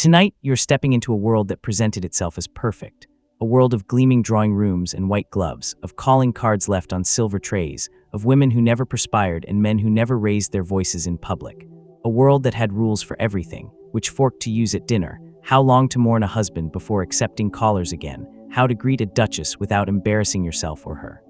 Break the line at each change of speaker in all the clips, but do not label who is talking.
Tonight, you're stepping into a world that presented itself as perfect. A world of gleaming drawing rooms and white gloves, of calling cards left on silver trays, of women who never perspired and men who never raised their voices in public. A world that had rules for everything: which fork to use at dinner, how long to mourn a husband before accepting callers again, how to greet a duchess without embarrassing yourself or her.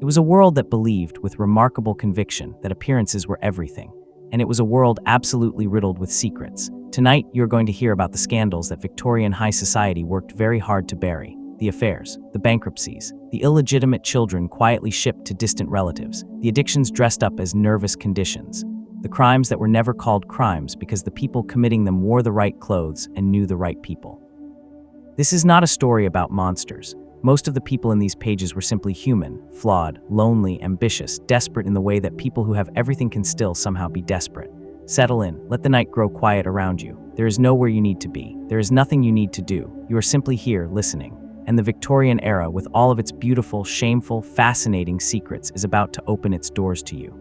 It was a world that believed, with remarkable conviction, that appearances were everything. And it was a world absolutely riddled with secrets. Tonight, you're going to hear about the scandals that Victorian high society worked very hard to bury, the affairs, the bankruptcies, the illegitimate children quietly shipped to distant relatives, the addictions dressed up as nervous conditions, the crimes that were never called crimes because the people committing them wore the right clothes and knew the right people. This is not a story about monsters. Most of the people in these pages were simply human, flawed, lonely, ambitious, desperate in the way that people who have everything can still somehow be desperate. Settle in, let the night grow quiet around you. There is nowhere you need to be. There is nothing you need to do. You are simply here, listening. And the Victorian era, with all of its beautiful, shameful, fascinating secrets, is about to open its doors to you.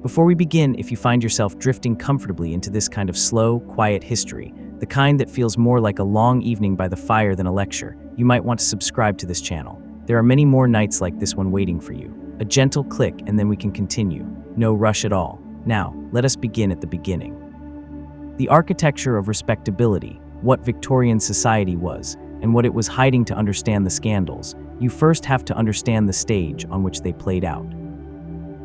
Before we begin, if you find yourself drifting comfortably into this kind of slow, quiet history, the kind that feels more like a long evening by the fire than a lecture, you might want to subscribe to this channel. There are many more nights like this one waiting for you. A gentle click and then we can continue. No rush at all. Now, let us begin at the beginning. The architecture of respectability, what Victorian society was, and what it was hiding. To understand the scandals, you first have to understand the stage on which they played out.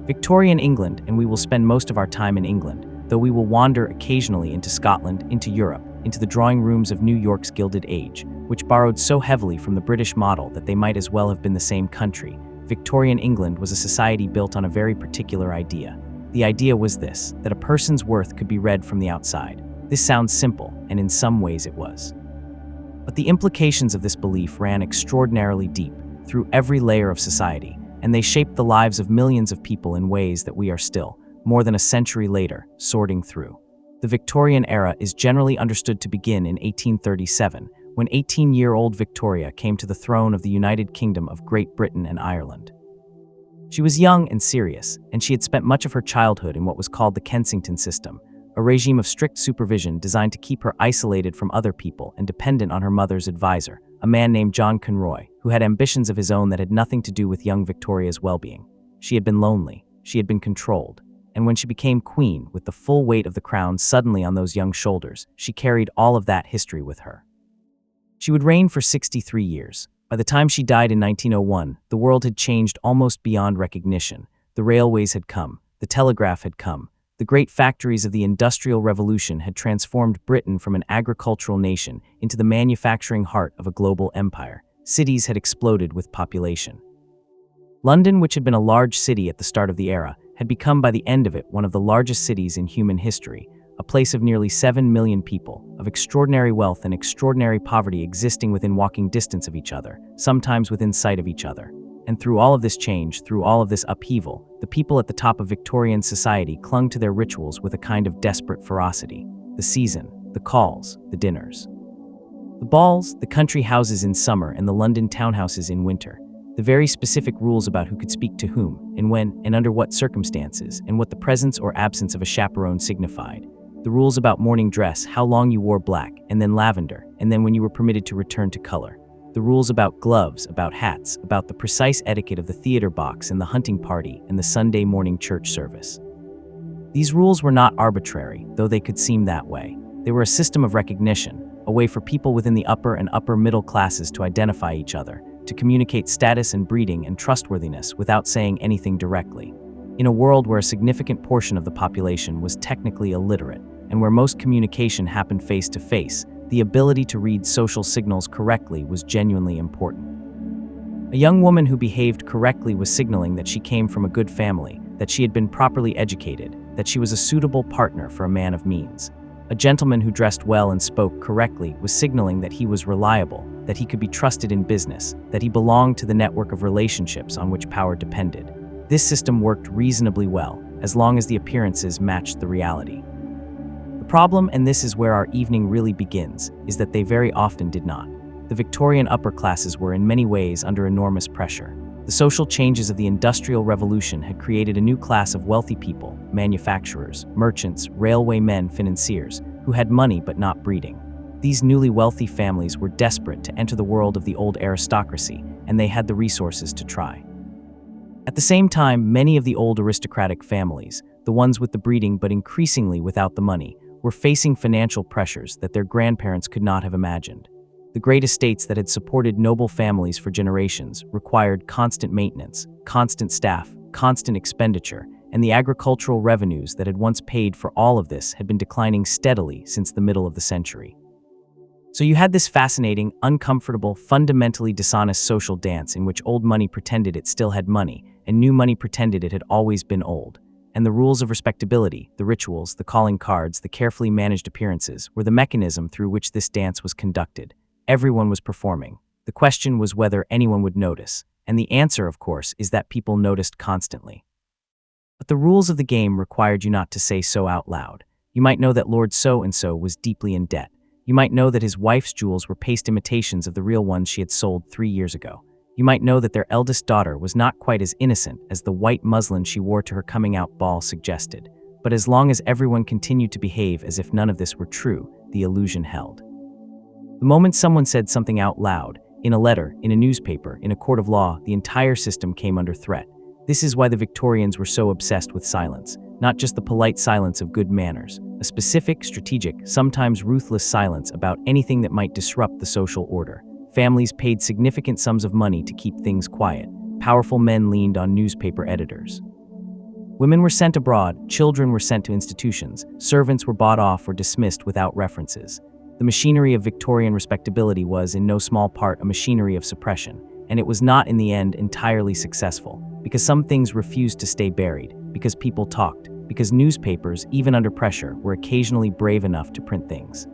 Victorian England, and we will spend most of our time in England, though we will wander occasionally into Scotland, into Europe, into the drawing rooms of New York's Gilded Age, which borrowed so heavily from the British model that they might as well have been the same country. Victorian England was a society built on a very particular idea. The idea was this: that a person's worth could be read from the outside. This sounds simple, and in some ways it was. But the implications of this belief ran extraordinarily deep, through every layer of society, and they shaped the lives of millions of people in ways that we are still, more than a century later, sorting through. The Victorian era is generally understood to begin in 1837, when 18-year-old Victoria came to the throne of the United Kingdom of Great Britain and Ireland. She was young and serious, and she had spent much of her childhood in what was called the Kensington system, a regime of strict supervision designed to keep her isolated from other people and dependent on her mother's advisor, a man named John Conroy, who had ambitions of his own that had nothing to do with young Victoria's well-being. She had been lonely, she had been controlled, and when she became queen, with the full weight of the crown suddenly on those young shoulders, she carried all of that history with her. She would reign for 63 years. By the time she died in 1901, the world had changed almost beyond recognition. The railways had come, the telegraph had come, the great factories of the Industrial Revolution had transformed Britain from an agricultural nation into the manufacturing heart of a global empire. Cities had exploded with population. London, which had been a large city at the start of the era, had become by the end of it one of the largest cities in human history, a place of nearly 7 million people, of extraordinary wealth and extraordinary poverty existing within walking distance of each other, sometimes within sight of each other. And through all of this change, through all of this upheaval, the people at the top of Victorian society clung to their rituals with a kind of desperate ferocity. The season, the calls, the dinners. The balls, the country houses in summer and the London townhouses in winter. The very specific rules about who could speak to whom, and when, and under what circumstances, and what the presence or absence of a chaperone signified. The rules about morning dress, how long you wore black, and then lavender, and then when you were permitted to return to color. The rules about gloves, about hats, about the precise etiquette of the theater box and the hunting party and the Sunday morning church service. These rules were not arbitrary, though they could seem that way. They were a system of recognition, a way for people within the upper and upper middle classes to identify each other, to communicate status and breeding and trustworthiness without saying anything directly. In a world where a significant portion of the population was technically illiterate, and where most communication happened face-to-face, the ability to read social signals correctly was genuinely important. A young woman who behaved correctly was signaling that she came from a good family, that she had been properly educated, that she was a suitable partner for a man of means. A gentleman who dressed well and spoke correctly was signaling that he was reliable, that he could be trusted in business, that he belonged to the network of relationships on which power depended. This system worked reasonably well, as long as the appearances matched the reality. The problem, and this is where our evening really begins, is that they very often did not. The Victorian upper classes were in many ways under enormous pressure. The social changes of the Industrial Revolution had created a new class of wealthy people, manufacturers, merchants, railway men, financiers, who had money but not breeding. These newly wealthy families were desperate to enter the world of the old aristocracy, and they had the resources to try. At the same time, many of the old aristocratic families, the ones with the breeding but increasingly without the money, were facing financial pressures that their grandparents could not have imagined. The great estates that had supported noble families for generations required constant maintenance, constant staff, constant expenditure, and the agricultural revenues that had once paid for all of this had been declining steadily since the middle of the century. So you had this fascinating, uncomfortable, fundamentally dishonest social dance in which old money pretended it still had money, and new money pretended it had always been old. And the rules of respectability, the rituals, the calling cards, the carefully managed appearances, were the mechanism through which this dance was conducted. Everyone was performing. The question was whether anyone would notice, and the answer, of course, is that people noticed constantly. But the rules of the game required you not to say so out loud. You might know that Lord So-and-so was deeply in debt. You might know that his wife's jewels were paste imitations of the real ones she had sold 3 years ago. You might know that their eldest daughter was not quite as innocent as the white muslin she wore to her coming-out ball suggested. But as long as everyone continued to behave as if none of this were true, the illusion held. The moment someone said something out loud, in a letter, in a newspaper, in a court of law, the entire system came under threat. This is why the Victorians were so obsessed with silence, not just the polite silence of good manners, a specific, strategic, sometimes ruthless silence about anything that might disrupt the social order. Families paid significant sums of money to keep things quiet. Powerful men leaned on newspaper editors. Women were sent abroad, children were sent to institutions, servants were bought off or dismissed without references. The machinery of Victorian respectability was, in no small part, a machinery of suppression, and it was not in the end entirely successful, because some things refused to stay buried, because people talked, because newspapers, even under pressure, were occasionally brave enough to print things.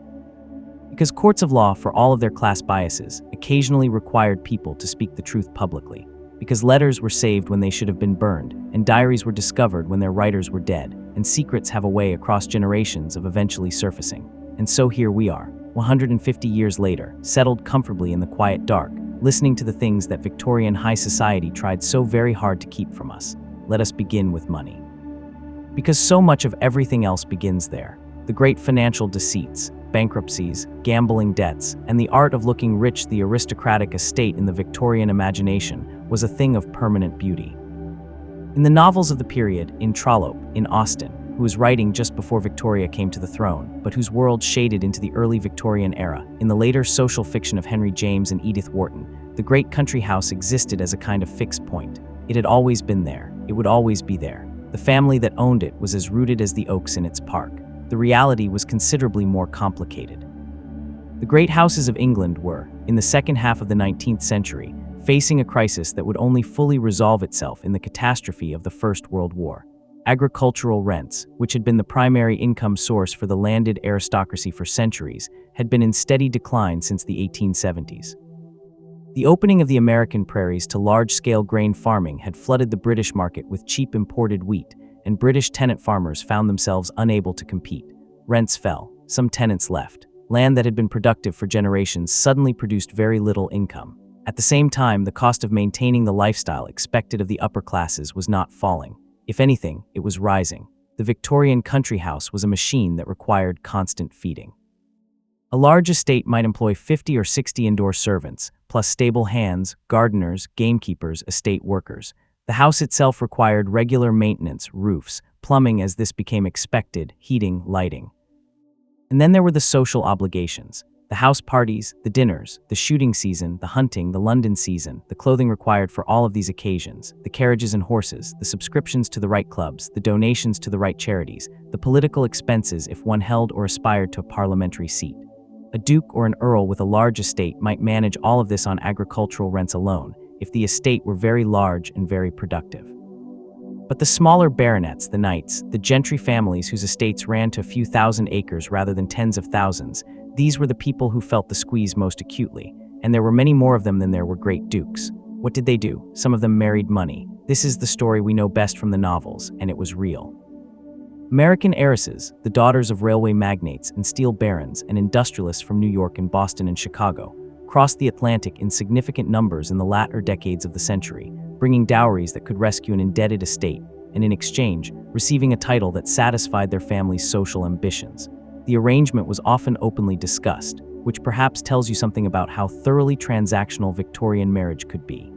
Because courts of law, for all of their class biases, occasionally required people to speak the truth publicly. Because letters were saved when they should have been burned, and diaries were discovered when their writers were dead, and secrets have a way across generations of eventually surfacing. And so here we are, 150 years later, settled comfortably in the quiet dark, listening to the things that Victorian high society tried so very hard to keep from us. Let us begin with money. Because so much of everything else begins there. The great financial deceits, bankruptcies, gambling debts, and the art of looking rich. The aristocratic estate in the Victorian imagination was a thing of permanent beauty. In the novels of the period, in Trollope, in Austen, who was writing just before Victoria came to the throne, but whose world shaded into the early Victorian era, in the later social fiction of Henry James and Edith Wharton, the great country house existed as a kind of fixed point. It had always been there. It would always be there. The family that owned it was as rooted as the oaks in its park. The reality was considerably more complicated. The great houses of England were, in the second half of the 19th century, facing a crisis that would only fully resolve itself in the catastrophe of the First World War. Agricultural rents, which had been the primary income source for the landed aristocracy for centuries, had been in steady decline since the 1870s. The opening of the American prairies to large-scale grain farming had flooded the British market with cheap imported wheat, and British tenant farmers found themselves unable to compete. Rents fell, some tenants left. Land that had been productive for generations suddenly produced very little income. At the same time, the cost of maintaining the lifestyle expected of the upper classes was not falling. If anything, it was rising. The Victorian country house was a machine that required constant feeding. A large estate might employ 50 or 60 indoor servants, plus stable hands, gardeners, gamekeepers, estate workers. The house itself required regular maintenance, roofs, plumbing as this became expected, heating, lighting. And then there were the social obligations. The house parties, the dinners, the shooting season, the hunting, the London season, the clothing required for all of these occasions, the carriages and horses, the subscriptions to the right clubs, the donations to the right charities, the political expenses if one held or aspired to a parliamentary seat. A duke or an earl with a large estate might manage all of this on agricultural rents alone, if the estate were very large and very productive. But the smaller baronets, the knights, the gentry families whose estates ran to a few thousand acres rather than tens of thousands, these were the people who felt the squeeze most acutely, and there were many more of them than there were great dukes. What did they do? Some of them married money. This is the story we know best from the novels, and it was real. American heiresses, the daughters of railway magnates and steel barons and industrialists from New York and Boston and Chicago, crossed the Atlantic in significant numbers in the latter decades of the century, bringing dowries that could rescue an indebted estate, and in exchange, receiving a title that satisfied their family's social ambitions. The arrangement was often openly discussed, which perhaps tells you something about how thoroughly transactional Victorian marriage could be.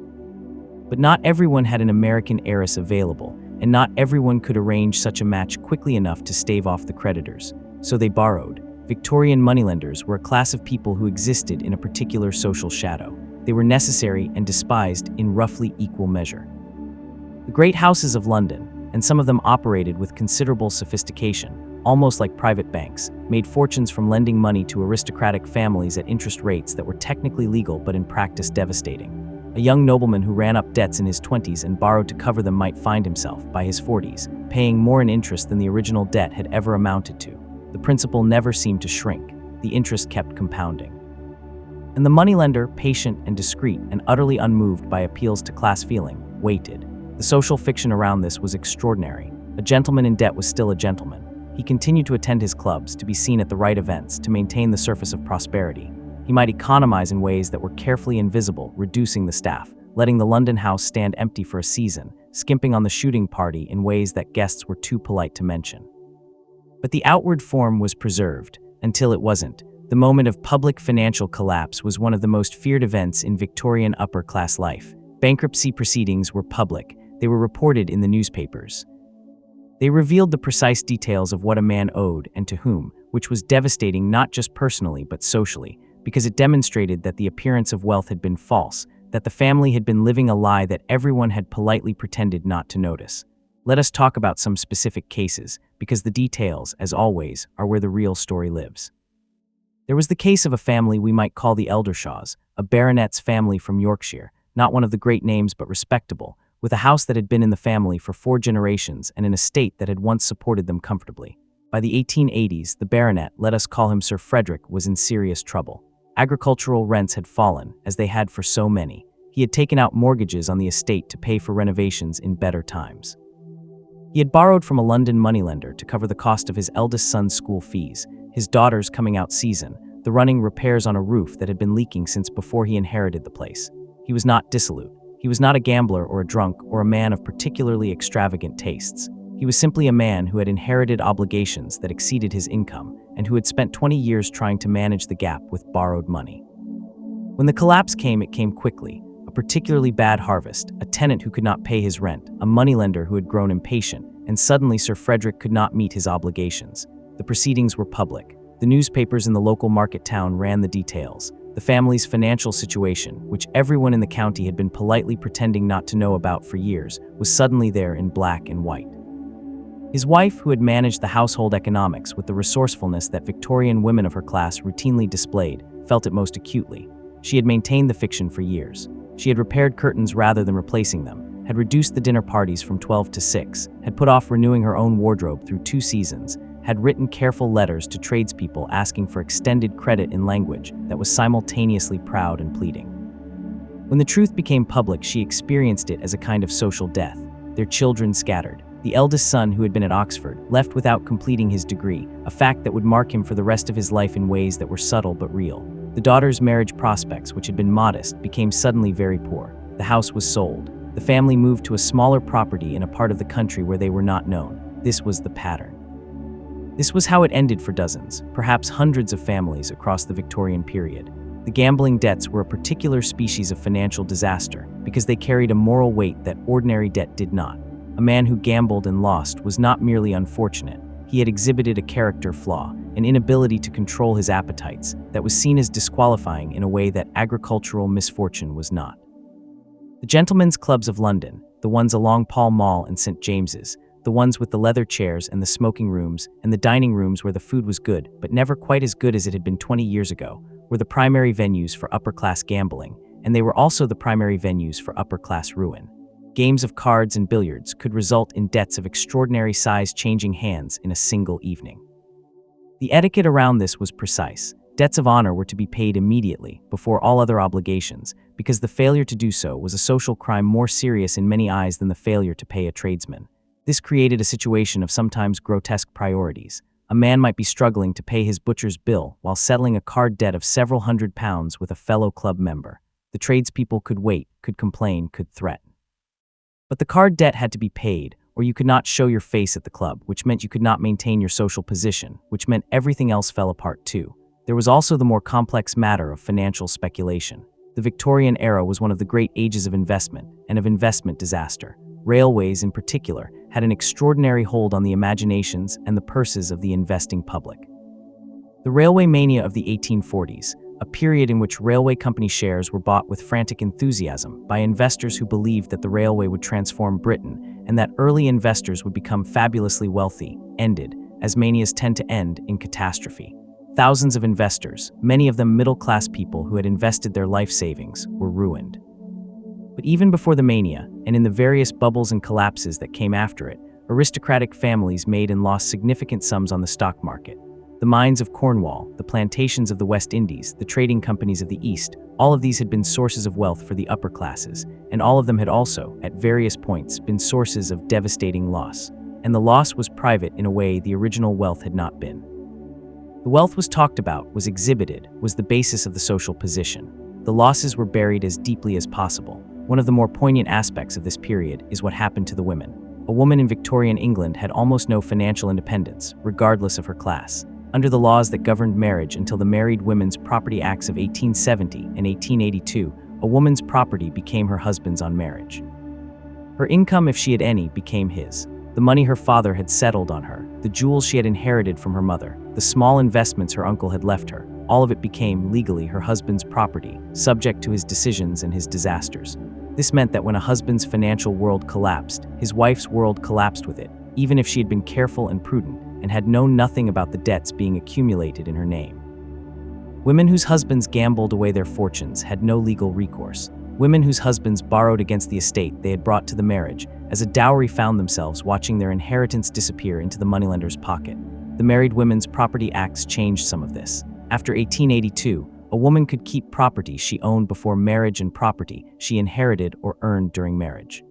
But not everyone had an American heiress available, and not everyone could arrange such a match quickly enough to stave off the creditors. So they borrowed. Victorian moneylenders were a class of people who existed in a particular social shadow. They were necessary and despised in roughly equal measure. The great houses of London, and some of them operated with considerable sophistication, almost like private banks, made fortunes from lending money to aristocratic families at interest rates that were technically legal but in practice devastating. A young nobleman who ran up debts in his 20s and borrowed to cover them might find himself, by his 40s, paying more in interest than the original debt had ever amounted to. The principal never seemed to shrink. The interest kept compounding. And the moneylender, patient and discreet and utterly unmoved by appeals to class feeling, waited. The social fiction around this was extraordinary. A gentleman in debt was still a gentleman. He continued to attend his clubs, to be seen at the right events, to maintain the surface of prosperity. He might economize in ways that were carefully invisible, reducing the staff, letting the London house stand empty for a season, skimping on the shooting party in ways that guests were too polite to mention. But the outward form was preserved, until it wasn't. The moment of public financial collapse was one of the most feared events in Victorian upper-class life. Bankruptcy proceedings were public. They were reported in the newspapers. They revealed the precise details of what a man owed and to whom, which was devastating not just personally but socially, because it demonstrated that the appearance of wealth had been false, that the family had been living a lie that everyone had politely pretended not to notice. Let us talk about some specific cases, because the details, as always, are where the real story lives. There was the case of a family we might call the Eldershaws, a baronet's family from Yorkshire, not one of the great names but respectable, with a house that had been in the family for 4 generations and an estate that had once supported them comfortably. By the 1880s, the baronet, let us call him Sir Frederick, was in serious trouble. Agricultural rents had fallen, as they had for so many. He had taken out mortgages on the estate to pay for renovations in better times. He had borrowed from a London moneylender to cover the cost of his eldest son's school fees, his daughter's coming-out season, the running repairs on a roof that had been leaking since before he inherited the place. He was not dissolute. He was not a gambler or a drunk or a man of particularly extravagant tastes. He was simply a man who had inherited obligations that exceeded his income and who had spent 20 years trying to manage the gap with borrowed money. When the collapse came, it came quickly. A particularly bad harvest, a tenant who could not pay his rent, a moneylender who had grown impatient, and suddenly Sir Frederick could not meet his obligations. The proceedings were public. The newspapers in the local market town ran the details. The family's financial situation, which everyone in the county had been politely pretending not to know about for years, was suddenly there in black and white. His wife, who had managed the household economics with the resourcefulness that Victorian women of her class routinely displayed, felt it most acutely. She had maintained the fiction for years. She had repaired curtains rather than replacing them, had reduced the dinner parties from 12 to 6, had put off renewing her own wardrobe through 2 seasons, had written careful letters to tradespeople asking for extended credit in language that was simultaneously proud and pleading. When the truth became public, she experienced it as a kind of social death. Their children scattered. The eldest son, who had been at Oxford, left without completing his degree, a fact that would mark him for the rest of his life in ways that were subtle but real. The daughter's marriage prospects, which had been modest, became suddenly very poor. The house was sold. The family moved to a smaller property in a part of the country where they were not known. This was the pattern. This was how it ended for dozens, perhaps hundreds of families across the Victorian period. The gambling debts were a particular species of financial disaster because they carried a moral weight that ordinary debt did not. A man who gambled and lost was not merely unfortunate. He had exhibited a character flaw, an inability to control his appetites that was seen as disqualifying in a way that agricultural misfortune was not. The gentlemen's clubs of London, the ones along Pall Mall and St. James's, the ones with the leather chairs and the smoking rooms and the dining rooms where the food was good, but never quite as good as it had been 20 years ago, were the primary venues for upper-class gambling, and they were also the primary venues for upper-class ruin. Games of cards and billiards could result in debts of extraordinary size changing hands in a single evening. The etiquette around this was precise. Debts of honor were to be paid immediately, before all other obligations, because the failure to do so was a social crime more serious in many eyes than the failure to pay a tradesman. This created a situation of sometimes grotesque priorities. A man might be struggling to pay his butcher's bill while settling a card debt of several £100s with a fellow club member. The tradespeople could wait, could complain, could threaten. But the card debt had to be paid, or you could not show your face at the club, which meant you could not maintain your social position, which meant everything else fell apart too. There was also the more complex matter of financial speculation. The Victorian era was one of the great ages of investment and of investment disaster. Railways, in particular, had an extraordinary hold on the imaginations and the purses of the investing public. The railway mania of the 1840s, a period in which railway company shares were bought with frantic enthusiasm by investors who believed that the railway would transform Britain and that early investors would become fabulously wealthy, ended, as manias tend to end, in catastrophe. Thousands of investors, many of them middle-class people who had invested their life savings, were ruined. But even before the mania, and in the various bubbles and collapses that came after it, aristocratic families made and lost significant sums on the stock market. The mines of Cornwall, the plantations of the West Indies, the trading companies of the East, all of these had been sources of wealth for the upper classes, and all of them had also, at various points, been sources of devastating loss. And the loss was private in a way the original wealth had not been. The wealth was talked about, was exhibited, was the basis of the social position. The losses were buried as deeply as possible. One of the more poignant aspects of this period is what happened to the women. A woman in Victorian England had almost no financial independence, regardless of her class. Under the laws that governed marriage until the Married Women's Property Acts of 1870 and 1882, a woman's property became her husband's on marriage. Her income, if she had any, became his. The money her father had settled on her, the jewels she had inherited from her mother, the small investments her uncle had left her, all of it became, legally, her husband's property, subject to his decisions and his disasters. This meant that when a husband's financial world collapsed, his wife's world collapsed with it, even if she had been careful and prudent, and had known nothing about the debts being accumulated in her name. Women whose husbands gambled away their fortunes had no legal recourse. Women whose husbands borrowed against the estate they had brought to the marriage as a dowry found themselves watching their inheritance disappear into the moneylender's pocket. The Married Women's Property Acts changed some of this. After 1882, a woman could keep property she owned before marriage and property she inherited or earned during marriage.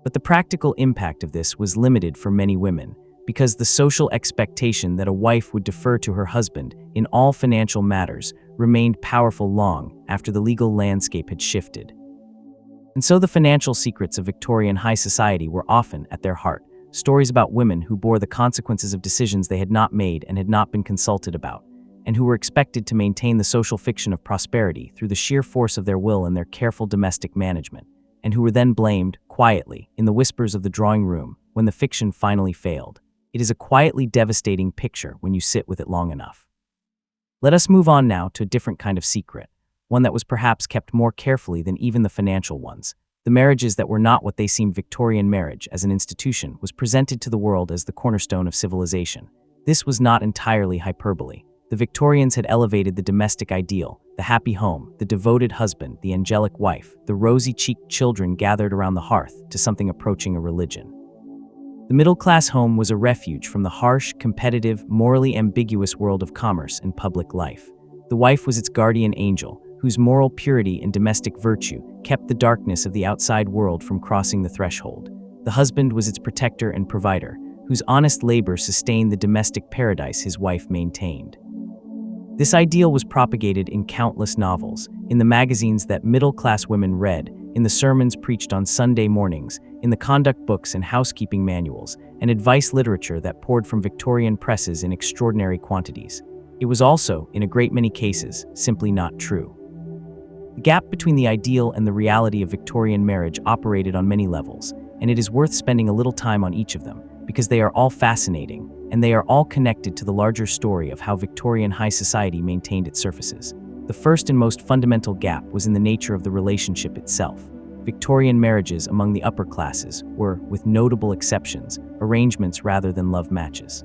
But the practical impact of this was limited for many women, because the social expectation that a wife would defer to her husband in all financial matters remained powerful long after the legal landscape had shifted. And so the financial secrets of Victorian high society were often, at their heart, stories about women who bore the consequences of decisions they had not made and had not been consulted about, and who were expected to maintain the social fiction of prosperity through the sheer force of their will and their careful domestic management, and who were then blamed, quietly, in the whispers of the drawing room, when the fiction finally failed. It is a quietly devastating picture when you sit with it long enough. Let us move on now to a different kind of secret, one that was perhaps kept more carefully than even the financial ones. The marriages that were not what they seemed. Victorian marriage, as an institution, was presented to the world as the cornerstone of civilization. This was not entirely hyperbole. The Victorians had elevated the domestic ideal, the happy home, the devoted husband, the angelic wife, the rosy-cheeked children gathered around the hearth, to something approaching a religion. The middle-class home was a refuge from the harsh, competitive, morally ambiguous world of commerce and public life. The wife was its guardian angel, whose moral purity and domestic virtue kept the darkness of the outside world from crossing the threshold. The husband was its protector and provider, whose honest labor sustained the domestic paradise his wife maintained. This ideal was propagated in countless novels, in the magazines that middle-class women read, in the sermons preached on Sunday mornings, in the conduct books and housekeeping manuals, and advice literature that poured from Victorian presses in extraordinary quantities. It was also, in a great many cases, simply not true. The gap between the ideal and the reality of Victorian marriage operated on many levels, and it is worth spending a little time on each of them, because they are all fascinating, and they are all connected to the larger story of how Victorian high society maintained its surfaces. The first and most fundamental gap was in the nature of the relationship itself. Victorian marriages among the upper classes were, with notable exceptions, arrangements rather than love matches.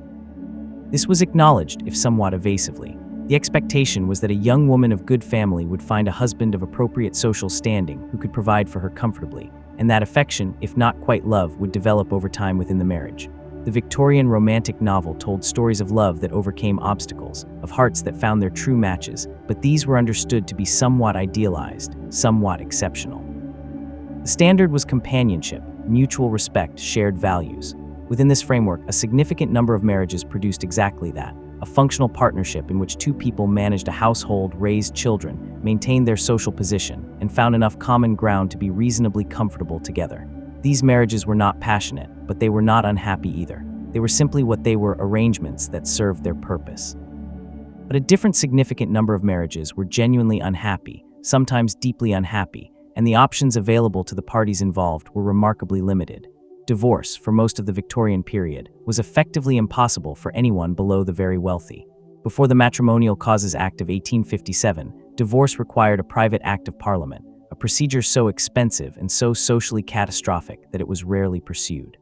This was acknowledged, if somewhat evasively. The expectation was that a young woman of good family would find a husband of appropriate social standing who could provide for her comfortably, and that affection, if not quite love, would develop over time within the marriage. The Victorian romantic novel told stories of love that overcame obstacles, of hearts that found their true matches, but these were understood to be somewhat idealized, somewhat exceptional. The standard was companionship, mutual respect, shared values. Within this framework, a significant number of marriages produced exactly that, a functional partnership in which two people managed a household, raised children, maintained their social position, and found enough common ground to be reasonably comfortable together. These marriages were not passionate, but they were not unhappy either. They were simply what they were: arrangements that served their purpose. But a different significant number of marriages were genuinely unhappy, sometimes deeply unhappy, and the options available to the parties involved were remarkably limited. Divorce, for most of the Victorian period, was effectively impossible for anyone below the very wealthy. Before the Matrimonial Causes Act of 1857, divorce required a private act of Parliament, a procedure so expensive and so socially catastrophic that it was rarely pursued.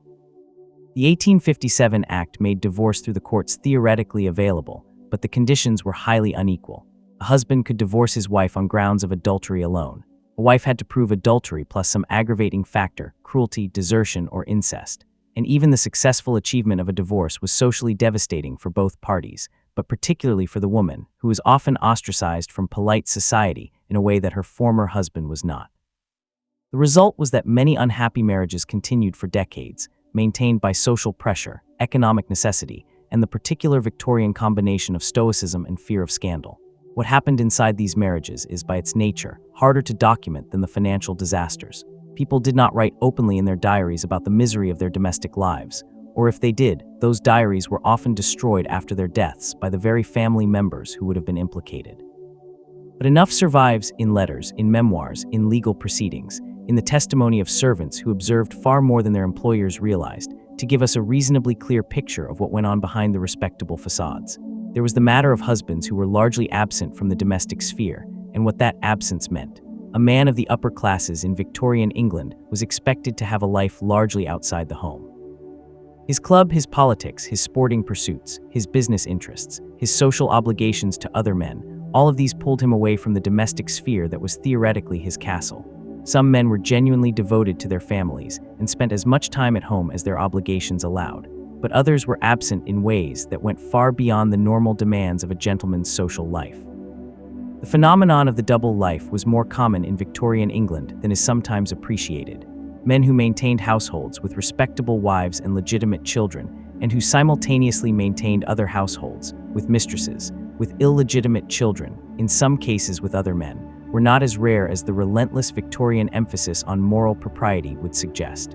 The 1857 Act made divorce through the courts theoretically available, but the conditions were highly unequal. A husband could divorce his wife on grounds of adultery alone. A wife had to prove adultery plus some aggravating factor: cruelty, desertion, or incest. And even the successful achievement of a divorce was socially devastating for both parties, but particularly for the woman, who was often ostracized from polite society in a way that her former husband was not. The result was that many unhappy marriages continued for decades, maintained by social pressure, economic necessity, and the particular Victorian combination of stoicism and fear of scandal. What happened inside these marriages is, by its nature, harder to document than the financial disasters. People did not write openly in their diaries about the misery of their domestic lives, or if they did, those diaries were often destroyed after their deaths by the very family members who would have been implicated. But enough survives in letters, in memoirs, in legal proceedings, in the testimony of servants who observed far more than their employers realized, to give us a reasonably clear picture of what went on behind the respectable facades. There was the matter of husbands who were largely absent from the domestic sphere, and what that absence meant. A man of the upper classes in Victorian England was expected to have a life largely outside the home. His club, his politics, his sporting pursuits, his business interests, his social obligations to other men, all of these pulled him away from the domestic sphere that was theoretically his castle. Some men were genuinely devoted to their families and spent as much time at home as their obligations allowed, but others were absent in ways that went far beyond the normal demands of a gentleman's social life. The phenomenon of the double life was more common in Victorian England than is sometimes appreciated. Men who maintained households with respectable wives and legitimate children, and who simultaneously maintained other households, with mistresses, with illegitimate children, in some cases with other men, were not as rare as the relentless Victorian emphasis on moral propriety would suggest.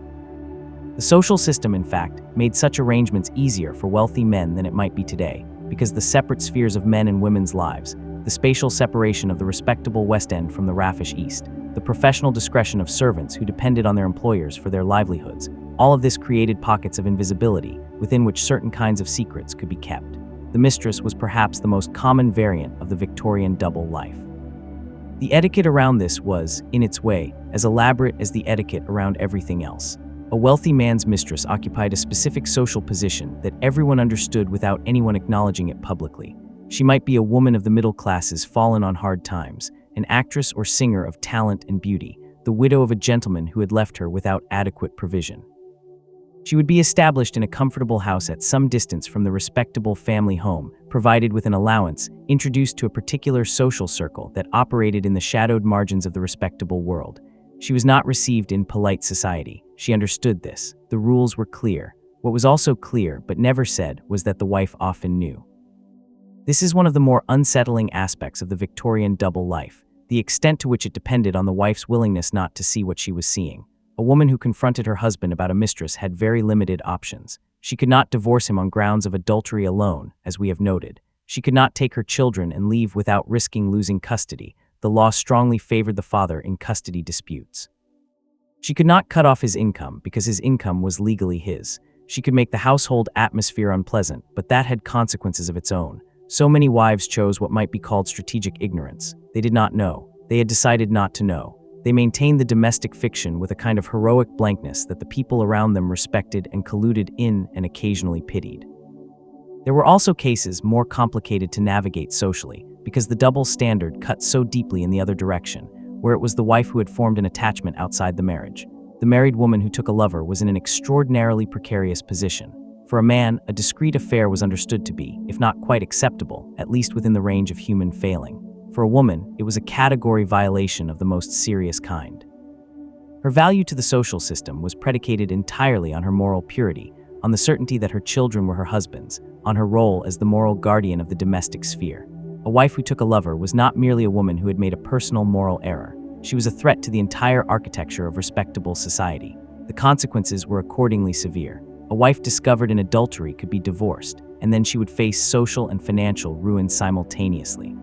The social system, in fact, made such arrangements easier for wealthy men than it might be today, because the separate spheres of men and women's lives, the spatial separation of the respectable West End from the raffish East, the professional discretion of servants who depended on their employers for their livelihoods, all of this created pockets of invisibility within which certain kinds of secrets could be kept. The mistress was perhaps the most common variant of the Victorian double life. The etiquette around this was, in its way, as elaborate as the etiquette around everything else. A wealthy man's mistress occupied a specific social position that everyone understood without anyone acknowledging it publicly. She might be a woman of the middle classes fallen on hard times, an actress or singer of talent and beauty, the widow of a gentleman who had left her without adequate provision. She would be established in a comfortable house at some distance from the respectable family home, provided with an allowance, introduced to a particular social circle that operated in the shadowed margins of the respectable world. She was not received in polite society. She understood this. The rules were clear. What was also clear, but never said, was that the wife often knew. This is one of the more unsettling aspects of the Victorian double life, the extent to which it depended on the wife's willingness not to see what she was seeing. A woman who confronted her husband about a mistress had very limited options. She could not divorce him on grounds of adultery alone, as we have noted. She could not take her children and leave without risking losing custody. The law strongly favored the father in custody disputes. She could not cut off his income because his income was legally his. She could make the household atmosphere unpleasant, but that had consequences of its own. So many wives chose what might be called strategic ignorance. They did not know. They had decided not to know. They maintained the domestic fiction with a kind of heroic blankness that the people around them respected and colluded in and occasionally pitied. There were also cases more complicated to navigate socially, because the double standard cut so deeply in the other direction, where it was the wife who had formed an attachment outside the marriage. The married woman who took a lover was in an extraordinarily precarious position. For a man, a discreet affair was understood to be, if not quite acceptable, at least within the range of human failing. For a woman, it was a category violation of the most serious kind. Her value to the social system was predicated entirely on her moral purity, on the certainty that her children were her husband's, on her role as the moral guardian of the domestic sphere. A wife who took a lover was not merely a woman who had made a personal moral error. She was a threat to the entire architecture of respectable society. The consequences were accordingly severe. A wife discovered in adultery could be divorced, and then she would face social and financial ruin simultaneously.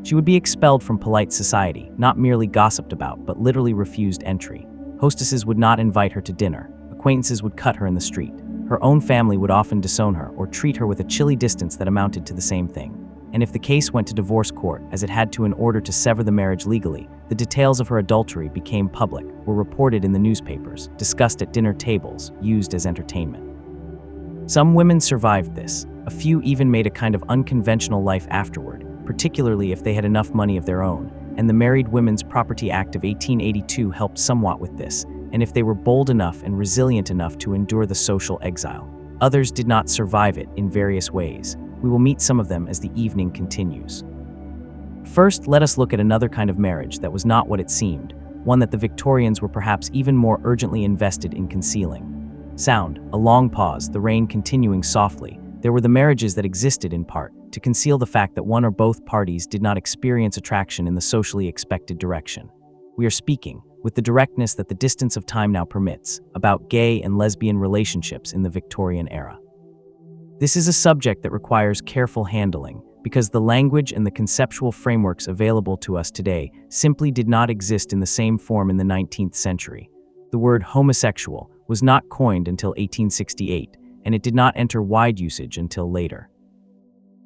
She would be expelled from polite society, not merely gossiped about, but literally refused entry. Hostesses would not invite her to dinner. Acquaintances would cut her in the street. Her own family would often disown her or treat her with a chilly distance that amounted to the same thing. And if the case went to divorce court, as it had to in order to sever the marriage legally, the details of her adultery became public, were reported in the newspapers, discussed at dinner tables, used as entertainment. Some women survived this. A few even made a kind of unconventional life afterward, particularly if they had enough money of their own, and the Married Women's Property Act of 1882 helped somewhat with this, and if they were bold enough and resilient enough to endure the social exile. Others did not survive it in various ways. We will meet some of them as the evening continues. First, let us look at another kind of marriage that was not what it seemed, one that the Victorians were perhaps even more urgently invested in concealing. Sound, a long pause, the rain continuing softly. There were the marriages that existed in part to conceal the fact that one or both parties did not experience attraction in the socially expected direction. We are speaking, with the directness that the distance of time now permits, about gay and lesbian relationships in the Victorian era. This is a subject that requires careful handling, because the language and the conceptual frameworks available to us today simply did not exist in the same form in the 19th century. The word homosexual was not coined until 1868, and it did not enter wide usage until later.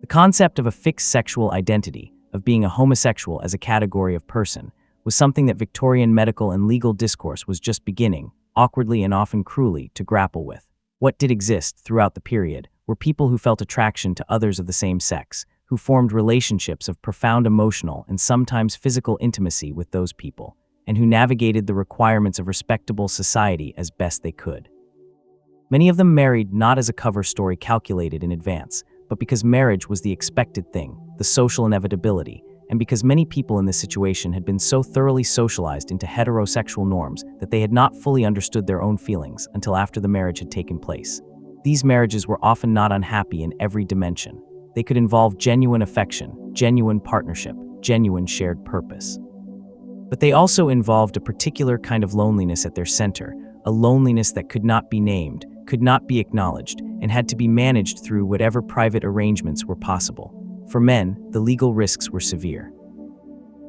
The concept of a fixed sexual identity, of being a homosexual as a category of person, was something that Victorian medical and legal discourse was just beginning, awkwardly and often cruelly, to grapple with. What did exist throughout the period were people who felt attraction to others of the same sex, who formed relationships of profound emotional and sometimes physical intimacy with those people, and who navigated the requirements of respectable society as best they could. Many of them married not as a cover story calculated in advance, but because marriage was the expected thing, the social inevitability, and because many people in this situation had been so thoroughly socialized into heterosexual norms that they had not fully understood their own feelings until after the marriage had taken place. These marriages were often not unhappy in every dimension. They could involve genuine affection, genuine partnership, genuine shared purpose. But they also involved a particular kind of loneliness at their center, a loneliness that could not be named, could not be acknowledged, and had to be managed through whatever private arrangements were possible. For men, the legal risks were severe.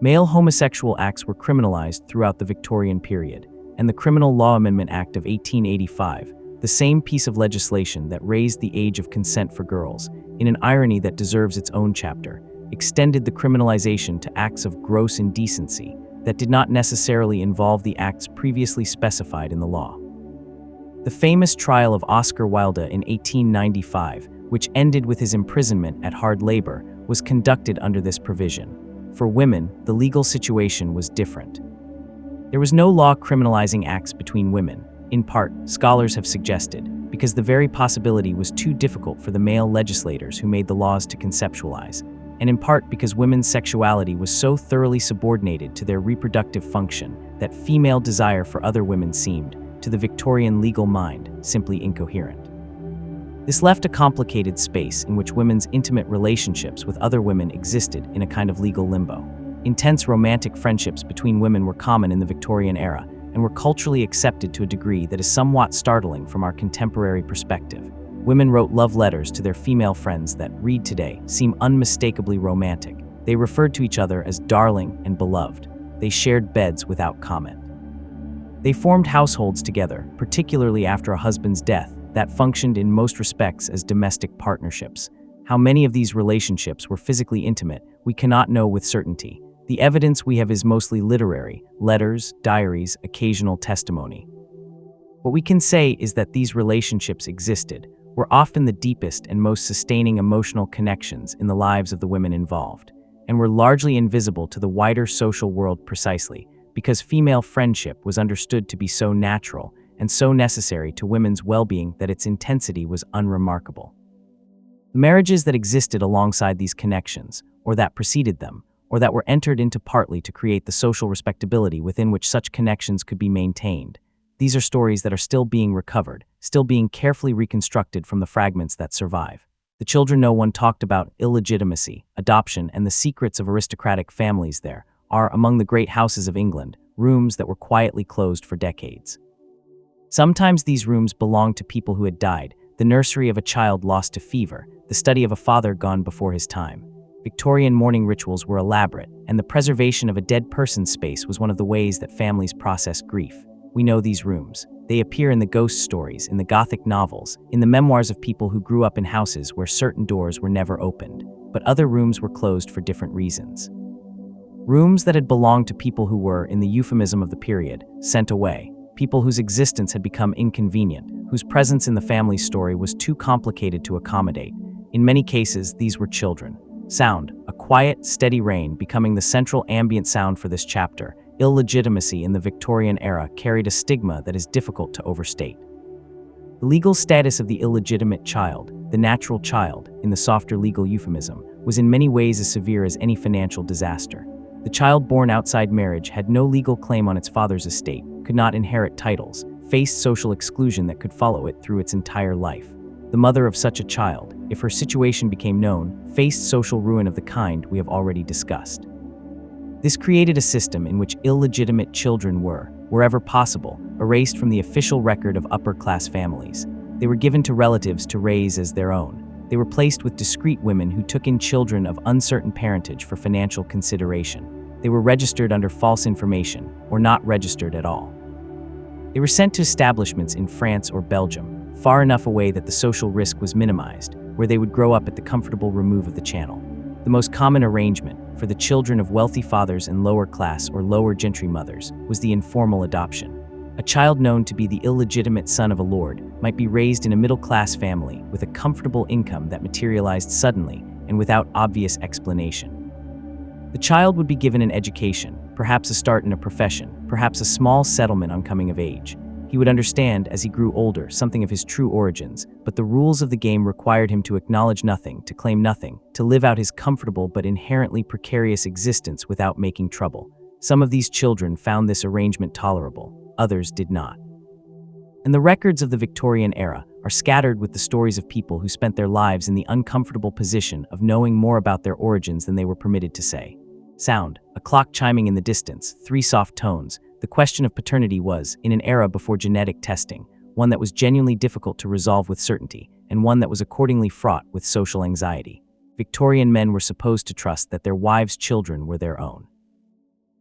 Male homosexual acts were criminalized throughout the Victorian period, and the Criminal Law Amendment Act of 1885, the same piece of legislation that raised the age of consent for girls, in an irony that deserves its own chapter, extended the criminalization to acts of gross indecency that did not necessarily involve the acts previously specified in the law. The famous trial of Oscar Wilde in 1895, which ended with his imprisonment at hard labor, was conducted under this provision. For women, the legal situation was different. There was no law criminalizing acts between women, in part, scholars have suggested, because the very possibility was too difficult for the male legislators who made the laws to conceptualize, and in part because women's sexuality was so thoroughly subordinated to their reproductive function that female desire for other women seemed, to the Victorian legal mind, simply incoherent. This left a complicated space in which women's intimate relationships with other women existed in a kind of legal limbo. Intense romantic friendships between women were common in the Victorian era and were culturally accepted to a degree that is somewhat startling from our contemporary perspective. Women wrote love letters to their female friends that, read today, seem unmistakably romantic. They referred to each other as darling and beloved. They shared beds without comment. They formed households together, particularly after a husband's death, that functioned in most respects as domestic partnerships. How many of these relationships were physically intimate, we cannot know with certainty. The evidence we have is mostly literary, letters, diaries, occasional testimony. What we can say is that these relationships existed, were often the deepest and most sustaining emotional connections in the lives of the women involved, and were largely invisible to the wider social world precisely because female friendship was understood to be so natural and so necessary to women's well-being that its intensity was unremarkable. The marriages that existed alongside these connections, or that preceded them, or that were entered into partly to create the social respectability within which such connections could be maintained. These are stories that are still being recovered, still being carefully reconstructed from the fragments that survive. The children no one talked about illegitimacy, adoption, and the secrets of aristocratic families there are, among the great houses of England, rooms that were quietly closed for decades. Sometimes these rooms belonged to people who had died, the nursery of a child lost to fever, the study of a father gone before his time. Victorian mourning rituals were elaborate, and the preservation of a dead person's space was one of the ways that families process grief. We know these rooms. They appear in the ghost stories, in the Gothic novels, in the memoirs of people who grew up in houses where certain doors were never opened, but other rooms were closed for different reasons. Rooms that had belonged to people who were, in the euphemism of the period, sent away, people whose existence had become inconvenient, whose presence in the family story was too complicated to accommodate. In many cases, these were children. Sound, a quiet, steady rain, becoming the central ambient sound for this chapter. Illegitimacy in the Victorian era carried a stigma that is difficult to overstate. The legal status of the illegitimate child, the natural child, in the softer legal euphemism, was in many ways as severe as any financial disaster. The child born outside marriage had no legal claim on its father's estate, could not inherit titles, faced social exclusion that could follow it through its entire life. The mother of such a child, if her situation became known, faced social ruin of the kind we have already discussed. This created a system in which illegitimate children were, wherever possible, erased from the official record of upper-class families. They were given to relatives to raise as their own. They were placed with discreet women who took in children of uncertain parentage for financial consideration. They were registered under false information, or not registered at all. They were sent to establishments in France or Belgium, far enough away that the social risk was minimized, where they would grow up at the comfortable remove of the channel. The most common arrangement, for the children of wealthy fathers and lower class or lower gentry mothers, was the informal adoption. A child known to be the illegitimate son of a lord might be raised in a middle-class family with a comfortable income that materialized suddenly and without obvious explanation. The child would be given an education, perhaps a start in a profession, perhaps a small settlement on coming of age. He would understand, as he grew older, something of his true origins, but the rules of the game required him to acknowledge nothing, to claim nothing, to live out his comfortable but inherently precarious existence without making trouble. Some of these children found this arrangement tolerable, others did not. And the records of the Victorian era are scattered with the stories of people who spent their lives in the uncomfortable position of knowing more about their origins than they were permitted to say. Sound, a clock chiming in the distance, 3 soft tones. The question of paternity was, in an era before genetic testing, one that was genuinely difficult to resolve with certainty, and one that was accordingly fraught with social anxiety. Victorian men were supposed to trust that their wives' children were their own.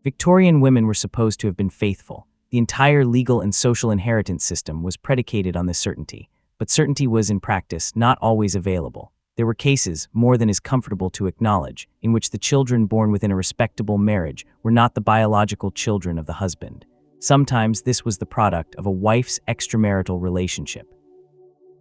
Victorian women were supposed to have been faithful. The entire legal and social inheritance system was predicated on this certainty, but certainty was, in practice, not always available. There were cases, more than is comfortable to acknowledge, in which the children born within a respectable marriage were not the biological children of the husband. Sometimes this was the product of a wife's extramarital relationship.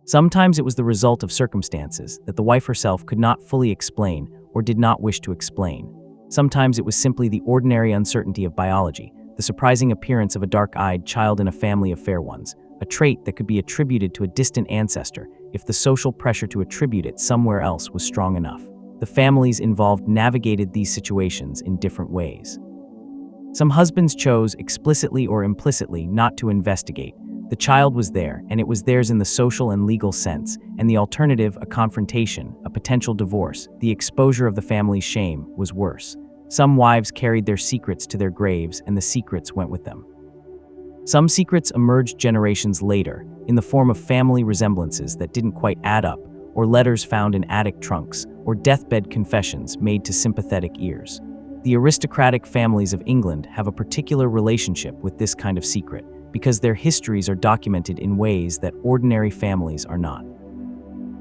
Sometimes it was the result of circumstances that the wife herself could not fully explain or did not wish to explain. Sometimes it was simply the ordinary uncertainty of biology, the surprising appearance of a dark-eyed child in a family of fair ones, a trait that could be attributed to a distant ancestor if the social pressure to attribute it somewhere else was strong enough. The families involved navigated these situations in different ways. Some husbands chose, explicitly or implicitly, not to investigate. The child was there, and it was theirs in the social and legal sense, and the alternative, a confrontation, a potential divorce, the exposure of the family's shame, was worse. Some wives carried their secrets to their graves, and the secrets went with them. Some secrets emerged generations later, in the form of family resemblances that didn't quite add up, or letters found in attic trunks, or deathbed confessions made to sympathetic ears. The aristocratic families of England have a particular relationship with this kind of secret, because their histories are documented in ways that ordinary families are not.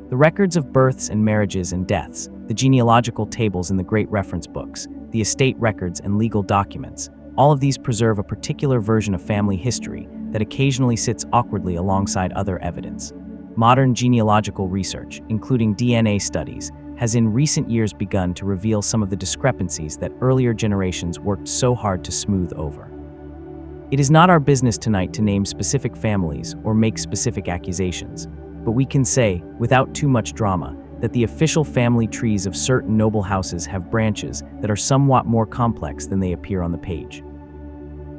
The records of births and marriages and deaths, the genealogical tables in the great reference books, the estate records and legal documents, all of these preserve a particular version of family history that occasionally sits awkwardly alongside other evidence. Modern genealogical research, including DNA studies, has in recent years begun to reveal some of the discrepancies that earlier generations worked so hard to smooth over. It is not our business tonight to name specific families or make specific accusations, but we can say, without too much drama, that the official family trees of certain noble houses have branches that are somewhat more complex than they appear on the page.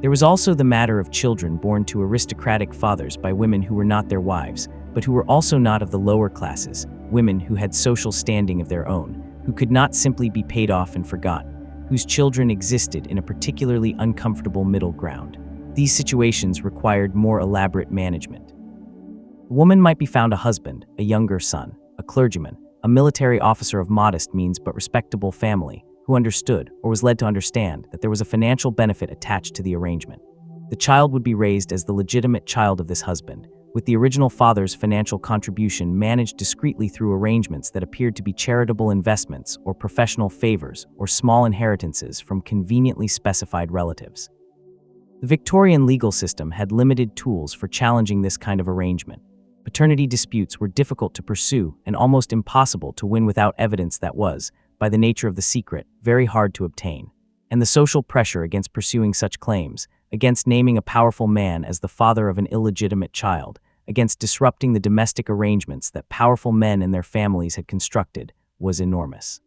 There was also the matter of children born to aristocratic fathers by women who were not their wives, but who were also not of the lower classes, women who had social standing of their own, who could not simply be paid off and forgotten, whose children existed in a particularly uncomfortable middle ground. These situations required more elaborate management. A woman might be found a husband, a younger son, a clergyman, a military officer of modest means but respectable family, who understood, or was led to understand, that there was a financial benefit attached to the arrangement. The child would be raised as the legitimate child of this husband, with the original father's financial contribution managed discreetly through arrangements that appeared to be charitable investments or professional favors or small inheritances from conveniently specified relatives. The Victorian legal system had limited tools for challenging this kind of arrangement. Paternity disputes were difficult to pursue and almost impossible to win without evidence that was, by the nature of the secret, very hard to obtain. And the social pressure against pursuing such claims, against naming a powerful man as the father of an illegitimate child, against disrupting the domestic arrangements that powerful men and their families had constructed, was enormous.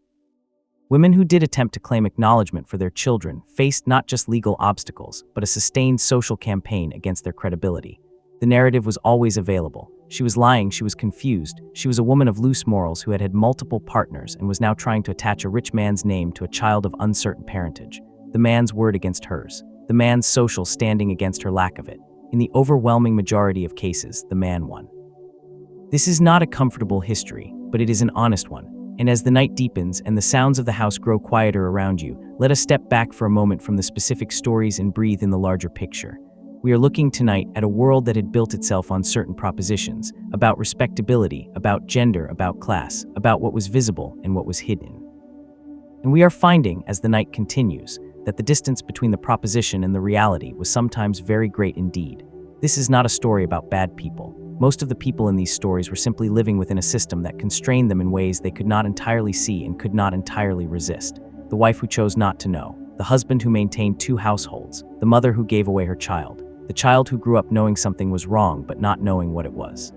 Women who did attempt to claim acknowledgement for their children faced not just legal obstacles, but a sustained social campaign against their credibility. The narrative was always available. She was lying, she was confused, she was a woman of loose morals who had had multiple partners and was now trying to attach a rich man's name to a child of uncertain parentage. The man's word against hers, the man's social standing against her lack of it. In the overwhelming majority of cases, the man won. This is not a comfortable history, but it is an honest one. And as the night deepens and the sounds of the house grow quieter around you, let us step back for a moment from the specific stories and breathe in the larger picture. We are looking tonight at a world that had built itself on certain propositions, about respectability, about gender, about class, about what was visible and what was hidden. And we are finding, as the night continues, that the distance between the proposition and the reality was sometimes very great indeed. This is not a story about bad people. Most of the people in these stories were simply living within a system that constrained them in ways they could not entirely see and could not entirely resist. The wife who chose not to know, the husband who maintained two households, the mother who gave away her child, the child who grew up knowing something was wrong but not knowing what it was.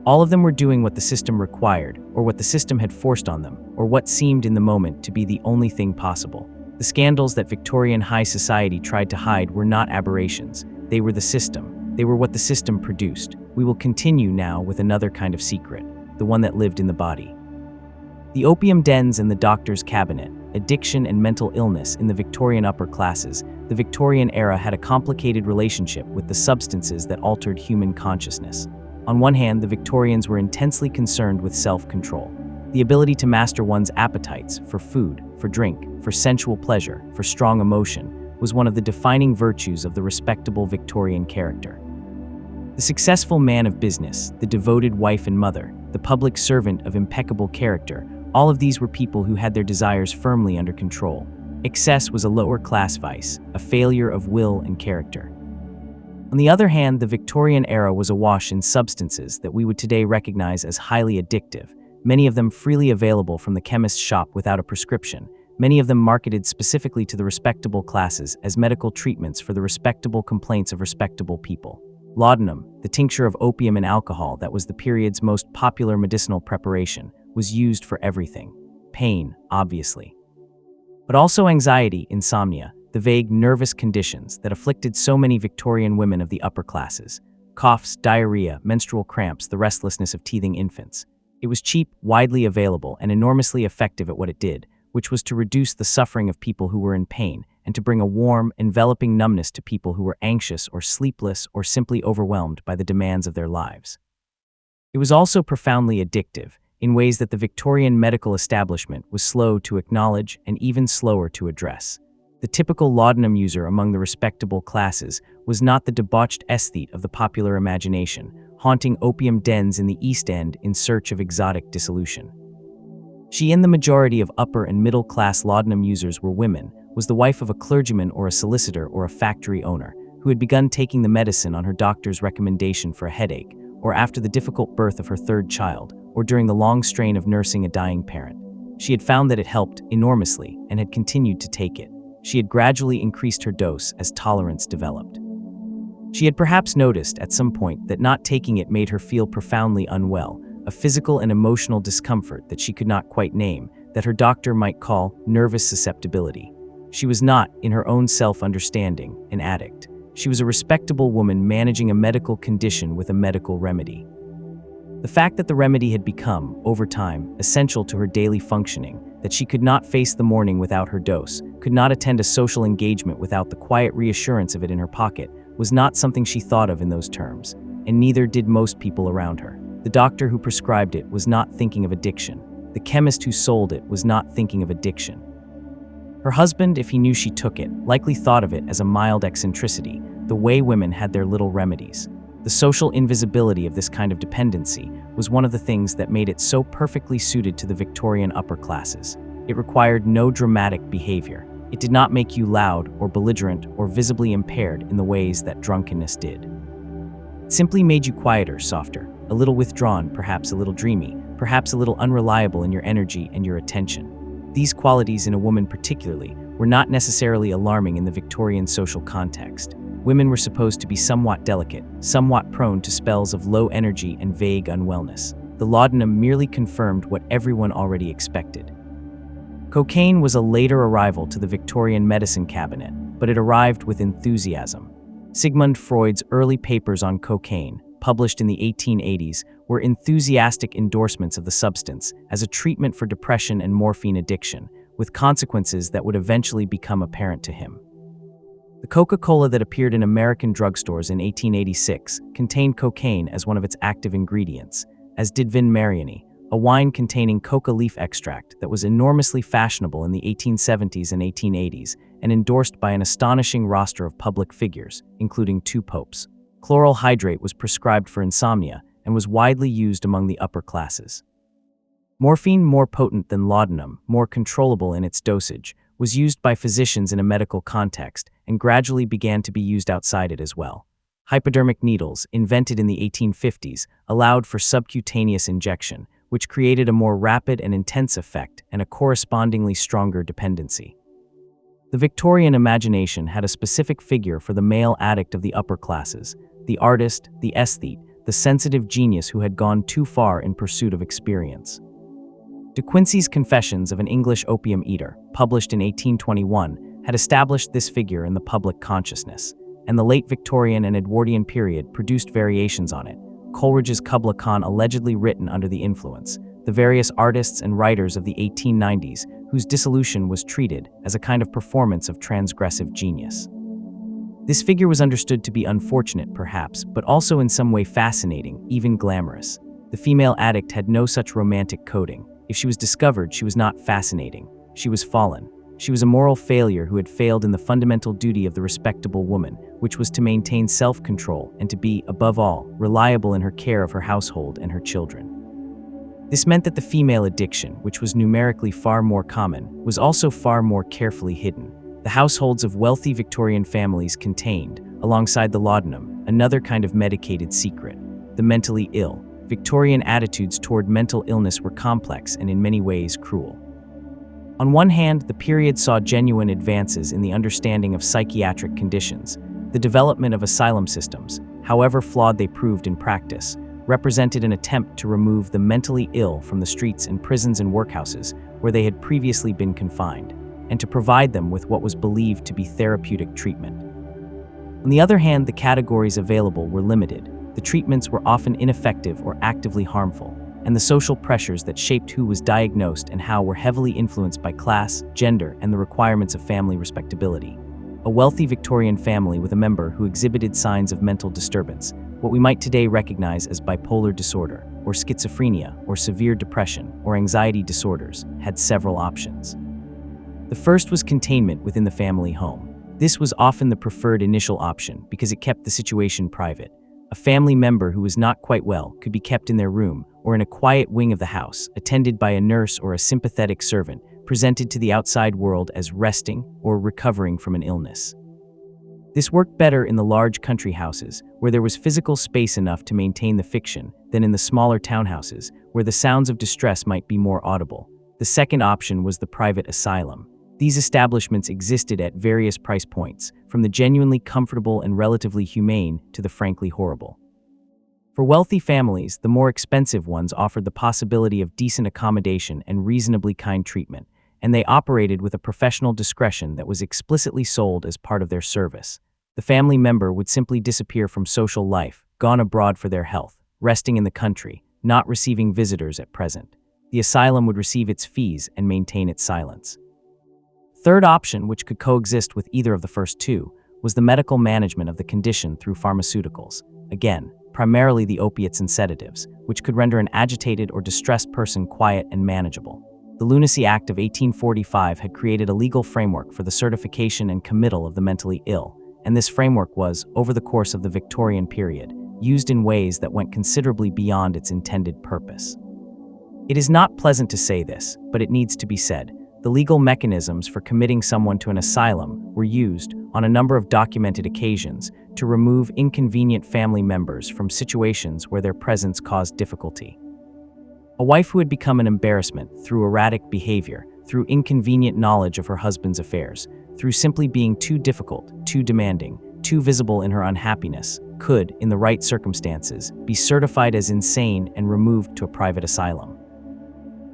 All of them were doing what the system required, or what the system had forced on them, or what seemed in the moment to be the only thing possible. The scandals that Victorian high society tried to hide were not aberrations. They were the system. They were what the system produced. We will continue now with another kind of secret, the one that lived in the body. The opium dens and the doctor's cabinet, addiction and mental illness in the Victorian upper classes. The Victorian era had a complicated relationship with the substances that altered human consciousness. On one hand, the Victorians were intensely concerned with self-control. The ability to master one's appetites for food, for drink, for sensual pleasure, for strong emotion, was one of the defining virtues of the respectable Victorian character. The successful man of business, the devoted wife and mother, the public servant of impeccable character, all of these were people who had their desires firmly under control. Excess was a lower-class vice, a failure of will and character. On the other hand, the Victorian era was awash in substances that we would today recognize as highly addictive, many of them freely available from the chemist's shop without a prescription, many of them marketed specifically to the respectable classes as medical treatments for the respectable complaints of respectable people. Laudanum, the tincture of opium and alcohol that was the period's most popular medicinal preparation, was used for everything. Pain, obviously. But also anxiety, insomnia, the vague nervous conditions that afflicted so many Victorian women of the upper classes. Coughs, diarrhea, menstrual cramps, the restlessness of teething infants. It was cheap, widely available, and enormously effective at what it did, which was to reduce the suffering of people who were in pain and to bring a warm, enveloping numbness to people who were anxious or sleepless or simply overwhelmed by the demands of their lives. It was also profoundly addictive, in ways that the Victorian medical establishment was slow to acknowledge and even slower to address. The typical laudanum user among the respectable classes was not the debauched aesthete of the popular imagination, haunting opium dens in the East End in search of exotic dissolution. She and the majority of upper and middle-class laudanum users were women, was the wife of a clergyman or a solicitor or a factory owner, who had begun taking the medicine on her doctor's recommendation for a headache, or after the difficult birth of her third child, or during the long strain of nursing a dying parent. She had found that it helped enormously and had continued to take it. She had gradually increased her dose as tolerance developed. She had perhaps noticed at some point that not taking it made her feel profoundly unwell, a physical and emotional discomfort that she could not quite name, that her doctor might call nervous susceptibility. She was not, in her own self-understanding, an addict. She was a respectable woman managing a medical condition with a medical remedy. The fact that the remedy had become, over time, essential to her daily functioning, that she could not face the morning without her dose, could not attend a social engagement without the quiet reassurance of it in her pocket, was not something she thought of in those terms, and neither did most people around her. The doctor who prescribed it was not thinking of addiction. The chemist who sold it was not thinking of addiction. Her husband, if he knew she took it, likely thought of it as a mild eccentricity, the way women had their little remedies. The social invisibility of this kind of dependency was one of the things that made it so perfectly suited to the Victorian upper classes. It required no dramatic behavior. It did not make you loud or belligerent or visibly impaired in the ways that drunkenness did. It simply made you quieter, softer, a little withdrawn, perhaps a little dreamy, perhaps a little unreliable in your energy and your attention. These qualities in a woman particularly were not necessarily alarming in the Victorian social context. Women were supposed to be somewhat delicate, somewhat prone to spells of low energy and vague unwellness. The laudanum merely confirmed what everyone already expected. Cocaine was a later arrival to the Victorian medicine cabinet, but it arrived with enthusiasm. Sigmund Freud's early papers on cocaine, published in the 1880s, were enthusiastic endorsements of the substance as a treatment for depression and morphine addiction, with consequences that would eventually become apparent to him. The Coca-Cola that appeared in American drugstores in 1886 contained cocaine as one of its active ingredients, as did Vin Mariani, a wine containing coca leaf extract that was enormously fashionable in the 1870s and 1880s and endorsed by an astonishing roster of public figures, including 2 popes. Chloral hydrate was prescribed for insomnia and was widely used among the upper classes. Morphine, more potent than laudanum, more controllable in its dosage, was used by physicians in a medical context and gradually began to be used outside it as well. Hypodermic needles, invented in the 1850s, allowed for subcutaneous injection, which created a more rapid and intense effect and a correspondingly stronger dependency. The Victorian imagination had a specific figure for the male addict of the upper classes, the artist, the aesthete, the sensitive genius who had gone too far in pursuit of experience. De Quincey's Confessions of an English Opium Eater, published in 1821, had established this figure in the public consciousness, and the late Victorian and Edwardian period produced variations on it. Coleridge's Kubla Khan allegedly written under the influence, the various artists and writers of the 1890s whose dissolution was treated as a kind of performance of transgressive genius. This figure was understood to be unfortunate, perhaps, but also in some way fascinating, even glamorous. The female addict had no such romantic coding. If she was discovered, she was not fascinating. She was fallen. She was a moral failure who had failed in the fundamental duty of the respectable woman, which was to maintain self-control and to be, above all, reliable in her care of her household and her children. This meant that the female addiction, which was numerically far more common, was also far more carefully hidden. The households of wealthy Victorian families contained, alongside the laudanum, another kind of medicated secret: the mentally ill. Victorian attitudes toward mental illness were complex and in many ways cruel. On one hand, the period saw genuine advances in the understanding of psychiatric conditions. The development of asylum systems, however flawed they proved in practice, represented an attempt to remove the mentally ill from the streets and prisons and workhouses where they had previously been confined, and to provide them with what was believed to be therapeutic treatment. On the other hand, the categories available were limited. The treatments were often ineffective or actively harmful, and the social pressures that shaped who was diagnosed and how were heavily influenced by class, gender, and the requirements of family respectability. A wealthy Victorian family with a member who exhibited signs of mental disturbance, what we might today recognize as bipolar disorder, or schizophrenia, or severe depression, or anxiety disorders, had several options. The first was containment within the family home. This was often the preferred initial option because it kept the situation private. A family member who was not quite well could be kept in their room or in a quiet wing of the house, attended by a nurse or a sympathetic servant, presented to the outside world as resting or recovering from an illness. This worked better in the large country houses, where there was physical space enough to maintain the fiction, than in the smaller townhouses, where the sounds of distress might be more audible. The second option was the private asylum. These establishments existed at various price points, from the genuinely comfortable and relatively humane to the frankly horrible. For wealthy families, the more expensive ones offered the possibility of decent accommodation and reasonably kind treatment, and they operated with a professional discretion that was explicitly sold as part of their service. The family member would simply disappear from social life, gone abroad for their health, resting in the country, not receiving visitors at present. The asylum would receive its fees and maintain its silence. Third option, which could coexist with either of the first two, was the medical management of the condition through pharmaceuticals. Again, primarily the opiates and sedatives, which could render an agitated or distressed person quiet and manageable. The Lunacy Act of 1845 had created a legal framework for the certification and committal of the mentally ill, and this framework was, over the course of the Victorian period, used in ways that went considerably beyond its intended purpose. It is not pleasant to say this, but it needs to be said. The legal mechanisms for committing someone to an asylum were used, on a number of documented occasions, to remove inconvenient family members from situations where their presence caused difficulty. A wife who had become an embarrassment through erratic behavior, through inconvenient knowledge of her husband's affairs, through simply being too difficult, too demanding, too visible in her unhappiness, could, in the right circumstances, be certified as insane and removed to a private asylum.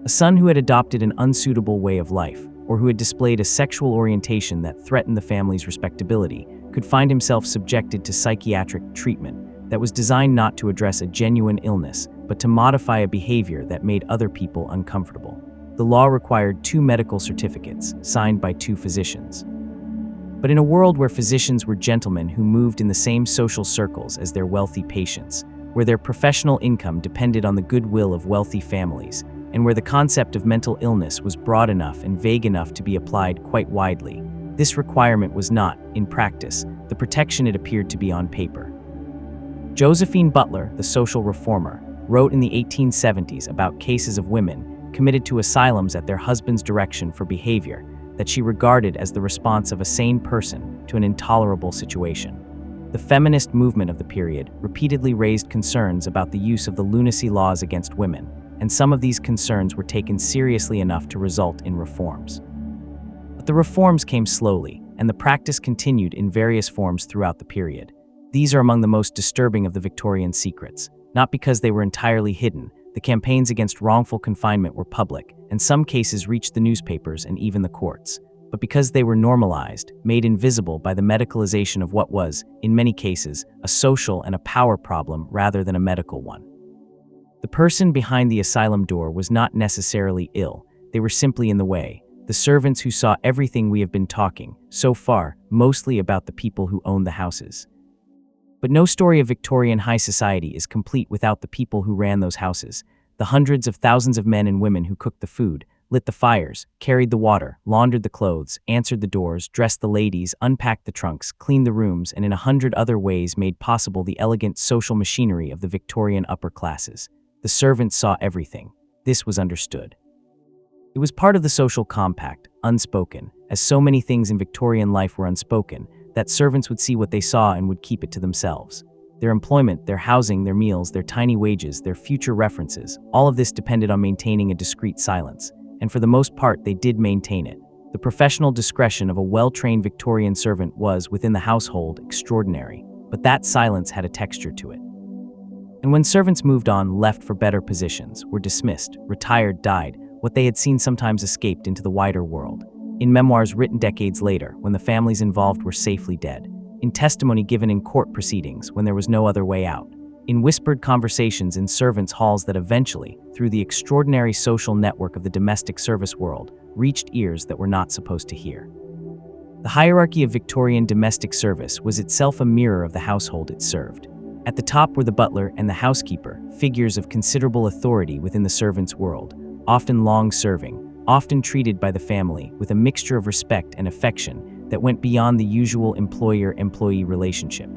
A son who had adopted an unsuitable way of life, or who had displayed a sexual orientation that threatened the family's respectability, could find himself subjected to psychiatric treatment that was designed not to address a genuine illness, but to modify a behavior that made other people uncomfortable. The law required 2 medical certificates, signed by 2 physicians. But in a world where physicians were gentlemen who moved in the same social circles as their wealthy patients, where their professional income depended on the goodwill of wealthy families, and where the concept of mental illness was broad enough and vague enough to be applied quite widely, this requirement was not, in practice, the protection it appeared to be on paper. Josephine Butler, the social reformer, wrote in the 1870s about cases of women committed to asylums at their husband's direction for behavior that she regarded as the response of a sane person to an intolerable situation. The feminist movement of the period repeatedly raised concerns about the use of the lunacy laws against women, and some of these concerns were taken seriously enough to result in reforms. But the reforms came slowly, and the practice continued in various forms throughout the period. These are among the most disturbing of the Victorian secrets, not because they were entirely hidden. The campaigns against wrongful confinement were public, and some cases reached the newspapers and even the courts, but because they were normalized, made invisible by the medicalization of what was, in many cases, a social and a power problem rather than a medical one. The person behind the asylum door was not necessarily ill, they were simply in the way. The servants who saw everything we have been talking, so far, mostly about the people who owned the houses. But no story of Victorian high society is complete without the people who ran those houses, the hundreds of thousands of men and women who cooked the food, lit the fires, carried the water, laundered the clothes, answered the doors, dressed the ladies, unpacked the trunks, cleaned the rooms, and in 100 other ways made possible the elegant social machinery of the Victorian upper classes. The servants saw everything. This was understood. It was part of the social compact, unspoken, as so many things in Victorian life were unspoken, that servants would see what they saw and would keep it to themselves. Their employment, their housing, their meals, their tiny wages, their future references, all of this depended on maintaining a discreet silence, and for the most part they did maintain it. The professional discretion of a well-trained Victorian servant was, within the household, extraordinary, but that silence had a texture to it. And when servants moved on, left for better positions, were dismissed, retired, died, what they had seen sometimes escaped into the wider world. In memoirs written decades later, when the families involved were safely dead. In testimony given in court proceedings when there was no other way out. In whispered conversations in servants' halls that eventually, through the extraordinary social network of the domestic service world, reached ears that were not supposed to hear. The hierarchy of Victorian domestic service was itself a mirror of the household it served. At the top were the butler and the housekeeper, figures of considerable authority within the servants' world, often long-serving, often treated by the family with a mixture of respect and affection that went beyond the usual employer-employee relationship.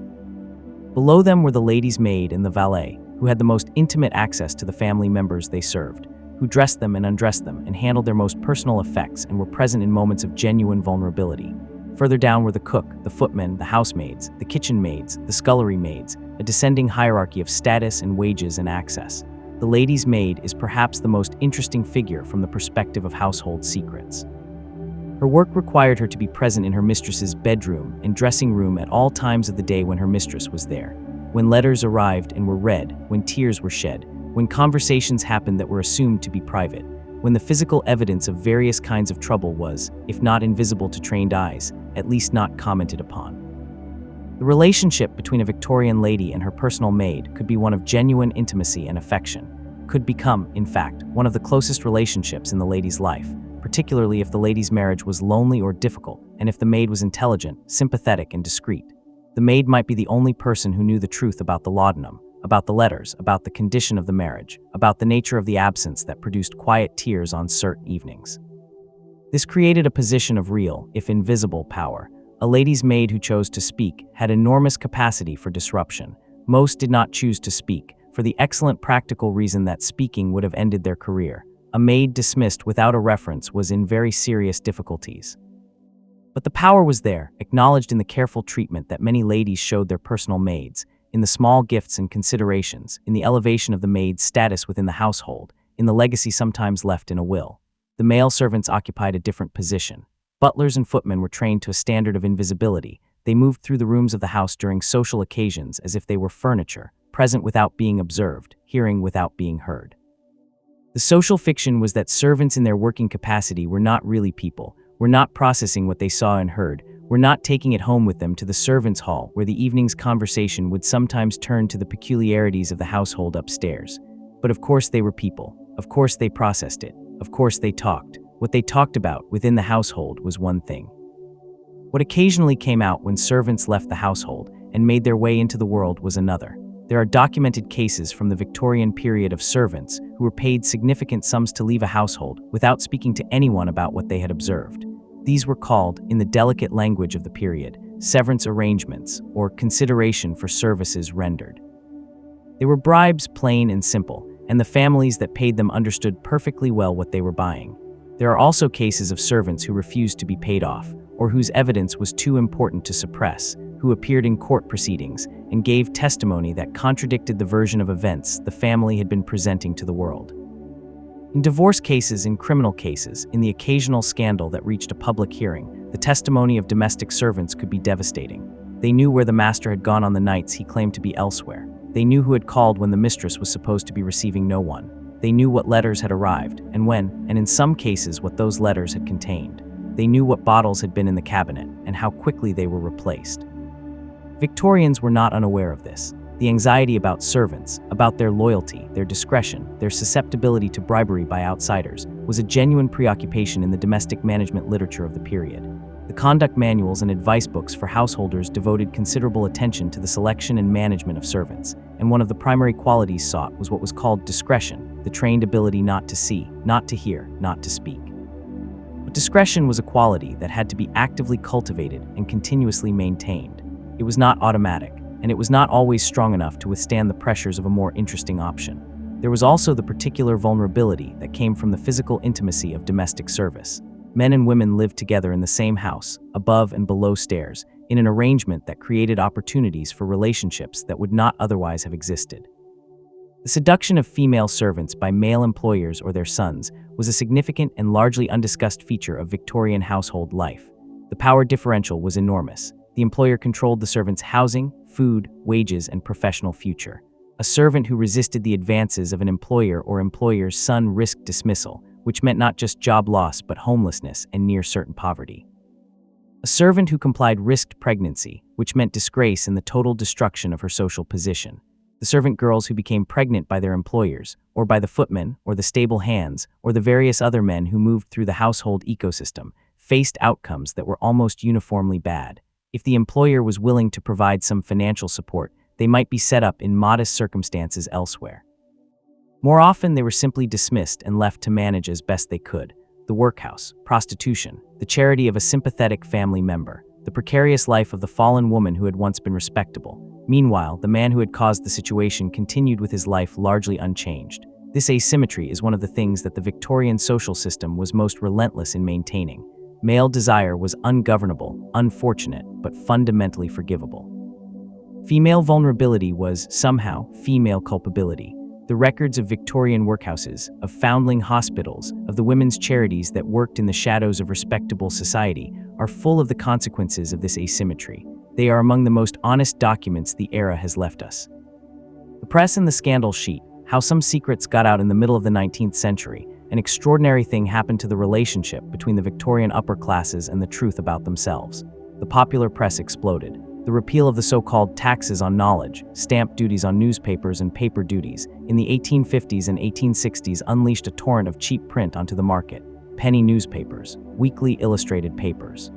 Below them were the lady's maid and the valet, who had the most intimate access to the family members they served, who dressed them and undressed them and handled their most personal effects and were present in moments of genuine vulnerability. Further down were the cook, the footmen, the housemaids, the kitchen maids, the scullery maids, a descending hierarchy of status and wages and access. The lady's maid is perhaps the most interesting figure from the perspective of household secrets. Her work required her to be present in her mistress's bedroom and dressing room at all times of the day when her mistress was there, when letters arrived and were read, when tears were shed, when conversations happened that were assumed to be private, when the physical evidence of various kinds of trouble was, if not invisible to trained eyes, at least not commented upon. The relationship between a Victorian lady and her personal maid could be one of genuine intimacy and affection. could become, in fact, one of the closest relationships in the lady's life, particularly if the lady's marriage was lonely or difficult, and if the maid was intelligent, sympathetic, and discreet. The maid might be the only person who knew the truth about the laudanum, about the letters, about the condition of the marriage, about the nature of the absence that produced quiet tears on certain evenings. This created a position of real, if invisible, power. A lady's maid who chose to speak had enormous capacity for disruption. Most did not choose to speak, for the excellent practical reason that speaking would have ended their career. A maid dismissed without a reference was in very serious difficulties. But the power was there, acknowledged in the careful treatment that many ladies showed their personal maids, in the small gifts and considerations, in the elevation of the maid's status within the household, in the legacy sometimes left in a will. The male servants occupied a different position. Butlers and footmen were trained to a standard of invisibility. They moved through the rooms of the house during social occasions as if they were furniture, present without being observed, hearing without being heard. The social fiction was that servants in their working capacity were not really people, were not processing what they saw and heard, were not taking it home with them to the servants' hall, where the evening's conversation would sometimes turn to the peculiarities of the household upstairs. But of course they were people. Of course they processed it. Of course they talked. What they talked about within the household was one thing. What occasionally came out when servants left the household and made their way into the world was another. There are documented cases from the Victorian period of servants who were paid significant sums to leave a household without speaking to anyone about what they had observed. These were called, in the delicate language of the period, severance arrangements, or consideration for services rendered. They were bribes, plain and simple, and the families that paid them understood perfectly well what they were buying. There are also cases of servants who refused to be paid off, or whose evidence was too important to suppress, who appeared in court proceedings and gave testimony that contradicted the version of events the family had been presenting to the world. In divorce cases, in criminal cases, in the occasional scandal that reached a public hearing, the testimony of domestic servants could be devastating. They knew where the master had gone on the nights he claimed to be elsewhere. They knew who had called when the mistress was supposed to be receiving no one. They knew what letters had arrived, and when, and in some cases what those letters had contained. They knew what bottles had been in the cabinet, and how quickly they were replaced. Victorians were not unaware of this. The anxiety about servants, about their loyalty, their discretion, their susceptibility to bribery by outsiders, was a genuine preoccupation in the domestic management literature of the period. The conduct manuals and advice books for householders devoted considerable attention to the selection and management of servants, and one of the primary qualities sought was what was called discretion, the trained ability not to see, not to hear, not to speak. But discretion was a quality that had to be actively cultivated and continuously maintained. It was not automatic, and it was not always strong enough to withstand the pressures of a more interesting option. There was also the particular vulnerability that came from the physical intimacy of domestic service. Men and women lived together in the same house, above and below stairs, in an arrangement that created opportunities for relationships that would not otherwise have existed. The seduction of female servants by male employers or their sons was a significant and largely undiscussed feature of Victorian household life. The power differential was enormous. The employer controlled the servant's housing, food, wages, and professional future. A servant who resisted the advances of an employer or employer's son risked dismissal, which meant not just job loss but homelessness and near certain poverty. A servant who complied risked pregnancy, which meant disgrace and the total destruction of her social position. The servant girls who became pregnant by their employers, or by the footmen, or the stable hands, or the various other men who moved through the household ecosystem, faced outcomes that were almost uniformly bad. If the employer was willing to provide some financial support, they might be set up in modest circumstances elsewhere. More often, they were simply dismissed and left to manage as best they could. The workhouse, prostitution, the charity of a sympathetic family member, the precarious life of the fallen woman who had once been respectable. Meanwhile, the man who had caused the situation continued with his life largely unchanged. This asymmetry is one of the things that the Victorian social system was most relentless in maintaining. Male desire was ungovernable, unfortunate, but fundamentally forgivable. Female vulnerability was, somehow, female culpability. The records of Victorian workhouses, of foundling hospitals, of the women's charities that worked in the shadows of respectable society are full of the consequences of this asymmetry. They are among the most honest documents the era has left us. The press and the scandal sheet, how some secrets got out in the middle of the 19th century. An extraordinary thing happened to the relationship between the Victorian upper classes and the truth about themselves. The popular press exploded. the repeal of the so-called taxes on knowledge, stamp duties on newspapers and paper duties, in the 1850s and 1860s unleashed a torrent of cheap print onto the market: penny newspapers, weekly illustrated papers.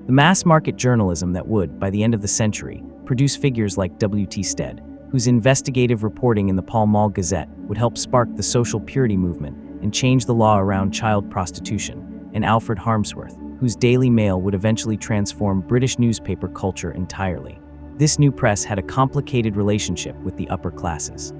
The mass-market journalism that would, by the end of the century, produce figures like W.T. Stead, whose investigative reporting in the Pall Mall Gazette would help spark the social purity movement and change the law around child prostitution, and Alfred Harmsworth, whose Daily Mail would eventually transform British newspaper culture entirely. This new press had a complicated relationship with the upper classes.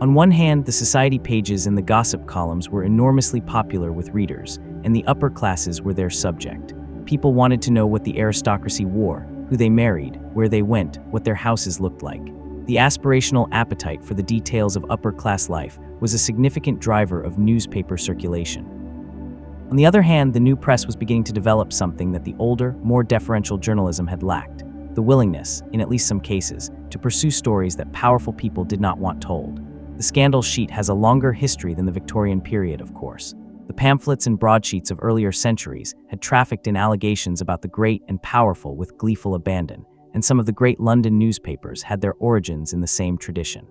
On one hand, the society pages and the gossip columns were enormously popular with readers, and the upper classes were their subject. People wanted to know what the aristocracy wore, who they married, where they went, what their houses looked like. The aspirational appetite for the details of upper-class life was a significant driver of newspaper circulation. On the other hand, the new press was beginning to develop something that the older, more deferential journalism had lacked: the willingness, in at least some cases, to pursue stories that powerful people did not want told. The scandal sheet has a longer history than the Victorian period, of course. The pamphlets and broadsheets of earlier centuries had trafficked in allegations about the great and powerful with gleeful abandon, and some of the great London newspapers had their origins in the same tradition.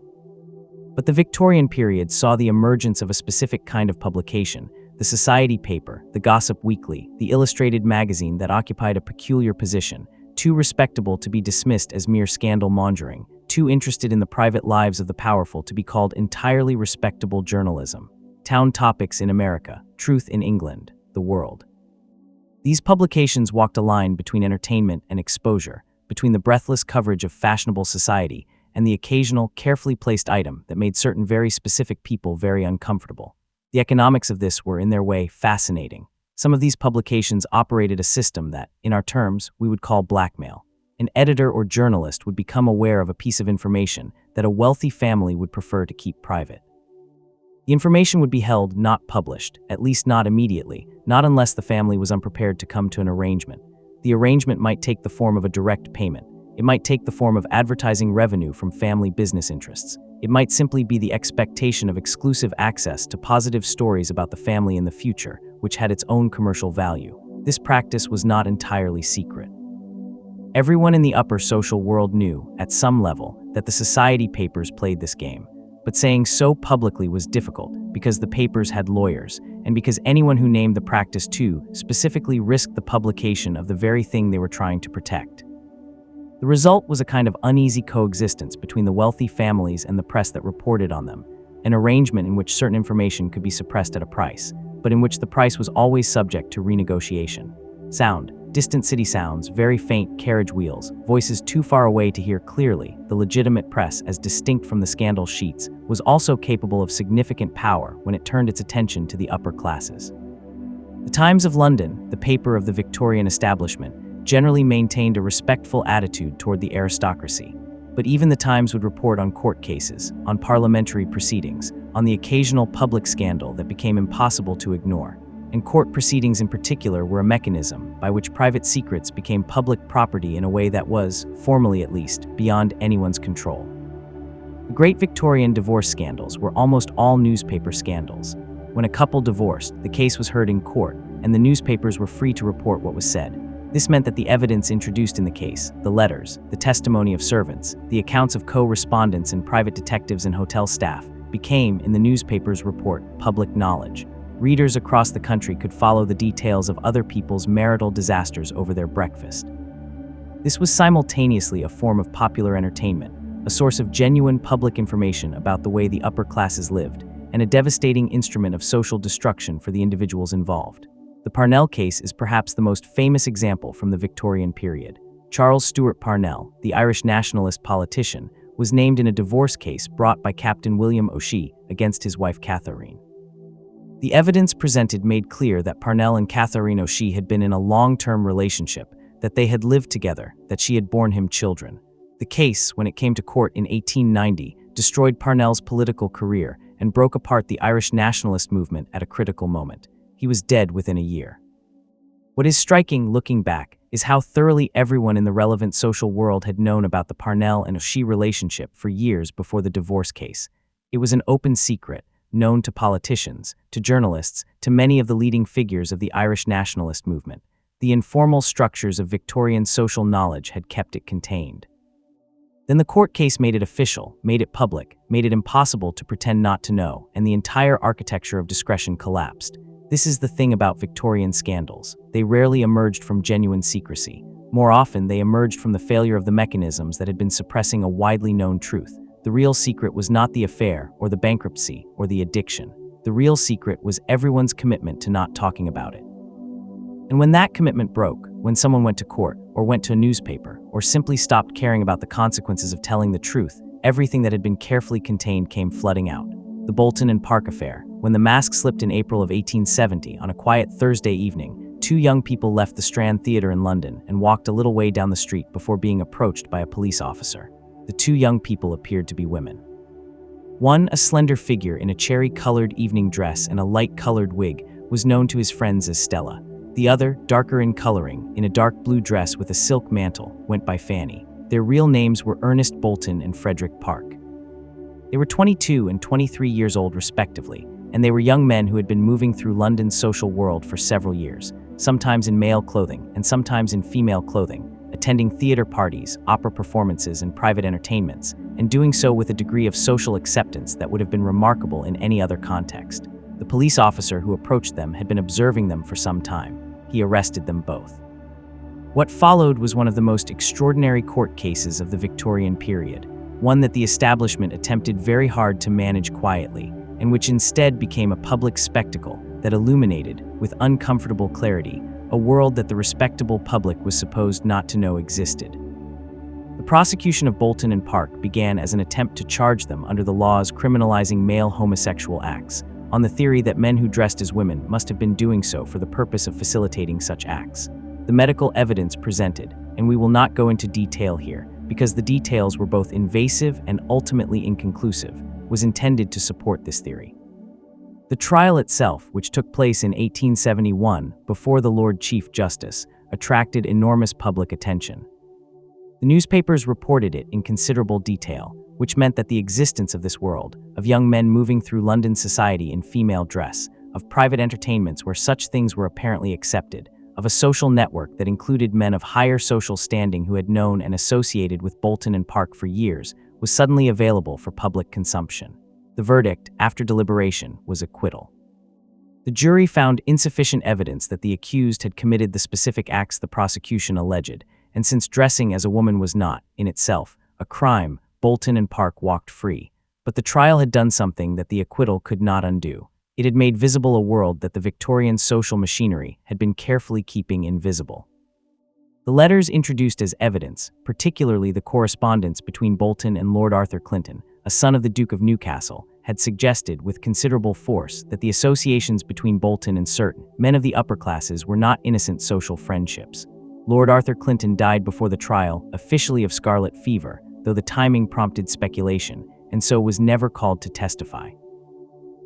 But the Victorian period saw the emergence of a specific kind of publication: the society paper, the gossip weekly, the illustrated magazine that occupied a peculiar position, too respectable to be dismissed as mere scandal-mongering, too interested in the private lives of the powerful to be called entirely respectable journalism. Town Topics in America, Truth in England, The World. These publications walked a line between entertainment and exposure, between the breathless coverage of fashionable society and the occasional, carefully placed item that made certain very specific people very uncomfortable. The economics of this were, in their way, fascinating. Some of these publications operated a system that, in our terms, we would call blackmail. An editor or journalist would become aware of a piece of information that a wealthy family would prefer to keep private. The information would be held not published, at least not immediately, not unless the family was unprepared to come to an arrangement. The arrangement might take the form of a direct payment. It might take the form of advertising revenue from family business interests. It might simply be the expectation of exclusive access to positive stories about the family in the future, which had its own commercial value. This practice was not entirely secret. Everyone in the upper social world knew, at some level, that the society papers played this game. But saying so publicly was difficult, because the papers had lawyers, and because anyone who named the practice too specifically risked the publication of the very thing they were trying to protect. The result was a kind of uneasy coexistence between the wealthy families and the press that reported on them, an arrangement in which certain information could be suppressed at a price, but in which the price was always subject to renegotiation. Sound, distant city sounds, very faint carriage wheels, voices too far away to hear clearly. The legitimate press, as distinct from the scandal sheets, was also capable of significant power when it turned its attention to the upper classes. The Times of London, the paper of the Victorian establishment, generally maintained a respectful attitude toward the aristocracy. But even the Times would report on court cases, on parliamentary proceedings, on the occasional public scandal that became impossible to ignore. And court proceedings in particular were a mechanism by which private secrets became public property in a way that was, formally at least, beyond anyone's control. The great Victorian divorce scandals were almost all newspaper scandals. When a couple divorced, the case was heard in court, and the newspapers were free to report what was said. This meant that the evidence introduced in the case, the letters, the testimony of servants, the accounts of co-respondents and private detectives and hotel staff, became, in the newspaper's report, public knowledge. Readers across the country could follow the details of other people's marital disasters over their breakfast. This was simultaneously a form of popular entertainment, a source of genuine public information about the way the upper classes lived, and a devastating instrument of social destruction for the individuals involved. The Parnell case is perhaps the most famous example from the Victorian period. Charles Stewart Parnell, the Irish nationalist politician, was named in a divorce case brought by Captain William O'Shea against his wife Catherine. The evidence presented made clear that Parnell and Catherine O'Shea had been in a long-term relationship, that they had lived together, that she had borne him children. The case, when it came to court in 1890, destroyed Parnell's political career and broke apart the Irish nationalist movement at a critical moment. He was dead within a year. What is striking, looking back, is how thoroughly everyone in the relevant social world had known about the Parnell and O'Shea relationship for years before the divorce case. It was an open secret, known to politicians, to journalists, to many of the leading figures of the Irish nationalist movement. The informal structures of Victorian social knowledge had kept it contained. Then the court case made it official, made it public, made it impossible to pretend not to know, and the entire architecture of discretion collapsed. This is the thing about Victorian scandals. They rarely emerged from genuine secrecy. More often, they emerged from the failure of the mechanisms that had been suppressing a widely known truth. The real secret was not the affair, or the bankruptcy, or the addiction. The real secret was everyone's commitment to not talking about it. And when that commitment broke, when someone went to court, or went to a newspaper, or simply stopped caring about the consequences of telling the truth, everything that had been carefully contained came flooding out. The Bolton and Park affair. When the mask slipped in April of 1870, on a quiet Thursday evening, two young people left the Strand Theatre in London and walked a little way down the street before being approached by a police officer. The two young people appeared to be women. One, a slender figure in a cherry-colored evening dress and a light-colored wig, was known to his friends as Stella. The other, darker in coloring, in a dark blue dress with a silk mantle, went by Fanny. Their real names were Ernest Bolton and Frederick Park. They were 22 and 23 years old respectively, and they were young men who had been moving through London's social world for several years, sometimes in male clothing and sometimes in female clothing, attending theater parties, opera performances, and private entertainments, and doing so with a degree of social acceptance that would have been remarkable in any other context. The police officer who approached them had been observing them for some time. He arrested them both. What followed was one of the most extraordinary court cases of the Victorian period, one that the establishment attempted very hard to manage quietly, and which instead became a public spectacle that illuminated, with uncomfortable clarity, a world that the respectable public was supposed not to know existed. The prosecution of Bolton and Park began as an attempt to charge them under the laws criminalizing male homosexual acts, on the theory that men who dressed as women must have been doing so for the purpose of facilitating such acts. The medical evidence presented, and we will not go into detail here, because the details were both invasive and ultimately inconclusive, was intended to support this theory. The trial itself, which took place in 1871 before the Lord Chief Justice, attracted enormous public attention. The newspapers reported it in considerable detail, which meant that the existence of this world, of young men moving through London society in female dress, of private entertainments where such things were apparently accepted, of a social network that included men of higher social standing who had known and associated with Bolton and Park for years, was suddenly available for public consumption. The verdict, after deliberation, was acquittal. The jury found insufficient evidence that the accused had committed the specific acts the prosecution alleged, and since dressing as a woman was not, in itself, a crime, Bolton and Park walked free. But the trial had done something that the acquittal could not undo. It had made visible a world that the Victorian social machinery had been carefully keeping invisible. The letters introduced as evidence, particularly the correspondence between Bolton and Lord Arthur Clinton, a son of the Duke of Newcastle, had suggested with considerable force that the associations between Bolton and certain men of the upper classes were not innocent social friendships. Lord Arthur Clinton died before the trial, officially of scarlet fever, though the timing prompted speculation, and so was never called to testify.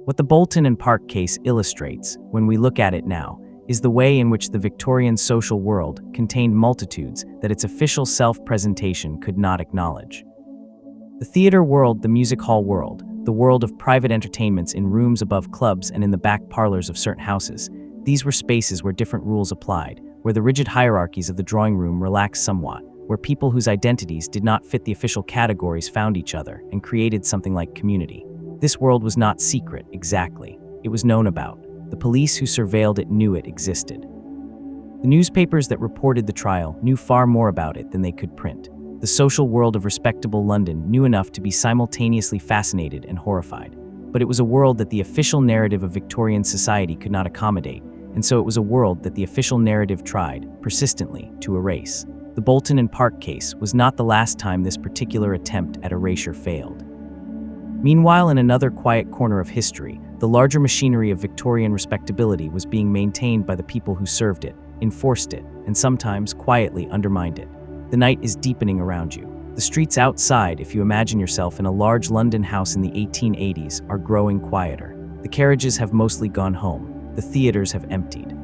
What the Bolton and Park case illustrates, when we look at it now, is the way in which the Victorian social world contained multitudes that its official self-presentation could not acknowledge. The theater world, the music hall world, the world of private entertainments in rooms above clubs and in the back parlors of certain houses, these were spaces where different rules applied, where the rigid hierarchies of the drawing room relaxed somewhat, where people whose identities did not fit the official categories found each other and created something like community. This world was not secret, exactly. It was known about. The police who surveilled it knew it existed. The newspapers that reported the trial knew far more about it than they could print. The social world of respectable London knew enough to be simultaneously fascinated and horrified. But it was a world that the official narrative of Victorian society could not accommodate, and so it was a world that the official narrative tried, persistently, to erase. The Bolton and Park case was not the last time this particular attempt at erasure failed. Meanwhile, in another quiet corner of history, the larger machinery of Victorian respectability was being maintained by the people who served it, enforced it, and sometimes quietly undermined it. The night is deepening around you. The streets outside, if you imagine yourself in a large London house in the 1880s, are growing quieter. The carriages have mostly gone home. The theaters have emptied.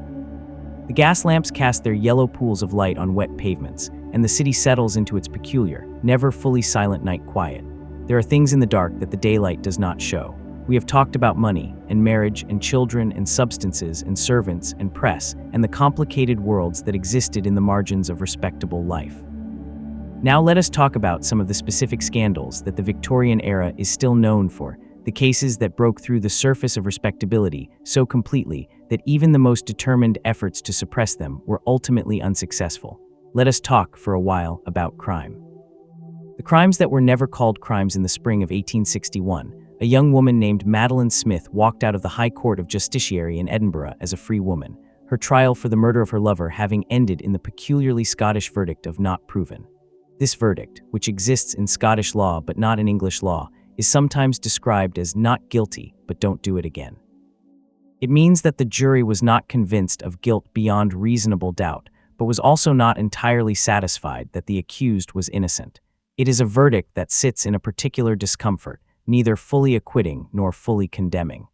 The gas lamps cast their yellow pools of light on wet pavements, and the city settles into its peculiar, never fully silent night quiet. There are things in the dark that the daylight does not show. We have talked about money and marriage and children and substances and servants and press and the complicated worlds that existed in the margins of respectable life. Now let us talk about some of the specific scandals that the Victorian era is still known for, the cases that broke through the surface of respectability so completely that even the most determined efforts to suppress them were ultimately unsuccessful. Let us talk for a while about crime. The crimes that were never called crimes. In the spring of 1861, a young woman named Madeline Smith walked out of the High Court of Justiciary in Edinburgh as a free woman, her trial for the murder of her lover having ended in the peculiarly Scottish verdict of not proven. This verdict, which exists in Scottish law but not in English law, is sometimes described as not guilty, but don't do it again. It means that the jury was not convinced of guilt beyond reasonable doubt, but was also not entirely satisfied that the accused was innocent. It is a verdict that sits in a particular discomfort, neither fully acquitting nor fully condemning.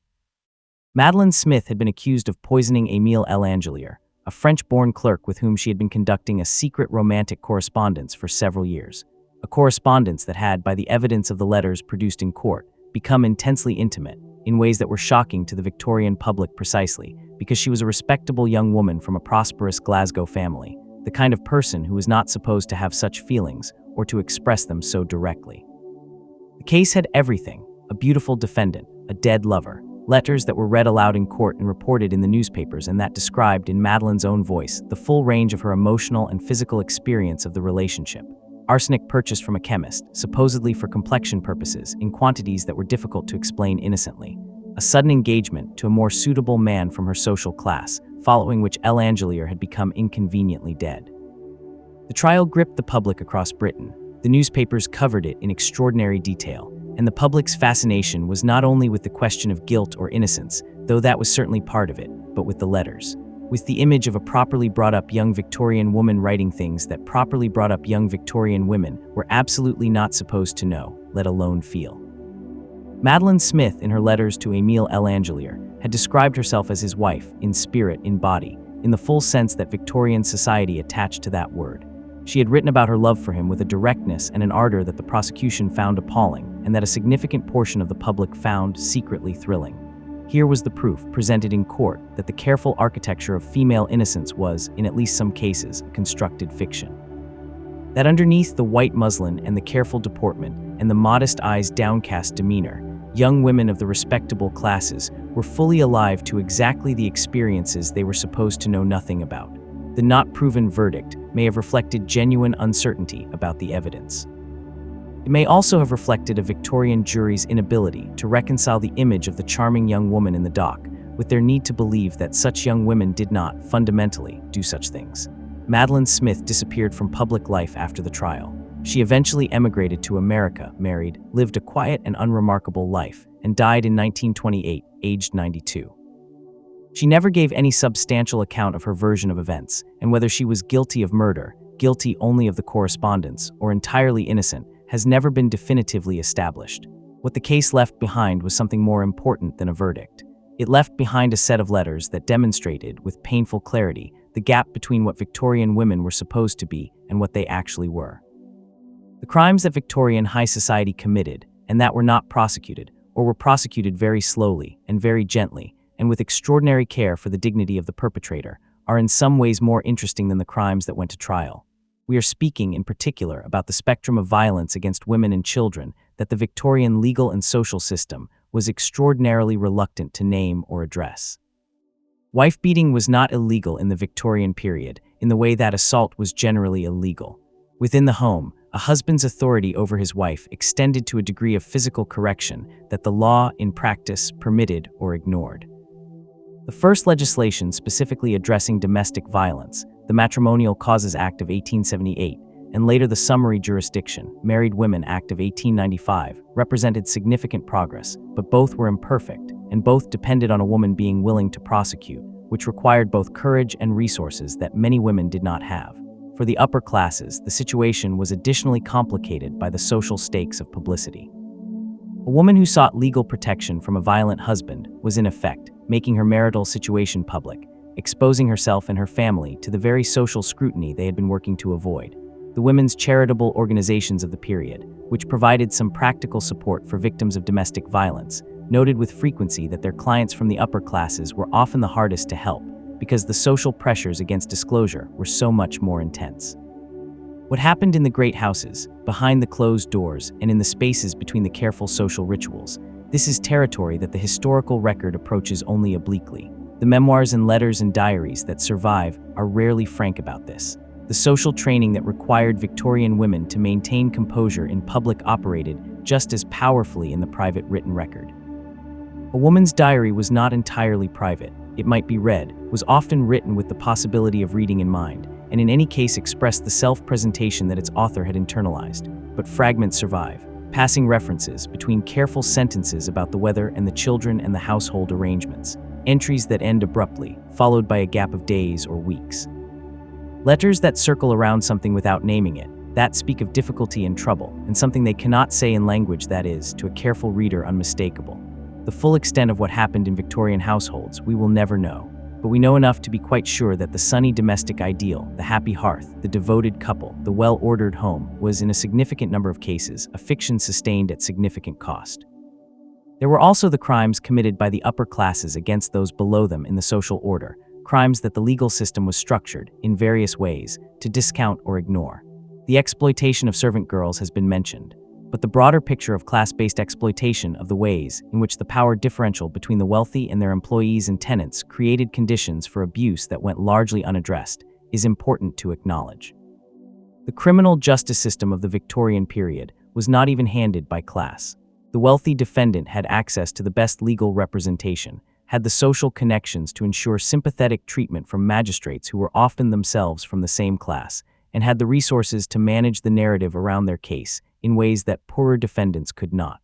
Madeline Smith had been accused of poisoning Émile L'Angelier, a French-born clerk with whom she had been conducting a secret romantic correspondence for several years. A correspondence that had, by the evidence of the letters produced in court, become intensely intimate, in ways that were shocking to the Victorian public precisely because she was a respectable young woman from a prosperous Glasgow family, the kind of person who was not supposed to have such feelings or to express them so directly. The case had everything: a beautiful defendant, a dead lover, letters that were read aloud in court and reported in the newspapers and that described in Madeline's own voice the full range of her emotional and physical experience of the relationship. Arsenic purchased from a chemist, supposedly for complexion purposes, in quantities that were difficult to explain innocently. A sudden engagement to a more suitable man from her social class, following which L'Angelier had become inconveniently dead. The trial gripped the public across Britain. The newspapers covered it in extraordinary detail, and the public's fascination was not only with the question of guilt or innocence, though that was certainly part of it, but with the letters. With the image of a properly brought-up young Victorian woman writing things that properly brought-up young Victorian women were absolutely not supposed to know, let alone feel. Madeline Smith, in her letters to Émile L'Angelier, had described herself as his wife, in spirit, in body, in the full sense that Victorian society attached to that word. She had written about her love for him with a directness and an ardor that the prosecution found appalling, and that a significant portion of the public found secretly thrilling. Here was the proof, presented in court, that the careful architecture of female innocence was, in at least some cases, a constructed fiction. That underneath the white muslin and the careful deportment and the modest eyes downcast demeanor, young women of the respectable classes were fully alive to exactly the experiences they were supposed to know nothing about. The not proven verdict may have reflected genuine uncertainty about the evidence. It may also have reflected a Victorian jury's inability to reconcile the image of the charming young woman in the dock with their need to believe that such young women did not, fundamentally, do such things. Madeline Smith disappeared from public life after the trial. She eventually emigrated to America, married, lived a quiet and unremarkable life, and died in 1928, aged 92. She never gave any substantial account of her version of events, and whether she was guilty of murder, guilty only of the correspondence, or entirely innocent, has never been definitively established. What the case left behind was something more important than a verdict. It left behind a set of letters that demonstrated, with painful clarity, the gap between what Victorian women were supposed to be and what they actually were. The crimes that Victorian high society committed, and that were not prosecuted, or were prosecuted very slowly and very gently, and with extraordinary care for the dignity of the perpetrator, are in some ways more interesting than the crimes that went to trial. We are speaking in particular about the spectrum of violence against women and children that the Victorian legal and social system was extraordinarily reluctant to name or address. Wife-beating was not illegal in the Victorian period in the way that assault was generally illegal. Within the home, a husband's authority over his wife extended to a degree of physical correction that the law, in practice, permitted or ignored. The first legislation specifically addressing domestic violence, the Matrimonial Causes Act of 1878, and later the Summary Jurisdiction, Married Women Act of 1895, represented significant progress, but both were imperfect, and both depended on a woman being willing to prosecute, which required both courage and resources that many women did not have. For the upper classes, the situation was additionally complicated by the social stakes of publicity. A woman who sought legal protection from a violent husband was, in effect, making her marital situation public, exposing herself and her family to the very social scrutiny they had been working to avoid. The women's charitable organizations of the period, which provided some practical support for victims of domestic violence, noted with frequency that their clients from the upper classes were often the hardest to help because the social pressures against disclosure were so much more intense. What happened in the great houses, behind the closed doors, and in the spaces between the careful social rituals, this is territory that the historical record approaches only obliquely. The memoirs and letters and diaries that survive are rarely frank about this. The social training that required Victorian women to maintain composure in public operated just as powerfully in the private written record. A woman's diary was not entirely private. It might be read, was often written with the possibility of reading in mind, and in any case expressed the self-presentation that its author had internalized. But fragments survive, passing references between careful sentences about the weather and the children and the household arrangements, entries that end abruptly, followed by a gap of days or weeks. Letters that circle around something without naming it, that speak of difficulty and trouble, and something they cannot say in language that is, to a careful reader, unmistakable. The full extent of what happened in Victorian households we will never know, but we know enough to be quite sure that the sunny domestic ideal, the happy hearth, the devoted couple, the well-ordered home, was in a significant number of cases a fiction sustained at significant cost. There were also the crimes committed by the upper classes against those below them in the social order, crimes that the legal system was structured, in various ways, to discount or ignore. The exploitation of servant girls has been mentioned, but the broader picture of class-based exploitation of the ways in which the power differential between the wealthy and their employees and tenants created conditions for abuse that went largely unaddressed is important to acknowledge. The criminal justice system of the Victorian period was not even handed by class. The wealthy defendant had access to the best legal representation, had the social connections to ensure sympathetic treatment from magistrates who were often themselves from the same class, and had the resources to manage the narrative around their case in ways that poorer defendants could not.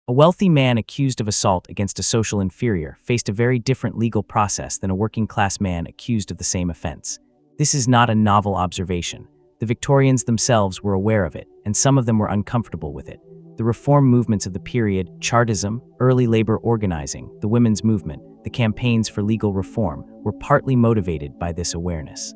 A wealthy man accused of assault against a social inferior faced a very different legal process than a working-class man accused of the same offense. This is not a novel observation. The Victorians themselves were aware of it, and some of them were uncomfortable with it. The reform movements of the period, Chartism, early labor organizing, the women's movement, the campaigns for legal reform, were partly motivated by this awareness.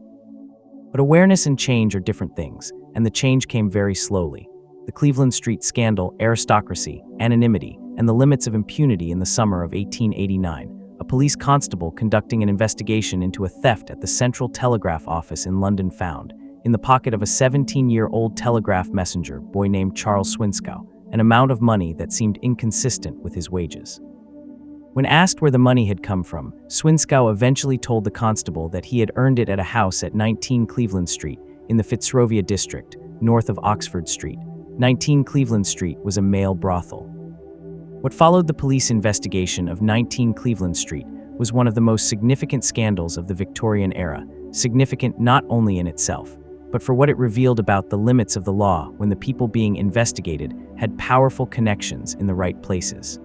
But awareness and change are different things, and the change came very slowly. The Cleveland Street scandal, aristocracy, anonymity, and the limits of impunity in the summer of 1889, a police constable conducting an investigation into a theft at the Central Telegraph Office in London found, in the pocket of a 17-year-old telegraph messenger boy named Charles Swinskow, an amount of money that seemed inconsistent with his wages. When asked where the money had come from, Swinskow eventually told the constable that he had earned it at a house at 19 Cleveland Street in the Fitzrovia district, north of Oxford Street. 19 Cleveland Street was a male brothel. What followed the police investigation of 19 Cleveland Street was one of the most significant scandals of the Victorian era, significant not only in itself, but for what it revealed about the limits of the law when the people being investigated had powerful connections in the right places.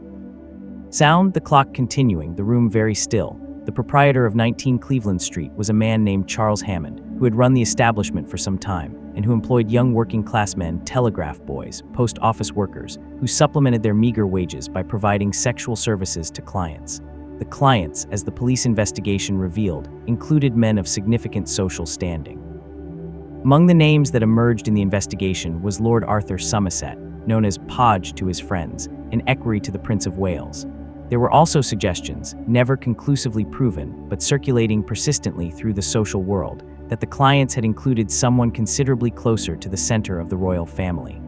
Sound the clock continuing, the room very still. The proprietor of 19 Cleveland Street was a man named Charles Hammond, who had run the establishment for some time, and who employed young working-class men, telegraph boys, post office workers, who supplemented their meager wages by providing sexual services to clients. The clients, as the police investigation revealed, included men of significant social standing. Among the names that emerged in the investigation was Lord Arthur Somerset, known as Podge to his friends, an equerry to the Prince of Wales. There were also suggestions, never conclusively proven, but circulating persistently through the social world, that the clients had included someone considerably closer to the center of the royal family.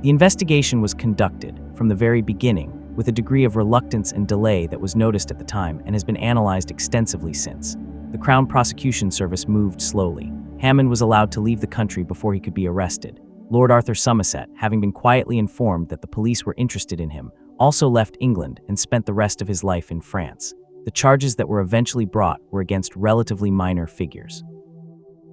The investigation was conducted, from the very beginning, with a degree of reluctance and delay that was noticed at the time and has been analyzed extensively since. The Crown Prosecution Service moved slowly. Hammond was allowed to leave the country before he could be arrested. Lord Arthur Somerset, having been quietly informed that the police were interested in him, also left England and spent the rest of his life in France. The charges that were eventually brought were against relatively minor figures.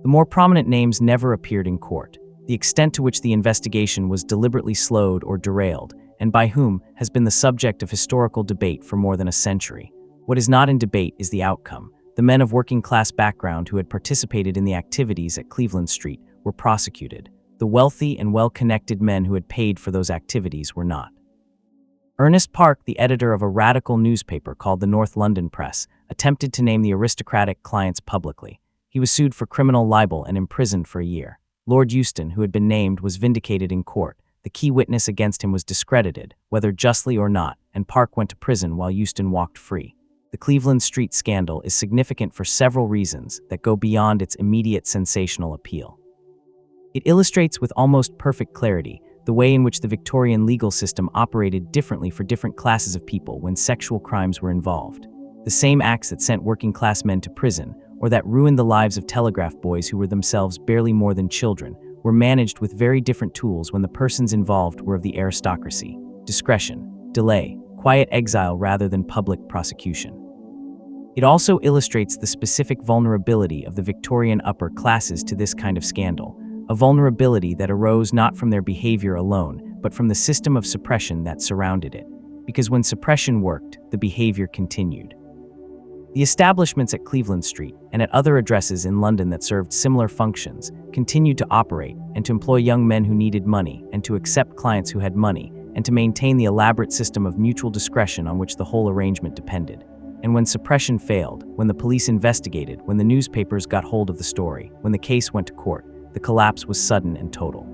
The more prominent names never appeared in court. The extent to which the investigation was deliberately slowed or derailed, and by whom, has been the subject of historical debate for more than a century. What is not in debate is the outcome. The men of working-class background who had participated in the activities at Cleveland Street were prosecuted. The wealthy and well-connected men who had paid for those activities were not. Ernest Park, the editor of a radical newspaper called the North London Press, attempted to name the aristocratic clients publicly. He was sued for criminal libel and imprisoned for a year. Lord Euston, who had been named, was vindicated in court. The key witness against him was discredited, whether justly or not, and Park went to prison while Houston walked free. The Cleveland Street scandal is significant for several reasons that go beyond its immediate sensational appeal. It illustrates with almost perfect clarity the way in which the Victorian legal system operated differently for different classes of people when sexual crimes were involved. The same acts that sent working-class men to prison, or that ruined the lives of telegraph boys who were themselves barely more than children, were managed with very different tools when the persons involved were of the aristocracy: discretion, delay, quiet exile rather than public prosecution. It also illustrates the specific vulnerability of the Victorian upper classes to this kind of scandal, a vulnerability that arose not from their behavior alone, but from the system of suppression that surrounded it. Because when suppression worked, the behavior continued. The establishments at Cleveland Street and at other addresses in London that served similar functions continued to operate and to employ young men who needed money and to accept clients who had money and to maintain the elaborate system of mutual discretion on which the whole arrangement depended. And when suppression failed, when the police investigated, when the newspapers got hold of the story, when the case went to court, the collapse was sudden and total.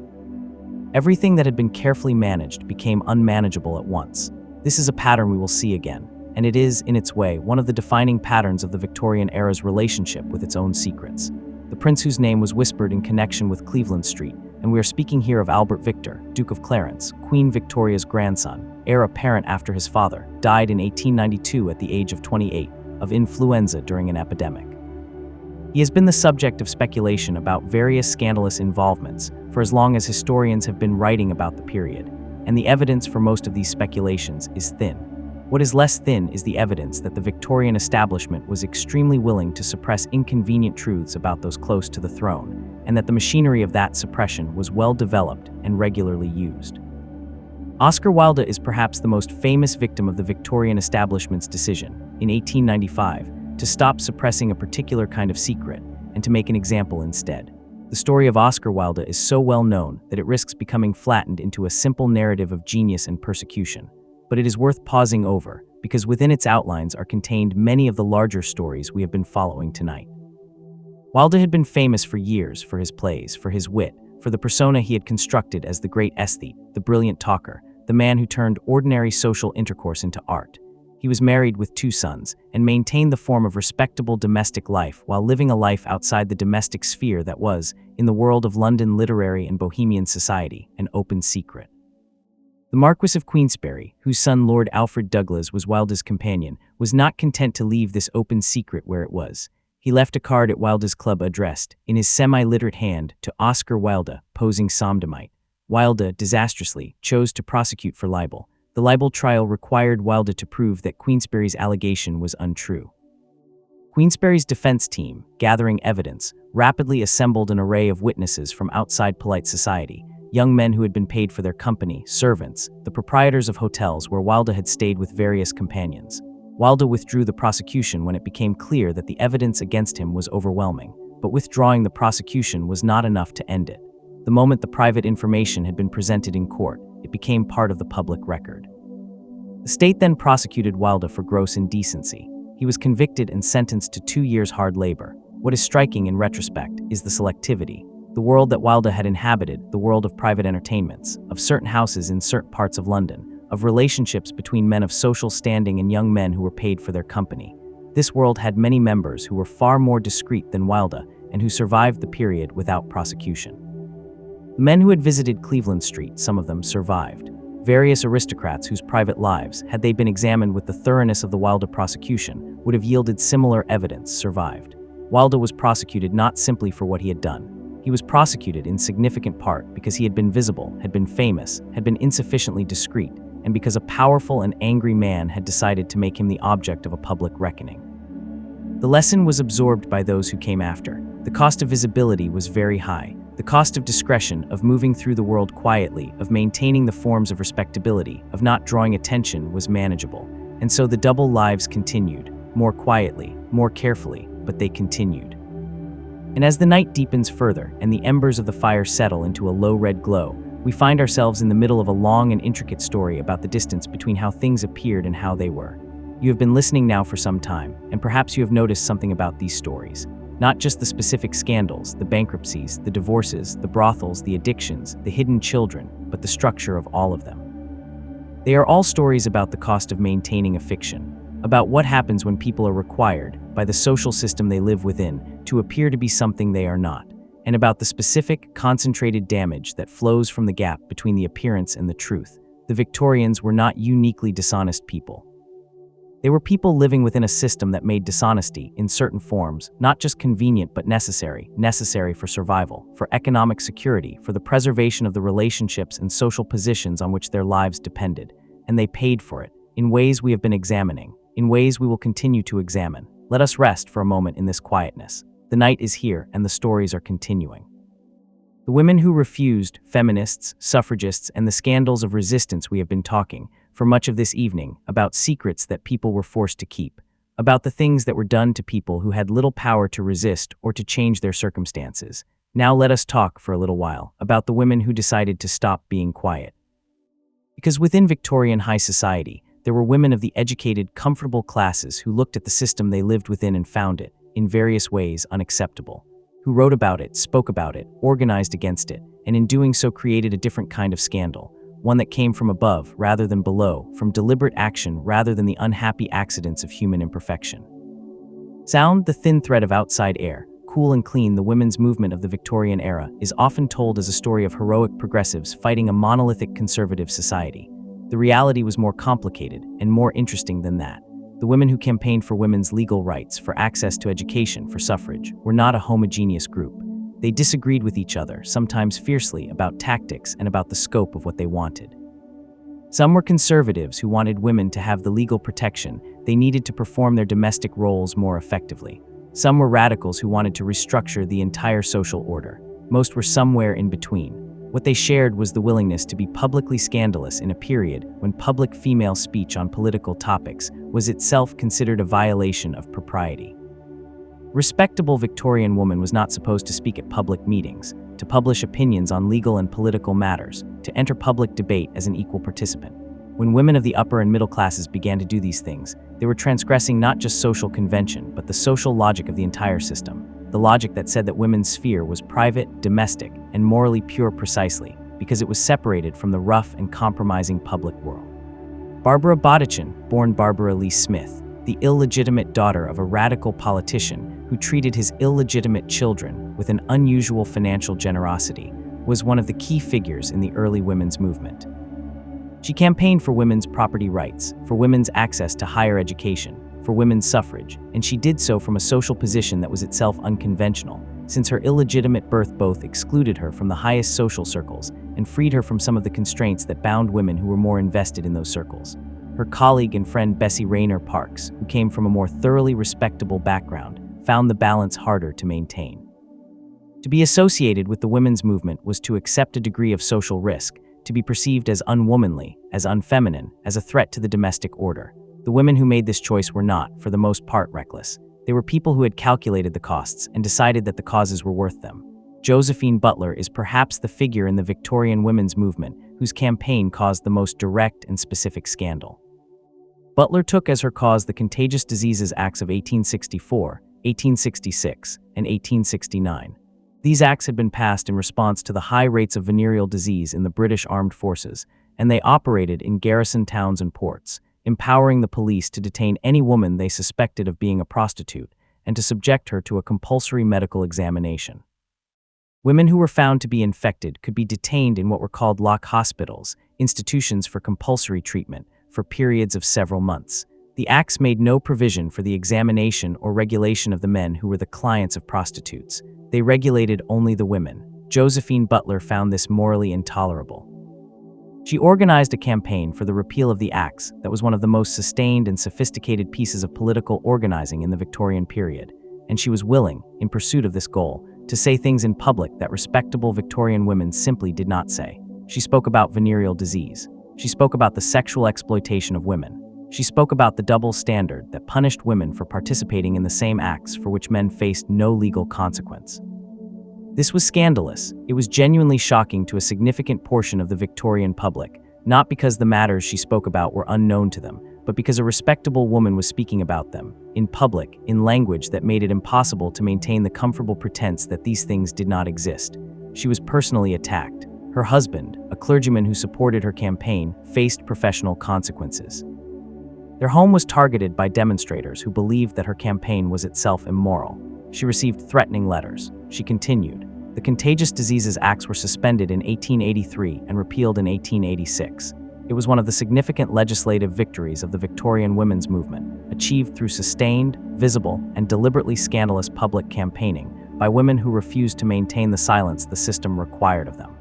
Everything that had been carefully managed became unmanageable at once. This is a pattern we will see again, and it is, in its way, one of the defining patterns of the Victorian era's relationship with its own secrets. The prince whose name was whispered in connection with Cleveland Street, and we are speaking here of Albert Victor, Duke of Clarence, Queen Victoria's grandson, heir apparent after his father, died in 1892 at the age of 28, of influenza during an epidemic. He has been the subject of speculation about various scandalous involvements for as long as historians have been writing about the period, and the evidence for most of these speculations is thin. What is less thin is the evidence that the Victorian establishment was extremely willing to suppress inconvenient truths about those close to the throne, and that the machinery of that suppression was well developed and regularly used. Oscar Wilde is perhaps the most famous victim of the Victorian establishment's decision, in 1895, to stop suppressing a particular kind of secret and to make an example instead. The story of Oscar Wilde is so well known that it risks becoming flattened into a simple narrative of genius and persecution. But it is worth pausing over, because within its outlines are contained many of the larger stories we have been following tonight. Wilde had been famous for years for his plays, for his wit, for the persona he had constructed as the great aesthete, the brilliant talker, the man who turned ordinary social intercourse into art. He was married with 2 sons and maintained the form of respectable domestic life while living a life outside the domestic sphere that was, in the world of London literary and bohemian society, an open secret. The Marquis of Queensberry, whose son Lord Alfred Douglas was Wilde's companion, was not content to leave this open secret where it was. He left a card at Wilde's club addressed, in his semi-literate hand, to Oscar Wilde, posing sodomite. Wilde, disastrously, chose to prosecute for libel. The libel trial required Wilde to prove that Queensberry's allegation was untrue. Queensberry's defense team, gathering evidence, rapidly assembled an array of witnesses from outside polite society, young men who had been paid for their company, servants, the proprietors of hotels where Wilde had stayed with various companions. Wilde withdrew the prosecution when it became clear that the evidence against him was overwhelming, but withdrawing the prosecution was not enough to end it. The moment the private information had been presented in court, it became part of the public record. The state then prosecuted Wilde for gross indecency. He was convicted and sentenced to 2 years hard labor. What is striking in retrospect is the selectivity. The world that Wilde had inhabited, the world of private entertainments, of certain houses in certain parts of London, of relationships between men of social standing and young men who were paid for their company. This world had many members who were far more discreet than Wilde and who survived the period without prosecution. The men who had visited Cleveland Street, some of them survived. Various aristocrats whose private lives, had they been examined with the thoroughness of the Wilde prosecution, would have yielded similar evidence, survived. Wilde was prosecuted not simply for what he had done. He was prosecuted in significant part because he had been visible, had been famous, had been insufficiently discreet, and because a powerful and angry man had decided to make him the object of a public reckoning. The lesson was absorbed by those who came after. The cost of visibility was very high. The cost of discretion, of moving through the world quietly, of maintaining the forms of respectability, of not drawing attention was manageable. And so the double lives continued, more quietly, more carefully, but they continued. And as the night deepens further and the embers of the fire settle into a low red glow, we find ourselves in the middle of a long and intricate story about the distance between how things appeared and how they were. You have been listening now for some time, and perhaps you have noticed something about these stories. not just the specific scandals, the bankruptcies, the divorces, the brothels, the addictions, the hidden children, but the structure of all of them. They are all stories about the cost of maintaining a fiction, about what happens when people are required, by the social system they live within, to appear to be something they are not, and about the specific, concentrated damage that flows from the gap between the appearance and the truth. The Victorians were not uniquely dishonest people. They were people living within a system that made dishonesty, in certain forms, not just convenient but necessary for survival, for economic security, for the preservation of the relationships and social positions on which their lives depended. And they paid for it, in ways we have been examining, in ways we will continue to examine. Let us rest for a moment in this quietness. The night is here, and the stories are continuing. The women who refused, feminists, suffragists, and the scandals of resistance we have been talking, for much of this evening, about secrets that people were forced to keep, about the things that were done to people who had little power to resist or to change their circumstances. Now let us talk for a little while about the women who decided to stop being quiet. Because within Victorian high society, there were women of the educated, comfortable classes who looked at the system they lived within and found it, in various ways, unacceptable, who wrote about it, spoke about it, organized against it, and in doing so created a different kind of scandal, one that came from above rather than below, from deliberate action rather than the unhappy accidents of human imperfection. Sound, the thin thread of outside air, cool and clean. The women's movement of the Victorian era is often told as a story of heroic progressives fighting a monolithic conservative society. The reality was more complicated and more interesting than that. The women who campaigned for women's legal rights, for access to education, for suffrage, were not a homogeneous group. They disagreed with each other, sometimes fiercely, about tactics and about the scope of what they wanted. Some were conservatives who wanted women to have the legal protection they needed to perform their domestic roles more effectively. Some were radicals who wanted to restructure the entire social order. Most were somewhere in between. What they shared was the willingness to be publicly scandalous in a period when public female speech on political topics was itself considered a violation of propriety. Respectable Victorian woman was not supposed to speak at public meetings, to publish opinions on legal and political matters, to enter public debate as an equal participant. When women of the upper and middle classes began to do these things, they were transgressing not just social convention, but the social logic of the entire system, the logic that said that women's sphere was private, domestic, and morally pure precisely because it was separated from the rough and compromising public world. Barbara Bottichin, born Barbara Lee Smith, the illegitimate daughter of a radical politician who treated his illegitimate children with an unusual financial generosity, was one of the key figures in the early women's movement. She campaigned for women's property rights, for women's access to higher education, for women's suffrage, and she did so from a social position that was itself unconventional, since her illegitimate birth both excluded her from the highest social circles and freed her from some of the constraints that bound women who were more invested in those circles. Her colleague and friend Bessie Rayner Parks, who came from a more thoroughly respectable background, found the balance harder to maintain. To be associated with the women's movement was to accept a degree of social risk, to be perceived as unwomanly, as unfeminine, as a threat to the domestic order. The women who made this choice were not, for the most part, reckless. They were people who had calculated the costs and decided that the causes were worth them. Josephine Butler is perhaps the figure in the Victorian women's movement whose campaign caused the most direct and specific scandal. Butler took as her cause the Contagious Diseases Acts of 1864, 1866, and 1869. These acts had been passed in response to the high rates of venereal disease in the British armed forces, and they operated in garrison towns and ports, empowering the police to detain any woman they suspected of being a prostitute and to subject her to a compulsory medical examination. Women who were found to be infected could be detained in what were called lock hospitals, institutions for compulsory treatment, for periods of several months. The acts made no provision for the examination or regulation of the men who were the clients of prostitutes. They regulated only the women. Josephine Butler found this morally intolerable. She organized a campaign for the repeal of the acts that was one of the most sustained and sophisticated pieces of political organizing in the Victorian period, and she was willing, in pursuit of this goal, to say things in public that respectable Victorian women simply did not say. She spoke about venereal disease. She spoke about the sexual exploitation of women. She spoke about the double standard that punished women for participating in the same acts for which men faced no legal consequence. This was scandalous. It was genuinely shocking to a significant portion of the Victorian public, not because the matters she spoke about were unknown to them, but because a respectable woman was speaking about them, in public, in language that made it impossible to maintain the comfortable pretense that these things did not exist. She was personally attacked. Her husband, a clergyman who supported her campaign, faced professional consequences. Their home was targeted by demonstrators who believed that her campaign was itself immoral. She received threatening letters. She continued. The Contagious Diseases Acts were suspended in 1883 and repealed in 1886. It was one of the significant legislative victories of the Victorian women's movement, achieved through sustained, visible, and deliberately scandalous public campaigning by women who refused to maintain the silence the system required of them.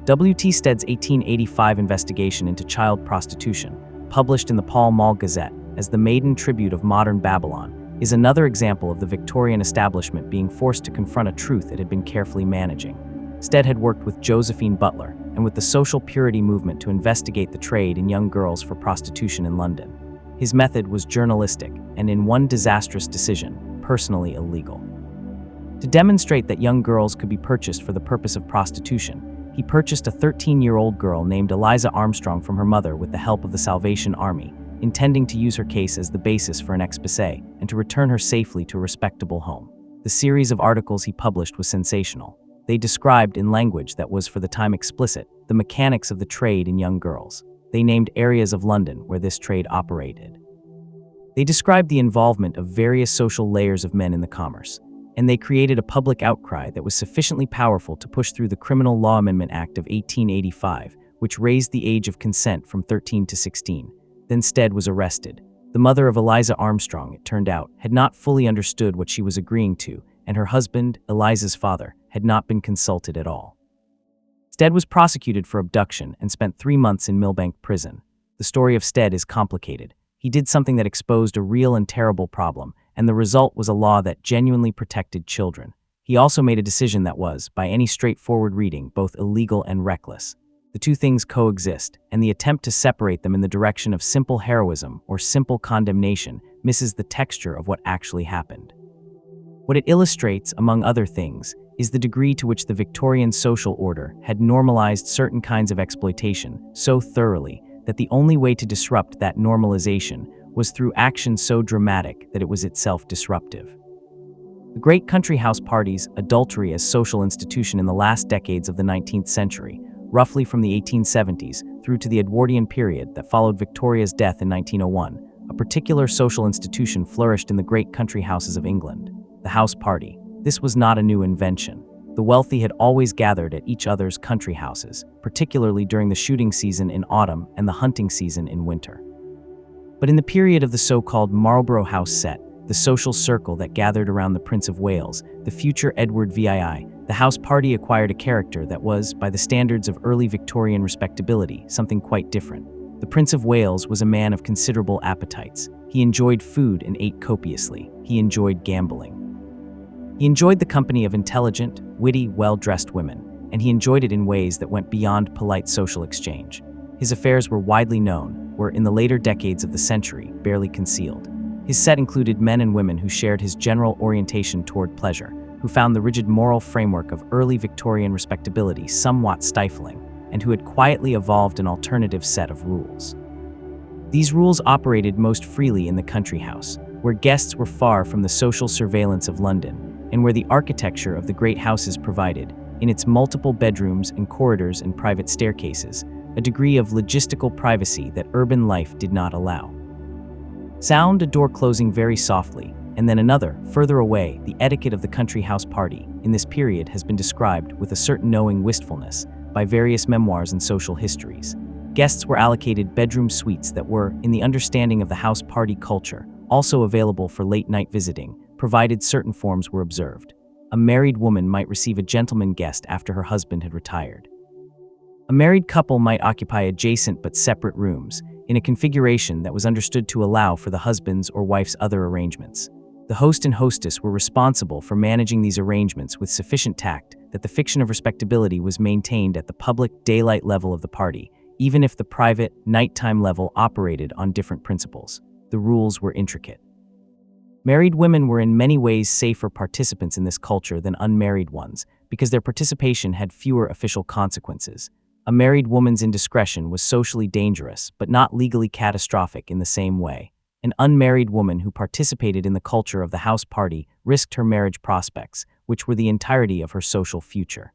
W.T. Stead's 1885 investigation into child prostitution, published in the Pall Mall Gazette as the maiden tribute of modern Babylon, is another example of the Victorian establishment being forced to confront a truth it had been carefully managing. Stead had worked with Josephine Butler and with the social purity movement to investigate the trade in young girls for prostitution in London. His method was journalistic and, in one disastrous decision, personally illegal. To demonstrate that young girls could be purchased for the purpose of prostitution, he purchased a 13-year-old girl named Eliza Armstrong from her mother with the help of the Salvation Army, intending to use her case as the basis for an exposé and to return her safely to a respectable home. The series of articles he published was sensational. They described, in language that was for the time explicit, the mechanics of the trade in young girls. They named areas of London where this trade operated. They described the involvement of various social layers of men in the commerce, and they created a public outcry that was sufficiently powerful to push through the Criminal Law Amendment Act of 1885, which raised the age of consent from 13 to 16. Then Stead was arrested. The mother of Eliza Armstrong, it turned out, had not fully understood what she was agreeing to, and her husband, Eliza's father, had not been consulted at all. Stead was prosecuted for abduction and spent 3 months in Millbank prison. The story of Stead is complicated. He did something that exposed a real and terrible problem, and the result was a law that genuinely protected children. He also made a decision that was, by any straightforward reading, both illegal and reckless. The two things coexist, and the attempt to separate them in the direction of simple heroism or simple condemnation misses the texture of what actually happened. What it illustrates, among other things, is the degree to which the Victorian social order had normalized certain kinds of exploitation so thoroughly that the only way to disrupt that normalization was through action so dramatic that it was itself disruptive. The great country house parties, adultery as social institution in the last decades of the 19th century, roughly from the 1870s through to the Edwardian period that followed Victoria's death in 1901, a particular social institution flourished in the great country houses of England, the house party. This was not a new invention. The wealthy had always gathered at each other's country houses, particularly during the shooting season in autumn and the hunting season in winter. But in the period of the so-called Marlborough House set, the social circle that gathered around the Prince of Wales, the future Edward VII, the house party acquired a character that was, by the standards of early Victorian respectability, something quite different. The Prince of Wales was a man of considerable appetites. He enjoyed food and ate copiously. He enjoyed gambling. He enjoyed the company of intelligent, witty, well-dressed women, and he enjoyed it in ways that went beyond polite social exchange. His affairs were widely known, were, in the later decades of the century, barely concealed. His set included men and women who shared his general orientation toward pleasure, who found the rigid moral framework of early Victorian respectability somewhat stifling, and who had quietly evolved an alternative set of rules. These rules operated most freely in the country house, where guests were far from the social surveillance of London, and where the architecture of the great houses provided, in its multiple bedrooms and corridors and private staircases, a degree of logistical privacy that urban life did not allow. Sound a door closing very softly, and then another, further away. The etiquette of the country house party, in this period, has been described with a certain knowing wistfulness by various memoirs and social histories. Guests were allocated bedroom suites that were, in the understanding of the house party culture, also available for late-night visiting, provided certain forms were observed. A married woman might receive a gentleman guest after her husband had retired. A married couple might occupy adjacent but separate rooms, in a configuration that was understood to allow for the husband's or wife's other arrangements. The host and hostess were responsible for managing these arrangements with sufficient tact that the fiction of respectability was maintained at the public daylight level of the party, even if the private, nighttime level operated on different principles. The rules were intricate. Married women were in many ways safer participants in this culture than unmarried ones, because their participation had fewer official consequences. A married woman's indiscretion was socially dangerous, but not legally catastrophic in the same way. An unmarried woman who participated in the culture of the house party risked her marriage prospects, which were the entirety of her social future.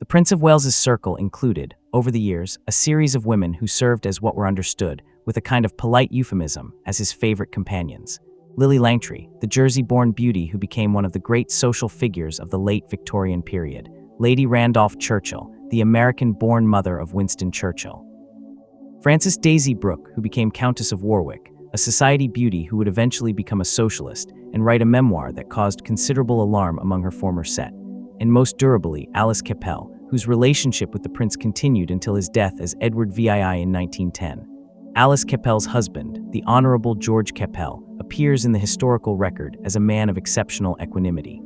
The Prince of Wales's circle included, over the years, a series of women who served as what were understood, with a kind of polite euphemism, as his favorite companions. Lily Langtry, the Jersey-born beauty who became one of the great social figures of the late Victorian period. Lady Randolph Churchill, the American-born mother of Winston Churchill. Frances Daisy Brooke, who became Countess of Warwick, a society beauty who would eventually become a socialist and write a memoir that caused considerable alarm among her former set. And most durably, Alice Capel, whose relationship with the prince continued until his death as Edward VII in 1910. Alice Capel's husband, the Honorable George Capel, appears in the historical record as a man of exceptional equanimity.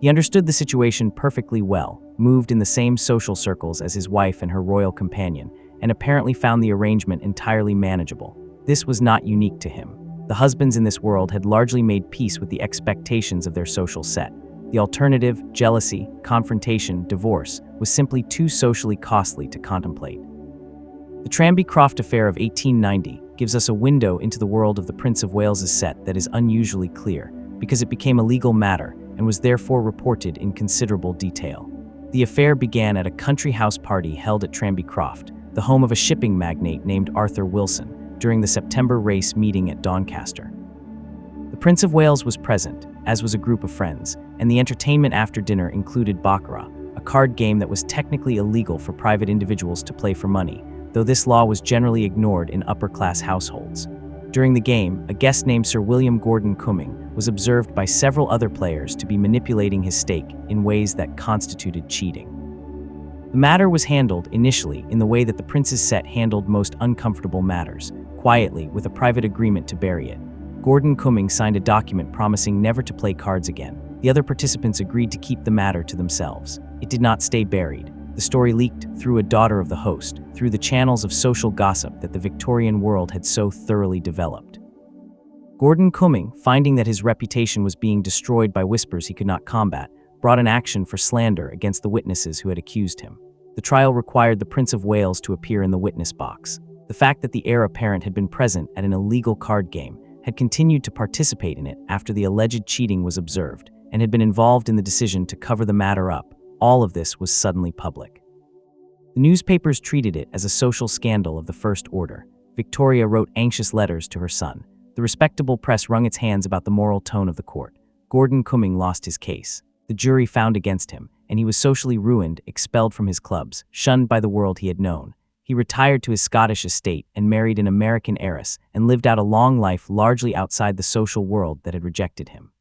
He understood the situation perfectly well, moved in the same social circles as his wife and her royal companion, and apparently found the arrangement entirely manageable. This was not unique to him. The husbands in this world had largely made peace with the expectations of their social set. The alternative, jealousy, confrontation, divorce, was simply too socially costly to contemplate. The Tranby Croft affair of 1890 gives us a window into the world of the Prince of Wales's set that is unusually clear, because it became a legal matter and was therefore reported in considerable detail. The affair began at a country house party held at Tranby Croft, the home of a shipping magnate named Arthur Wilson, during the September race meeting at Doncaster. The Prince of Wales was present, as was a group of friends, and the entertainment after dinner included baccarat, a card game that was technically illegal for private individuals to play for money, though this law was generally ignored in upper-class households. During the game, a guest named Sir William Gordon Cumming was observed by several other players to be manipulating his stake in ways that constituted cheating. The matter was handled, initially, in the way that the prince's set handled most uncomfortable matters, quietly, with a private agreement to bury it. Gordon Cumming signed a document promising never to play cards again. The other participants agreed to keep the matter to themselves. It did not stay buried. The story leaked through a daughter of the host, through the channels of social gossip that the Victorian world had so thoroughly developed. Gordon Cumming, finding that his reputation was being destroyed by whispers he could not combat, brought an action for slander against the witnesses who had accused him. The trial required the Prince of Wales to appear in the witness box. The fact that the heir apparent had been present at an illegal card game, had continued to participate in it after the alleged cheating was observed, and had been involved in the decision to cover the matter up, all of this was suddenly public. The newspapers treated it as a social scandal of the first order. Victoria wrote anxious letters to her son. The respectable press wrung its hands about the moral tone of the court. Gordon Cumming lost his case. The jury found against him, and he was socially ruined, expelled from his clubs, shunned by the world he had known. He retired to his Scottish estate and married an American heiress and lived out a long life largely outside the social world that had rejected him.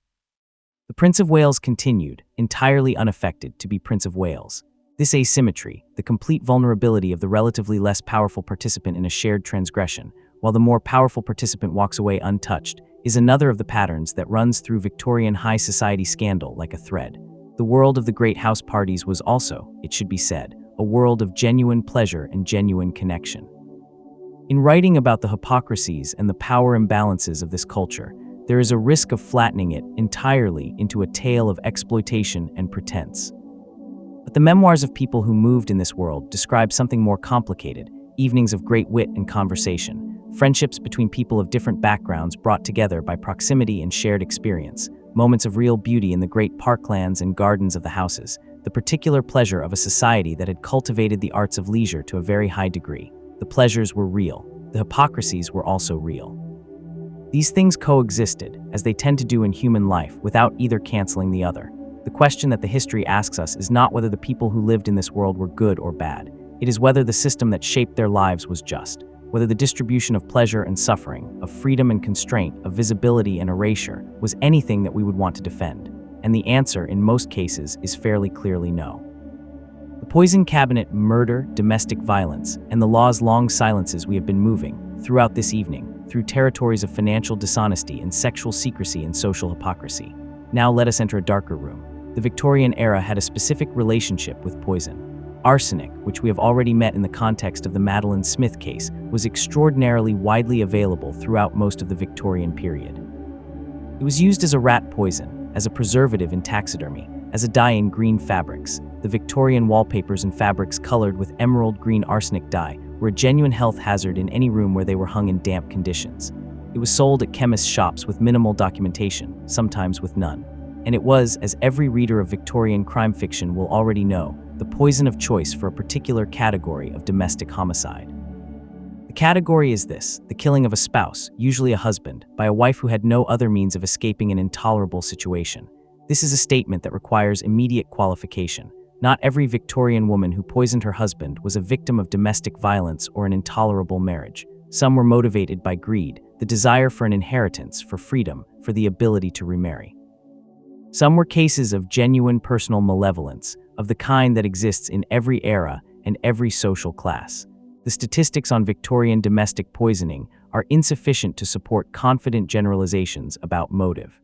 The Prince of Wales continued, entirely unaffected, to be Prince of Wales. This asymmetry, the complete vulnerability of the relatively less powerful participant in a shared transgression, while the more powerful participant walks away untouched, is another of the patterns that runs through Victorian high society scandal like a thread. The world of the great house parties was also, it should be said, a world of genuine pleasure and genuine connection. In writing about the hypocrisies and the power imbalances of this culture, there is a risk of flattening it entirely into a tale of exploitation and pretense. But the memoirs of people who moved in this world describe something more complicated: evenings of great wit and conversation, friendships between people of different backgrounds brought together by proximity and shared experience, moments of real beauty in the great parklands and gardens of the houses, the particular pleasure of a society that had cultivated the arts of leisure to a very high degree. The pleasures were real. The hypocrisies were also real. These things coexisted, as they tend to do in human life, without either canceling the other. The question that the history asks us is not whether the people who lived in this world were good or bad. It is whether the system that shaped their lives was just, whether the distribution of pleasure and suffering, of freedom and constraint, of visibility and erasure, was anything that we would want to defend. And the answer, in most cases, is fairly clearly no. The poison cabinet, murder, domestic violence, and the law's long silences we have been moving, throughout this evening, through territories of financial dishonesty and sexual secrecy and social hypocrisy. Now let us enter a darker room. The Victorian era had a specific relationship with poison. Arsenic, which we have already met in the context of the Madeline Smith case, was extraordinarily widely available throughout most of the Victorian period. It was used as a rat poison, as a preservative in taxidermy, as a dye in green fabrics, the Victorian wallpapers and fabrics colored with emerald green arsenic dye were a genuine health hazard in any room where they were hung in damp conditions. It was sold at chemists' shops with minimal documentation, sometimes with none. And it was, as every reader of Victorian crime fiction will already know, the poison of choice for a particular category of domestic homicide. The category is this: the killing of a spouse, usually a husband, by a wife who had no other means of escaping an intolerable situation. This is a statement that requires immediate qualification. Not every Victorian woman who poisoned her husband was a victim of domestic violence or an intolerable marriage. Some were motivated by greed, the desire for an inheritance, for freedom, for the ability to remarry. Some were cases of genuine personal malevolence, of the kind that exists in every era and every social class. The statistics on Victorian domestic poisoning are insufficient to support confident generalizations about motive.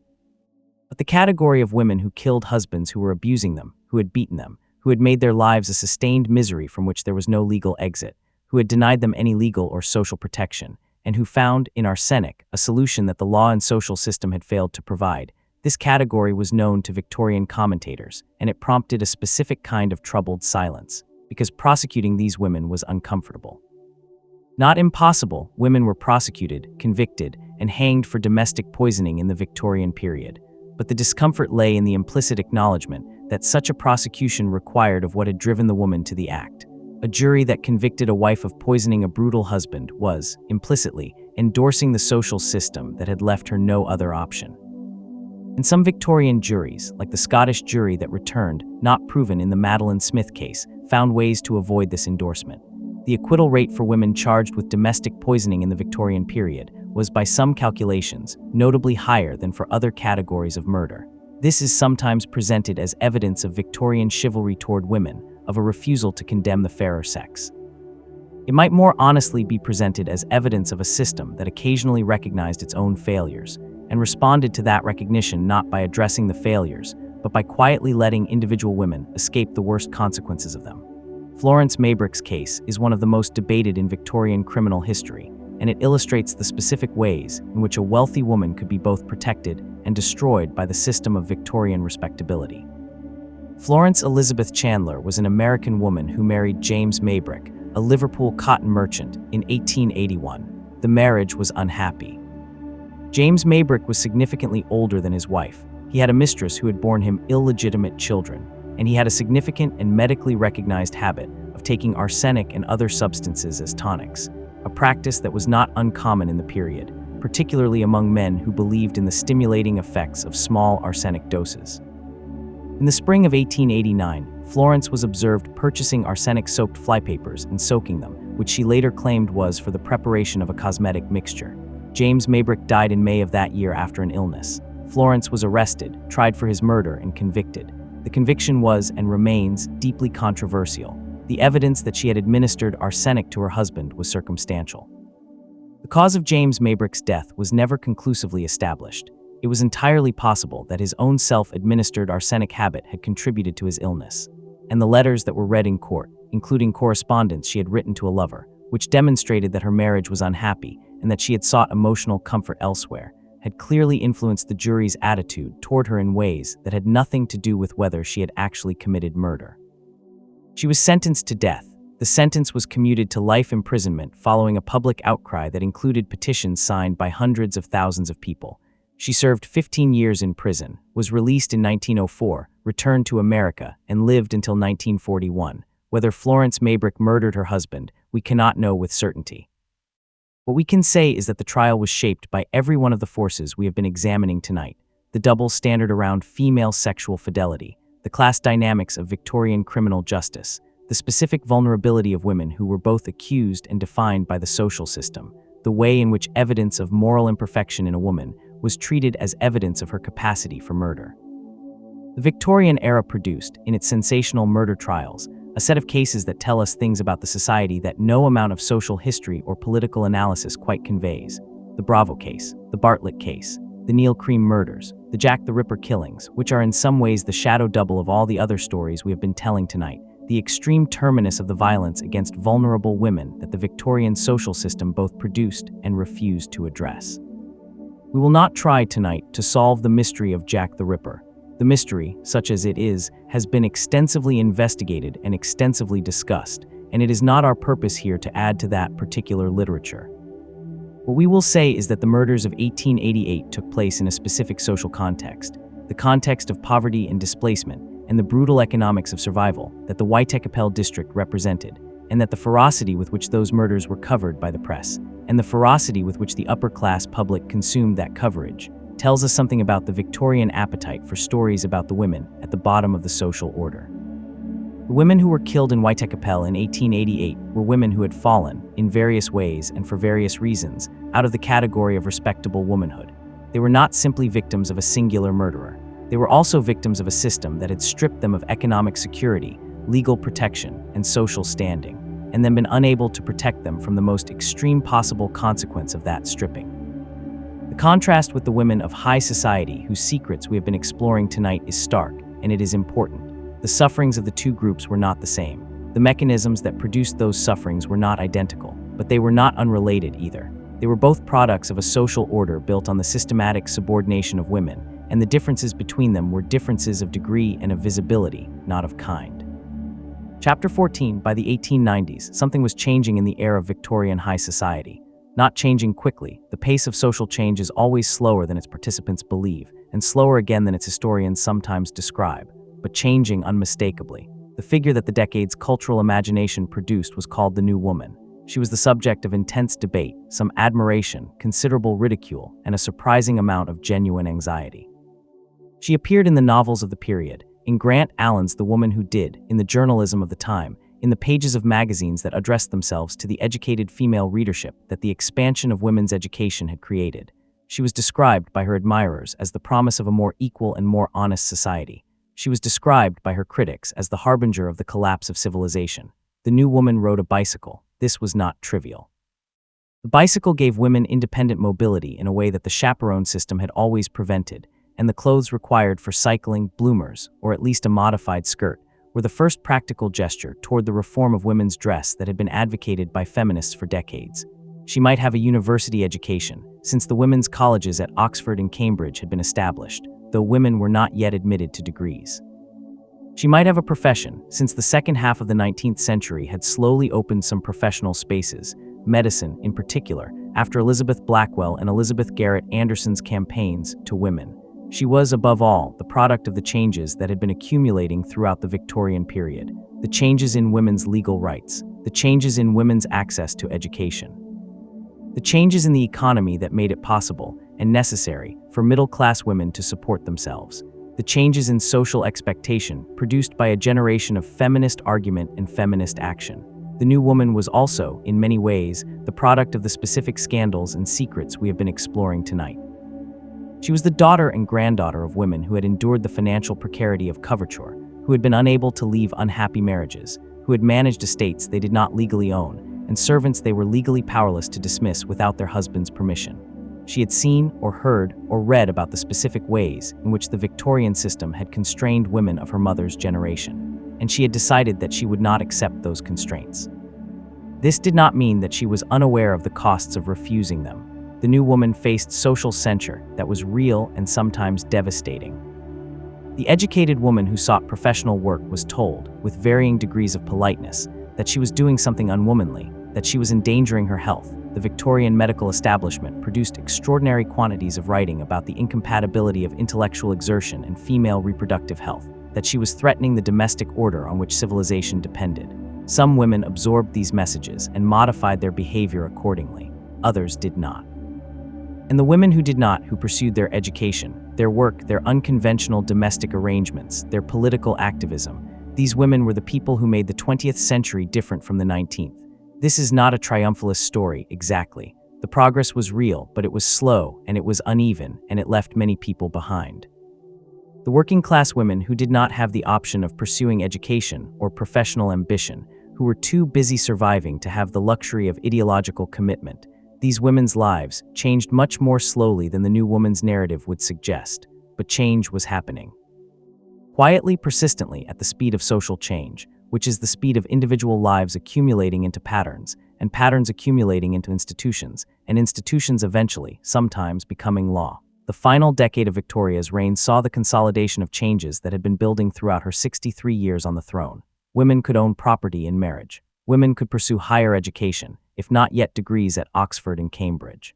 But the category of women who killed husbands who were abusing them, who had beaten them, who had made their lives a sustained misery from which there was no legal exit, who had denied them any legal or social protection, and who found, in arsenic, a solution that the law and social system had failed to provide, this category was known to Victorian commentators, and it prompted a specific kind of troubled silence, because prosecuting these women was uncomfortable. Not impossible, women were prosecuted, convicted, and hanged for domestic poisoning in the Victorian period, but the discomfort lay in the implicit acknowledgement that such a prosecution required of what had driven the woman to the act. A jury that convicted a wife of poisoning a brutal husband was, implicitly, endorsing the social system that had left her no other option. And some Victorian juries, like the Scottish jury that returned, not proven in the Madeline Smith case, found ways to avoid this endorsement. The acquittal rate for women charged with domestic poisoning in the Victorian period was, by some calculations, notably higher than for other categories of murder. This is sometimes presented as evidence of Victorian chivalry toward women, of a refusal to condemn the fairer sex. It might more honestly be presented as evidence of a system that occasionally recognized its own failures, and responded to that recognition not by addressing the failures, but by quietly letting individual women escape the worst consequences of them. Florence Maybrick's case is one of the most debated in Victorian criminal history, and it illustrates the specific ways in which a wealthy woman could be both protected and destroyed by the system of Victorian respectability. Florence Elizabeth Chandler was an American woman who married James Maybrick, a Liverpool cotton merchant, in 1881. The marriage was unhappy. James Maybrick was significantly older than his wife. He had a mistress who had borne him illegitimate children, and he had a significant and medically recognized habit of taking arsenic and other substances as tonics, a practice that was not uncommon in the period, particularly among men who believed in the stimulating effects of small arsenic doses. In the spring of 1889, Florence was observed purchasing arsenic-soaked flypapers and soaking them, which she later claimed was for the preparation of a cosmetic mixture. James Maybrick died in May of that year after an illness. Florence was arrested, tried for his murder, and convicted. The conviction was, and remains, deeply controversial. The evidence that she had administered arsenic to her husband was circumstantial. The cause of James Maybrick's death was never conclusively established. It was entirely possible that his own self-administered arsenic habit had contributed to his illness, and the letters that were read in court, including correspondence she had written to a lover, which demonstrated that her marriage was unhappy and that she had sought emotional comfort elsewhere, had clearly influenced the jury's attitude toward her in ways that had nothing to do with whether she had actually committed murder. She was sentenced to death. The sentence was commuted to life imprisonment following a public outcry that included petitions signed by hundreds of thousands of people. She served 15 years in prison, was released in 1904, returned to America, and lived until 1941. Whether Florence Maybrick murdered her husband, we cannot know with certainty. What we can say is that the trial was shaped by every one of the forces we have been examining tonight: the double standard around female sexual fidelity, the class dynamics of Victorian criminal justice, the specific vulnerability of women who were both accused and defined by the social system, the way in which evidence of moral imperfection in a woman was treated as evidence of her capacity for murder. The Victorian era produced, in its sensational murder trials, a set of cases that tell us things about the society that no amount of social history or political analysis quite conveys. The Bravo case, the Bartlett case, the Neil Cream murders, the Jack the Ripper killings, which are in some ways the shadow double of all the other stories we have been telling tonight, the extreme terminus of the violence against vulnerable women that the Victorian social system both produced and refused to address. We will not try tonight to solve the mystery of Jack the Ripper. The mystery, such as it is, has been extensively investigated and extensively discussed, and it is not our purpose here to add to that particular literature. What we will say is that the murders of 1888 took place in a specific social context, the context of poverty and displacement, and the brutal economics of survival that the Waitekapel district represented, and that the ferocity with which those murders were covered by the press, and the ferocity with which the upper-class public consumed that coverage, tells us something about the Victorian appetite for stories about the women at the bottom of the social order. The women who were killed in Waitekapel in 1888 were women who had fallen, in various ways and for various reasons, out of the category of respectable womanhood. They were not simply victims of a singular murderer. They were also victims of a system that had stripped them of economic security, legal protection, and social standing, and then been unable to protect them from the most extreme possible consequence of that stripping. The contrast with the women of high society whose secrets we have been exploring tonight is stark, and it is important. The sufferings of the two groups were not the same. The mechanisms that produced those sufferings were not identical, but they were not unrelated either. They were both products of a social order built on the systematic subordination of women, and the differences between them were differences of degree and of visibility, not of kind. Chapter 14. By the 1890s, something was changing in the era of Victorian high society. Not changing quickly, the pace of social change is always slower than its participants believe, and slower again than its historians sometimes describe, but changing unmistakably. The figure that the decade's cultural imagination produced was called the New Woman. She was the subject of intense debate, some admiration, considerable ridicule, and a surprising amount of genuine anxiety. She appeared in the novels of the period, in Grant Allen's The Woman Who Did, in the journalism of the time, in the pages of magazines that addressed themselves to the educated female readership that the expansion of women's education had created. She was described by her admirers as the promise of a more equal and more honest society. She was described by her critics as the harbinger of the collapse of civilization. The New Woman rode a bicycle. This was not trivial. The bicycle gave women independent mobility in a way that the chaperone system had always prevented, and the clothes required for cycling, bloomers, or at least a modified skirt, were the first practical gesture toward the reform of women's dress that had been advocated by feminists for decades. She might have a university education, since the women's colleges at Oxford and Cambridge had been established, though women were not yet admitted to degrees. She might have a profession, since the second half of the 19th century had slowly opened some professional spaces, medicine in particular, after Elizabeth Blackwell and Elizabeth Garrett Anderson's campaigns, to women. She was, above all, the product of the changes that had been accumulating throughout the Victorian period, the changes in women's legal rights, the changes in women's access to education, the changes in the economy that made it possible and necessary for middle-class women to support themselves, the changes in social expectation produced by a generation of feminist argument and feminist action. The New Woman was also, in many ways, the product of the specific scandals and secrets we have been exploring tonight. She was the daughter and granddaughter of women who had endured the financial precarity of coverture, who had been unable to leave unhappy marriages, who had managed estates they did not legally own, and servants they were legally powerless to dismiss without their husband's permission. She had seen or heard or read about the specific ways in which the Victorian system had constrained women of her mother's generation, and she had decided that she would not accept those constraints. This did not mean that she was unaware of the costs of refusing them. The New Woman faced social censure that was real and sometimes devastating. The educated woman who sought professional work was told, with varying degrees of politeness, that she was doing something unwomanly, that she was endangering her health. The Victorian medical establishment produced extraordinary quantities of writing about the incompatibility of intellectual exertion and female reproductive health, that she was threatening the domestic order on which civilization depended. Some women absorbed these messages and modified their behavior accordingly. Others did not. And the women who did not, who pursued their education, their work, their unconventional domestic arrangements, their political activism, these women were the people who made the 20th century different from the 19th. This is not a triumphalist story, exactly. The progress was real, but it was slow, and it was uneven, and it left many people behind. The working-class women who did not have the option of pursuing education or professional ambition, who were too busy surviving to have the luxury of ideological commitment, these women's lives changed much more slowly than the New Woman's narrative would suggest, but change was happening. Quietly, persistently, at the speed of social change, which is the speed of individual lives accumulating into patterns, and patterns accumulating into institutions, and institutions eventually, sometimes, becoming law. The final decade of Victoria's reign saw the consolidation of changes that had been building throughout her 63 years on the throne. Women could own property in marriage. Women could pursue higher education, if not yet degrees at Oxford and Cambridge.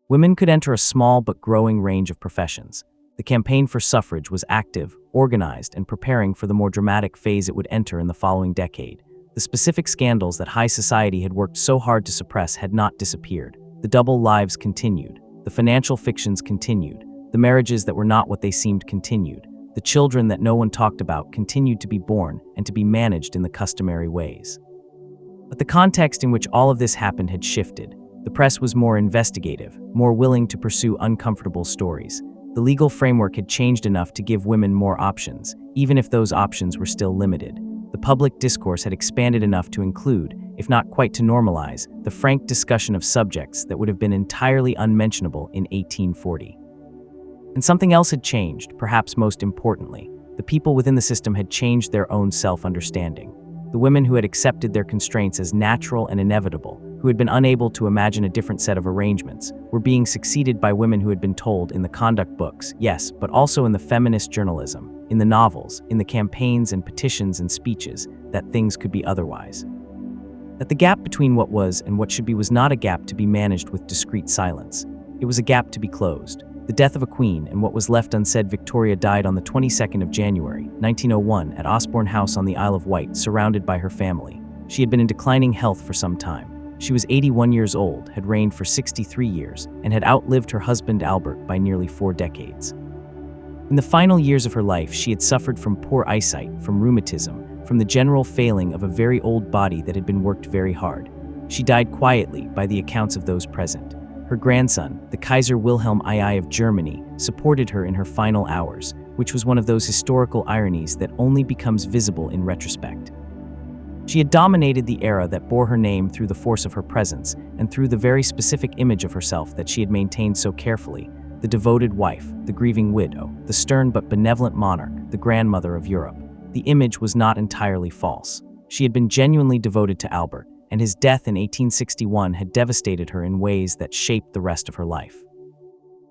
Women could enter a small but growing range of professions. The campaign for suffrage was active, organized, and preparing for the more dramatic phase it would enter in the following decade. The specific scandals that high society had worked so hard to suppress had not disappeared. The double lives continued. The financial fictions continued. The marriages that were not what they seemed continued. The children that no one talked about continued to be born and to be managed in the customary ways. But the context in which all of this happened had shifted. The press was more investigative, more willing to pursue uncomfortable stories. The legal framework had changed enough to give women more options, even if those options were still limited. The public discourse had expanded enough to include, if not quite to normalize, the frank discussion of subjects that would have been entirely unmentionable in 1840. And something else had changed, perhaps most importantly. The people within the system had changed their own self-understanding. The women who had accepted their constraints as natural and inevitable, who had been unable to imagine a different set of arrangements, were being succeeded by women who had been told in the conduct books, yes, but also in the feminist journalism, in the novels, in the campaigns and petitions and speeches, that things could be otherwise. That the gap between what was and what should be was not a gap to be managed with discreet silence. It was a gap to be closed. The death of a queen and what was left unsaid. Victoria died on the 22nd of January, 1901 at Osborne House on the Isle of Wight, surrounded by her family. She had been in declining health for some time. She was 81 years old, had reigned for 63 years, and had outlived her husband Albert by nearly 4 decades. In the final years of her life, she had suffered from poor eyesight, from rheumatism, from the general failing of a very old body that had been worked very hard. She died quietly, by the accounts of those present. Her grandson, the Kaiser Wilhelm II of Germany, supported her in her final hours, which was one of those historical ironies that only becomes visible in retrospect. She had dominated the era that bore her name through the force of her presence and through the very specific image of herself that she had maintained so carefully, the devoted wife, the grieving widow, the stern but benevolent monarch, the grandmother of Europe. The image was not entirely false. She had been genuinely devoted to Albert, and his death in 1861 had devastated her in ways that shaped the rest of her life.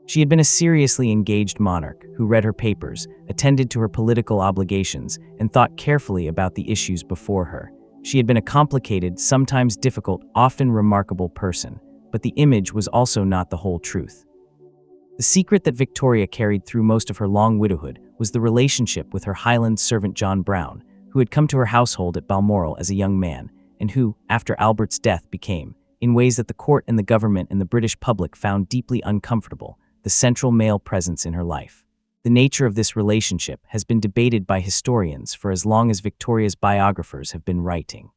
She had been a seriously engaged monarch who read her papers, attended to her political obligations, and thought carefully about the issues before her. She had been a complicated, sometimes difficult, often remarkable person, but the image was also not the whole truth. The secret that Victoria carried through most of her long widowhood was the relationship with her Highland servant John Brown, who had come to her household at Balmoral as a young man, and who, after Albert's death, became, in ways that the court and the government and the British public found deeply uncomfortable, the central male presence in her life. The nature of this relationship has been debated by historians for as long as Victoria's biographers have been writing.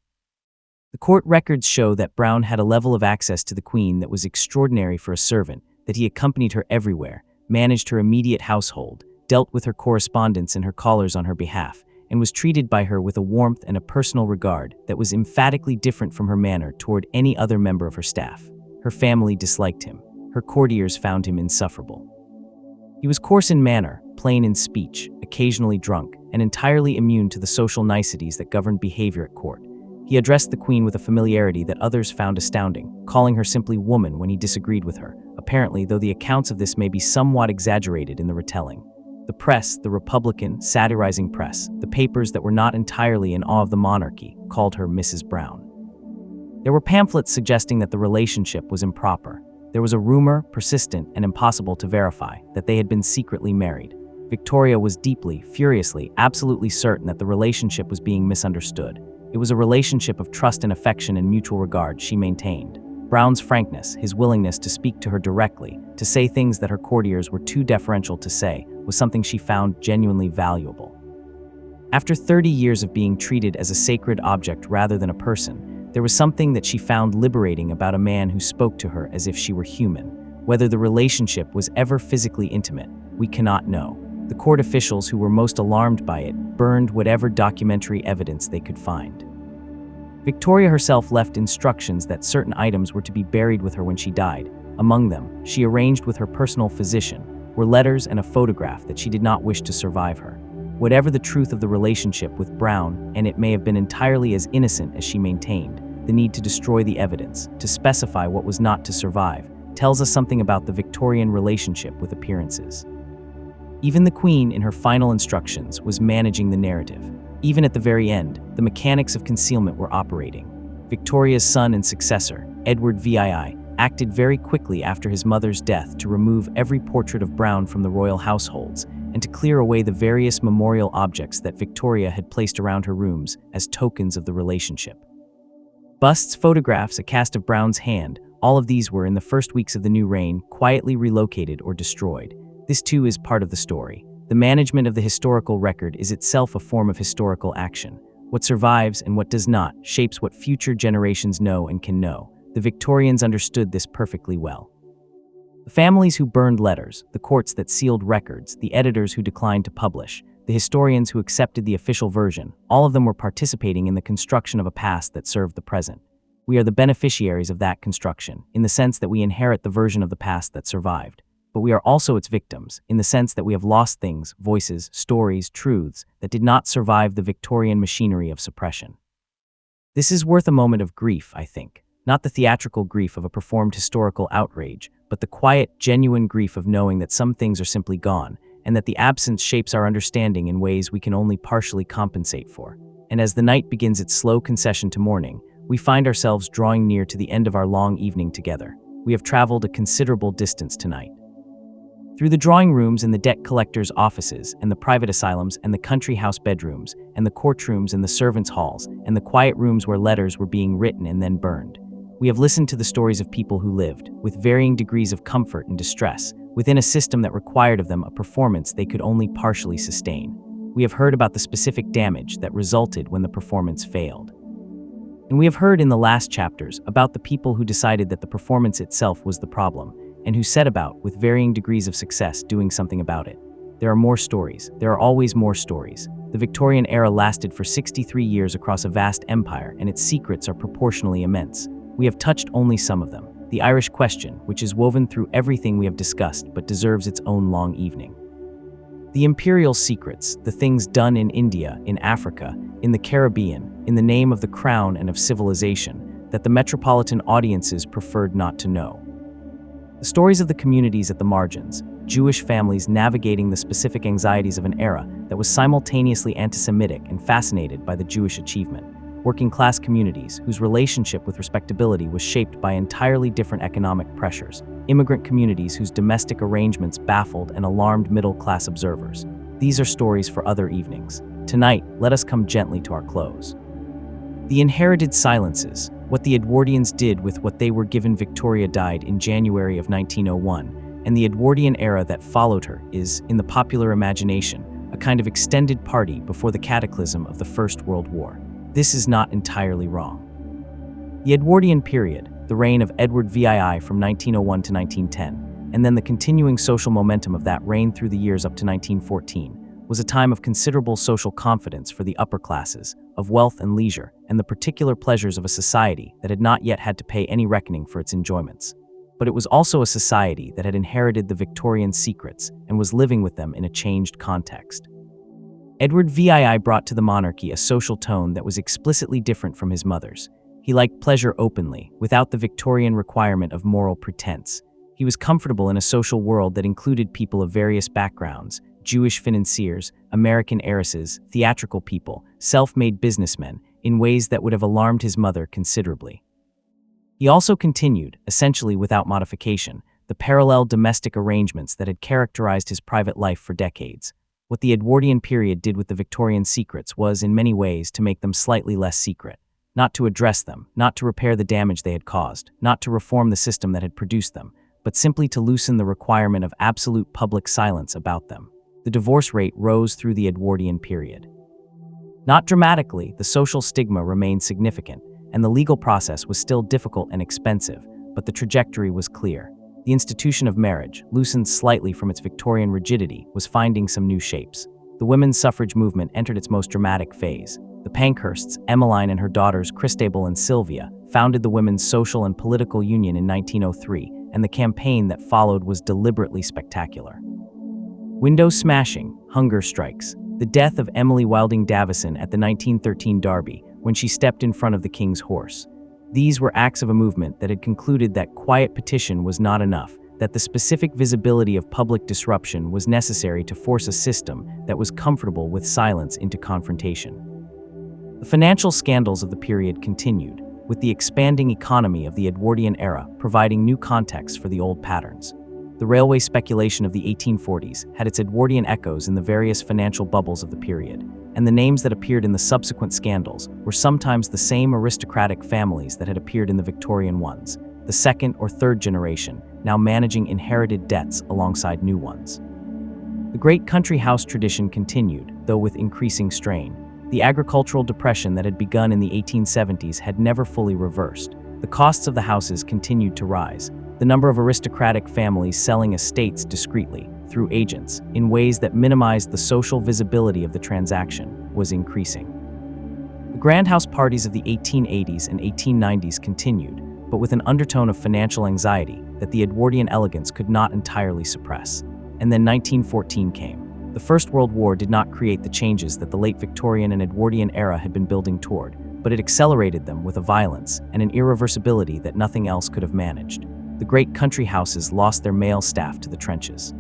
The court records show that Brown had a level of access to the Queen that was extraordinary for a servant, that he accompanied her everywhere, managed her immediate household, dealt with her correspondence and her callers on her behalf, and was treated by her with a warmth and a personal regard that was emphatically different from her manner toward any other member of her staff. Her family disliked him. Her courtiers found him insufferable. He was coarse in manner, plain in speech, occasionally drunk, and entirely immune to the social niceties that governed behavior at court. He addressed the Queen with a familiarity that others found astounding, calling her simply woman when he disagreed with her, apparently, though the accounts of this may be somewhat exaggerated in the retelling. The press, the Republican, satirizing press, the papers that were not entirely in awe of the monarchy, called her Mrs. Brown. There were pamphlets suggesting that the relationship was improper. There was a rumor, persistent and impossible to verify, that they had been secretly married. Victoria was deeply, furiously, absolutely certain that the relationship was being misunderstood. It was a relationship of trust and affection and mutual regard, she maintained. Brown's frankness, his willingness to speak to her directly, to say things that her courtiers were too deferential to say, was something she found genuinely valuable. After 30 years of being treated as a sacred object rather than a person, there was something that she found liberating about a man who spoke to her as if she were human. Whether the relationship was ever physically intimate, we cannot know. The court officials who were most alarmed by it burned whatever documentary evidence they could find. Victoria herself left instructions that certain items were to be buried with her when she died. Among them, she arranged with her personal physician, were letters and a photograph that she did not wish to survive her. Whatever the truth of the relationship with Brown, and it may have been entirely as innocent as she maintained, the need to destroy the evidence, to specify what was not to survive, tells us something about the Victorian relationship with appearances. Even the Queen, in her final instructions, was managing the narrative. Even at the very end, the mechanics of concealment were operating. Victoria's son and successor, Edward VII, acted very quickly after his mother's death to remove every portrait of Brown from the royal households and to clear away the various memorial objects that Victoria had placed around her rooms as tokens of the relationship. Busts, photographs, a cast of Brown's hand, all of these were, in the first weeks of the new reign, quietly relocated or destroyed. This too is part of the story. The management of the historical record is itself a form of historical action. What survives and what does not shapes what future generations know and can know. The Victorians understood this perfectly well. The families who burned letters, the courts that sealed records, the editors who declined to publish, the historians who accepted the official version, all of them were participating in the construction of a past that served the present. We are the beneficiaries of that construction, in the sense that we inherit the version of the past that survived. But we are also its victims, in the sense that we have lost things, voices, stories, truths, that did not survive the Victorian machinery of suppression. This is worth a moment of grief, I think. Not the theatrical grief of a performed historical outrage, but the quiet, genuine grief of knowing that some things are simply gone, and that the absence shapes our understanding in ways we can only partially compensate for. And as the night begins its slow concession to morning, we find ourselves drawing near to the end of our long evening together. We have traveled a considerable distance tonight. Through the drawing rooms and the debt collectors' offices, and the private asylums, and the country house bedrooms, and the courtrooms and the servants' halls, and the quiet rooms where letters were being written and then burned, we have listened to the stories of people who lived, with varying degrees of comfort and distress, within a system that required of them a performance they could only partially sustain. We have heard about the specific damage that resulted when the performance failed. And we have heard in the last chapters about the people who decided that the performance itself was the problem, and who set about, with varying degrees of success, doing something about it. There are more stories. There are always more stories. The Victorian era lasted for 63 years across a vast empire, and its secrets are proportionally immense. We have touched only some of them. The Irish question, which is woven through everything we have discussed but deserves its own long evening. The imperial secrets, the things done in India, in Africa, in the Caribbean, in the name of the crown and of civilization, that the metropolitan audiences preferred not to know. The stories of the communities at the margins, Jewish families navigating the specific anxieties of an era that was simultaneously anti-Semitic and fascinated by the Jewish achievement. Working-class communities whose relationship with respectability was shaped by entirely different economic pressures. Immigrant communities whose domestic arrangements baffled and alarmed middle-class observers. These are stories for other evenings. Tonight, let us come gently to our close. The inherited silences, what the Edwardians did with what they were given. Victoria died in January of 1901, and the Edwardian era that followed her is, in the popular imagination, a kind of extended party before the cataclysm of the First World War. This is not entirely wrong. The Edwardian period, the reign of Edward VII from 1901 to 1910, and then the continuing social momentum of that reign through the years up to 1914, was a time of considerable social confidence for the upper classes, of wealth and leisure, and the particular pleasures of a society that had not yet had to pay any reckoning for its enjoyments. But it was also a society that had inherited the Victorian secrets and was living with them in a changed context. Edward VII brought to the monarchy a social tone that was explicitly different from his mother's. He liked pleasure openly, without the Victorian requirement of moral pretense. He was comfortable in a social world that included people of various backgrounds, Jewish financiers, American heiresses, theatrical people, self-made businessmen, in ways that would have alarmed his mother considerably. He also continued, essentially without modification, the parallel domestic arrangements that had characterized his private life for decades. What the Edwardian period did with the Victorian secrets was, in many ways, to make them slightly less secret. Not to address them, not to repair the damage they had caused, not to reform the system that had produced them, but simply to loosen the requirement of absolute public silence about them. The divorce rate rose through the Edwardian period. Not dramatically, the social stigma remained significant, and the legal process was still difficult and expensive, but the trajectory was clear. The institution of marriage, loosened slightly from its Victorian rigidity, was finding some new shapes. The women's suffrage movement entered its most dramatic phase. The Pankhursts, Emmeline and her daughters Christabel and Sylvia, founded the Women's Social and Political Union in 1903, and the campaign that followed was deliberately spectacular. Window smashing, hunger strikes, the death of Emily Wilding Davison at the 1913 Derby, when she stepped in front of the king's horse. These were acts of a movement that had concluded that quiet petition was not enough, that the specific visibility of public disruption was necessary to force a system that was comfortable with silence into confrontation. The financial scandals of the period continued, with the expanding economy of the Edwardian era providing new context for the old patterns. The railway speculation of the 1840s had its Edwardian echoes in the various financial bubbles of the period, and the names that appeared in the subsequent scandals were sometimes the same aristocratic families that had appeared in the Victorian ones, the second or third generation, now managing inherited debts alongside new ones. The great country house tradition continued, though with increasing strain. The agricultural depression that had begun in the 1870s had never fully reversed. The costs of the houses continued to rise. The number of aristocratic families selling estates discreetly, through agents, in ways that minimized the social visibility of the transaction, was increasing. The grand house parties of the 1880s and 1890s continued, but with an undertone of financial anxiety that the Edwardian elegance could not entirely suppress. And then 1914 came. The First World War did not create the changes that the late Victorian and Edwardian era had been building toward, but it accelerated them with a violence and an irreversibility that nothing else could have managed. The great country houses lost their male staff to the trenches.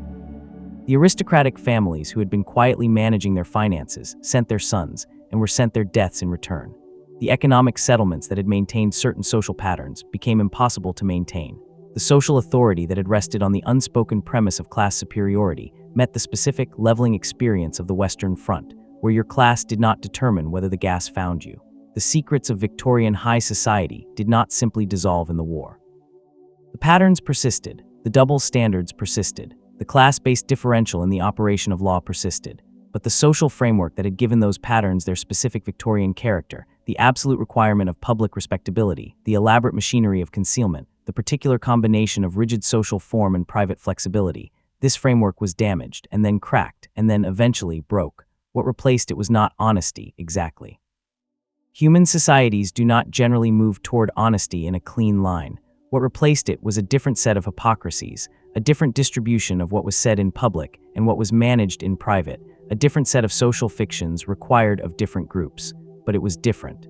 The aristocratic families who had been quietly managing their finances sent their sons and were sent their deaths in return. The economic settlements that had maintained certain social patterns became impossible to maintain. The social authority that had rested on the unspoken premise of class superiority met the specific leveling experience of the Western Front, where your class did not determine whether the gas found you. The secrets of Victorian high society did not simply dissolve in the war. The patterns persisted, the double standards persisted, the class-based differential in the operation of law persisted, but the social framework that had given those patterns their specific Victorian character, the absolute requirement of public respectability, the elaborate machinery of concealment, the particular combination of rigid social form and private flexibility, this framework was damaged, and then cracked, and then eventually broke. What replaced it was not honesty, exactly. Human societies do not generally move toward honesty in a clean line. What replaced it was a different set of hypocrisies, a different distribution of what was said in public and what was managed in private, a different set of social fictions required of different groups, but it was different.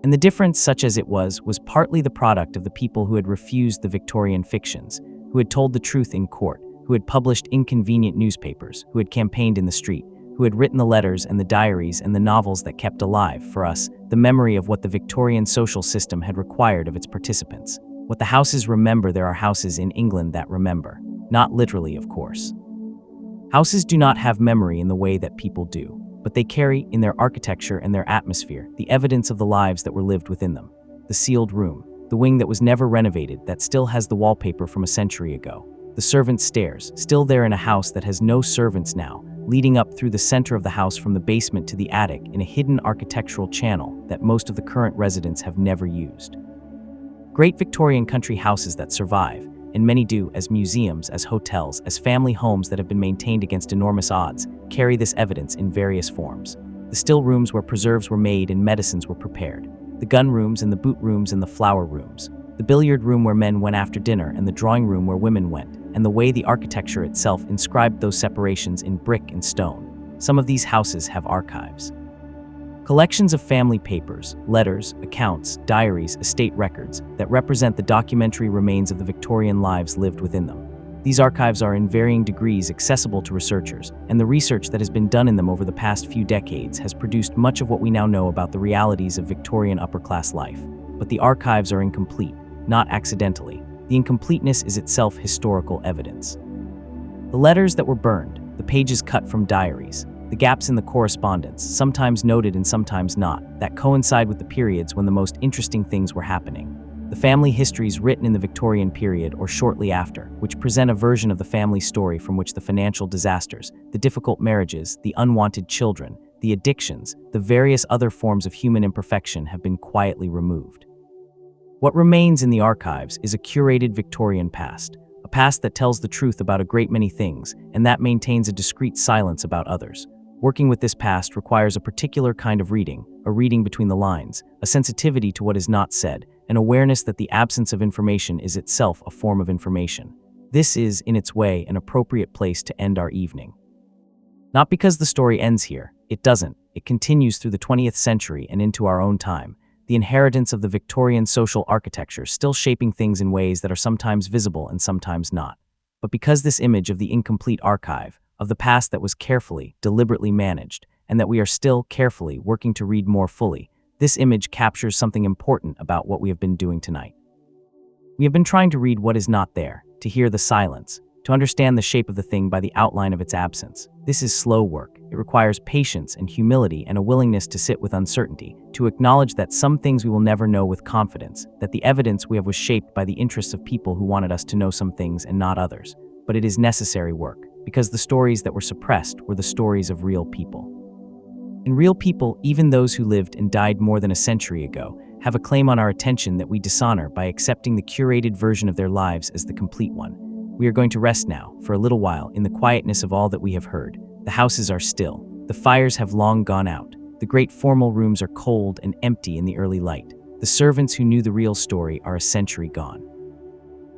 And the difference, such as it was partly the product of the people who had refused the Victorian fictions, who had told the truth in court, who had published inconvenient newspapers, who had campaigned in the street, who had written the letters and the diaries and the novels that kept alive, for us, the memory of what the Victorian social system had required of its participants. What the houses remember, there are houses in England that remember. Not literally, of course. Houses do not have memory in the way that people do, but they carry, in their architecture and their atmosphere, the evidence of the lives that were lived within them. The sealed room, the wing that was never renovated, that still has the wallpaper from a century ago. The servants' stairs, still there in a house that has no servants now, leading up through the center of the house from the basement to the attic in a hidden architectural channel that most of the current residents have never used. Great Victorian country houses that survive, and many do, as museums, as hotels, as family homes that have been maintained against enormous odds, carry this evidence in various forms. The still rooms where preserves were made and medicines were prepared. The gun rooms and the boot rooms and the flower rooms. The billiard room where men went after dinner and the drawing room where women went, and the way the architecture itself inscribed those separations in brick and stone. Some of these houses have archives. Collections of family papers, letters, accounts, diaries, estate records that represent the documentary remains of the Victorian lives lived within them. These archives are in varying degrees accessible to researchers, and the research that has been done in them over the past few decades has produced much of what we now know about the realities of Victorian upper-class life. But the archives are incomplete, not accidentally. The incompleteness is itself historical evidence. The letters that were burned, the pages cut from diaries, the gaps in the correspondence, sometimes noted and sometimes not, that coincide with the periods when the most interesting things were happening. The family histories written in the Victorian period or shortly after, which present a version of the family story from which the financial disasters, the difficult marriages, the unwanted children, the addictions, the various other forms of human imperfection have been quietly removed. What remains in the archives is a curated Victorian past, a past that tells the truth about a great many things and that maintains a discreet silence about others. Working with this past requires a particular kind of reading, a reading between the lines, a sensitivity to what is not said, an awareness that the absence of information is itself a form of information. This is, in its way, an appropriate place to end our evening. Not because the story ends here, it doesn't. It continues through the 20th century and into our own time. the inheritance of the Victorian social architecture still shaping things in ways that are sometimes visible and sometimes not. But because this image of the incomplete archive, of the past that was carefully, deliberately managed, and that we are still carefully working to read more fully, this image captures something important about what we have been doing tonight. We have been trying to read what is not there, to hear the silence, to understand the shape of the thing by the outline of its absence. This is slow work. It requires patience and humility and a willingness to sit with uncertainty, to acknowledge that some things we will never know with confidence, that the evidence we have was shaped by the interests of people who wanted us to know some things and not others. But it is necessary work, because the stories that were suppressed were the stories of real people. And real people, even those who lived and died more than a century ago, have a claim on our attention that we dishonor by accepting the curated version of their lives as the complete one. We are going to rest now, for a little while, in the quietness of all that we have heard. The houses are still. The fires have long gone out. The great formal rooms are cold and empty in the early light. The servants who knew the real story are a century gone.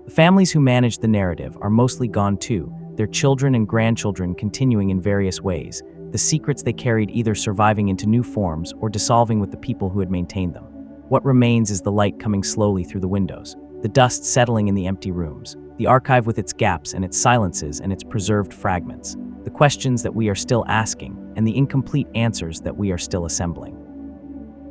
The families who managed the narrative are mostly gone too, their children and grandchildren continuing in various ways, the secrets they carried either surviving into new forms or dissolving with the people who had maintained them. What remains is the light coming slowly through the windows, the dust settling in the empty rooms, the archive with its gaps and its silences and its preserved fragments, the questions that we are still asking and the incomplete answers that we are still assembling.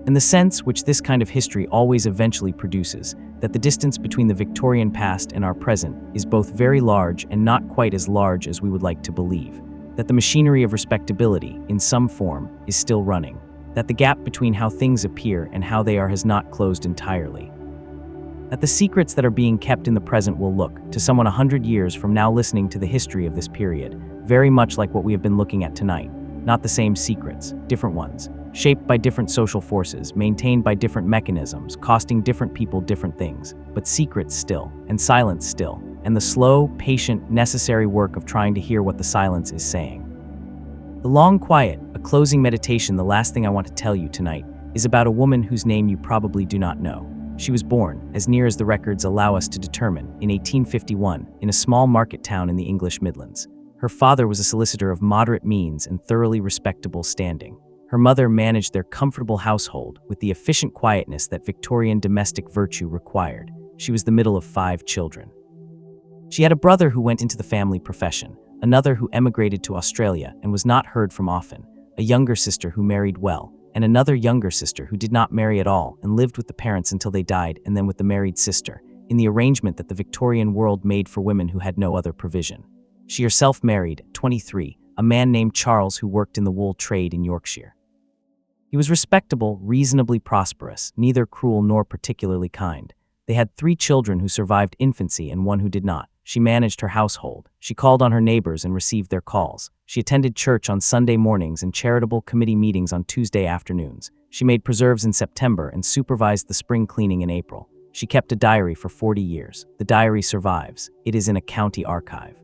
And the sense which this kind of history always eventually produces, that the distance between the Victorian past and our present is both very large and not quite as large as we would like to believe, that the machinery of respectability, in some form, is still running, that the gap between how things appear and how they are has not closed entirely, that the secrets that are being kept in the present will look, to someone 100 years from now listening to the history of this period, very much like what we have been looking at tonight, not the same secrets, different ones, shaped by different social forces, maintained by different mechanisms, costing different people different things, but secrets still, and silence still, and the slow, patient, necessary work of trying to hear what the silence is saying. The long quiet, a closing meditation. The last thing I want to tell you tonight is about a woman whose name you probably do not know. She was born, as near as the records allow us to determine, in 1851, in a small market town in the English Midlands. Her father was a solicitor of moderate means and thoroughly respectable standing. Her mother managed their comfortable household with the efficient quietness that Victorian domestic virtue required. She was the middle of 5 children. She had a brother who went into the family profession, another who emigrated to Australia and was not heard from often, a younger sister who married well, and another younger sister who did not marry at all and lived with the parents until they died and then with the married sister, in the arrangement that the Victorian world made for women who had no other provision. She herself married, at 23, a man named Charles who worked in the wool trade in Yorkshire. He was respectable, reasonably prosperous, neither cruel nor particularly kind. They had 3 children who survived infancy and 1 who did not. She managed her household. She called on her neighbors and received their calls. She attended church on Sunday mornings and charitable committee meetings on Tuesday afternoons. She made preserves in September and supervised the spring cleaning in April. She kept a diary for 40 years. The diary survives. It is in a county archive.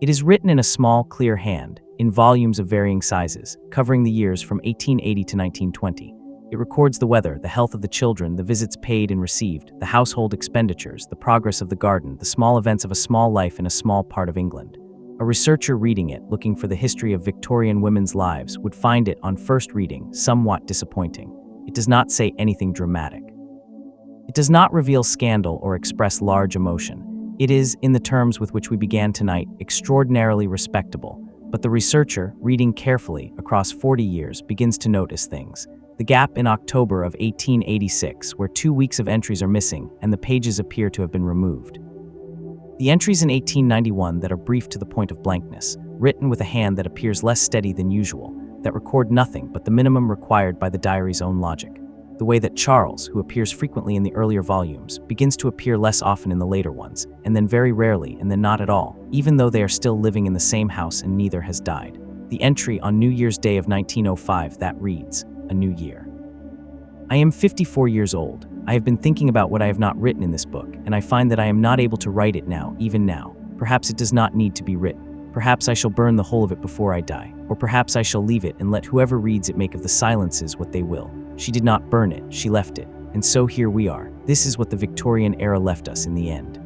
It is written in a small, clear hand, in volumes of varying sizes, covering the years from 1880 to 1920. It records the weather, the health of the children, the visits paid and received, the household expenditures, the progress of the garden, the small events of a small life in a small part of England. A researcher reading it, looking for the history of Victorian women's lives, would find it, on first reading, somewhat disappointing. It does not say anything dramatic. It does not reveal scandal or express large emotion. It is, in the terms with which we began tonight, extraordinarily respectable. But the researcher, reading carefully across 40 years, begins to notice things. The gap in October of 1886, where 2 weeks of entries are missing and the pages appear to have been removed. The entries in 1891 that are brief to the point of blankness, written with a hand that appears less steady than usual, that record nothing but the minimum required by the diary's own logic. The way that Charles, who appears frequently in the earlier volumes, begins to appear less often in the later ones, and then very rarely and then not at all, even though they are still living in the same house and neither has died. The entry on New Year's Day of 1905 that reads, "A New Year." I am 54 years old. I have been thinking about what I have not written in this book, and I find that I am not able to write it now, even now. Perhaps it does not need to be written. Perhaps I shall burn the whole of it before I die, or perhaps I shall leave it and let whoever reads it make of the silences what they will. She did not burn it, she left it, and so here we are. This is what the Victorian era left us in the end.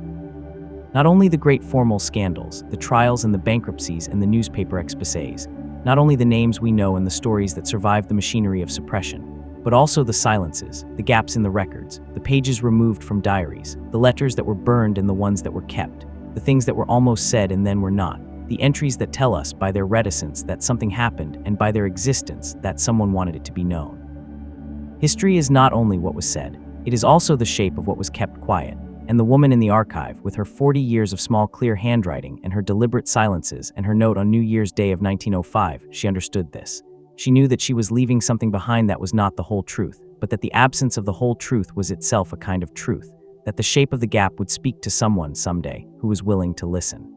Not only the great formal scandals, the trials and the bankruptcies and the newspaper exposés, not only the names we know and the stories that survived the machinery of suppression, but also the silences, the gaps in the records, the pages removed from diaries, the letters that were burned and the ones that were kept, the things that were almost said and then were not, the entries that tell us by their reticence that something happened and by their existence that someone wanted it to be known. History is not only what was said, it is also the shape of what was kept quiet, and the woman in the archive, with her 40 years of small clear handwriting and her deliberate silences and her note on New Year's Day of 1905, she understood this. She knew that she was leaving something behind that was not the whole truth, but that the absence of the whole truth was itself a kind of truth, that the shape of the gap would speak to someone someday who was willing to listen.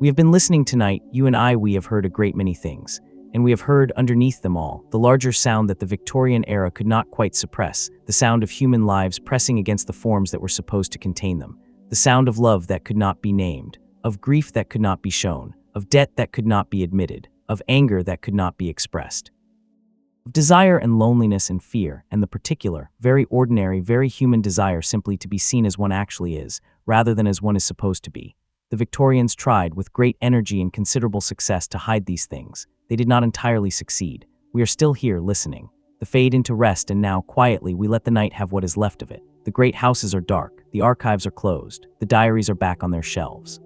We have been listening tonight, you and I. We have heard a great many things, and we have heard, underneath them all, the larger sound that the Victorian era could not quite suppress, the sound of human lives pressing against the forms that were supposed to contain them, the sound of love that could not be named, of grief that could not be shown, of debt that could not be admitted, of anger that could not be expressed, of desire and loneliness and fear, and the particular, very ordinary, very human desire simply to be seen as one actually is, rather than as one is supposed to be. The Victorians tried, with great energy and considerable success, to hide these things. They did not entirely succeed. We are still here, listening. The fade into rest, and now, quietly, we let the night have what is left of it. The great houses are dark, the archives are closed, the diaries are back on their shelves.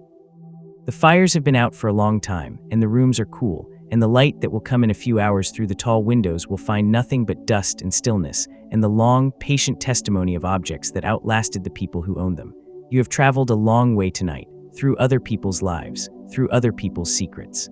The fires have been out for a long time, and the rooms are cool, and the light that will come in a few hours through the tall windows will find nothing but dust and stillness, and the long, patient testimony of objects that outlasted the people who owned them. You have traveled a long way tonight, through other people's lives, through other people's secrets.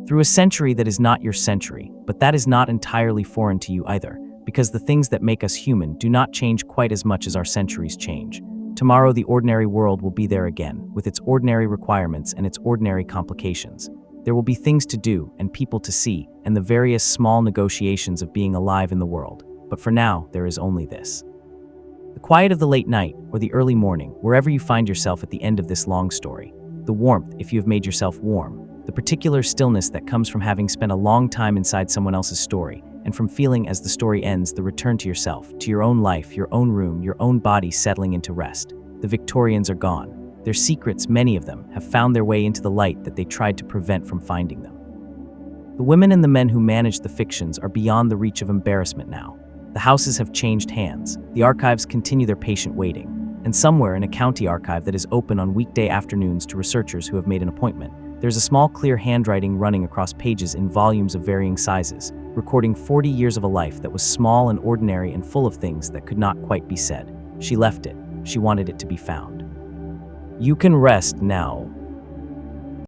Through a century that is not your century, but that is not entirely foreign to you either, because the things that make us human do not change quite as much as our centuries change. Tomorrow the ordinary world will be there again, with its ordinary requirements and its ordinary complications. There will be things to do and people to see, and the various small negotiations of being alive in the world. But for now, there is only this. The quiet of the late night or the early morning, wherever you find yourself at the end of this long story. The warmth, if you have made yourself warm. The particular stillness that comes from having spent a long time inside someone else's story, and from feeling as the story ends the return to yourself, to your own life, your own room, your own body settling into rest. The Victorians are gone. Their secrets, many of them, have found their way into the light that they tried to prevent from finding them. The women and the men who managed the fictions are beyond the reach of embarrassment now. The houses have changed hands. The archives continue their patient waiting. And somewhere in a county archive that is open on weekday afternoons to researchers who have made an appointment, there's a small clear handwriting running across pages in volumes of varying sizes, recording 40 years of a life that was small and ordinary and full of things that could not quite be said. She left it. She wanted it to be found. You can rest now.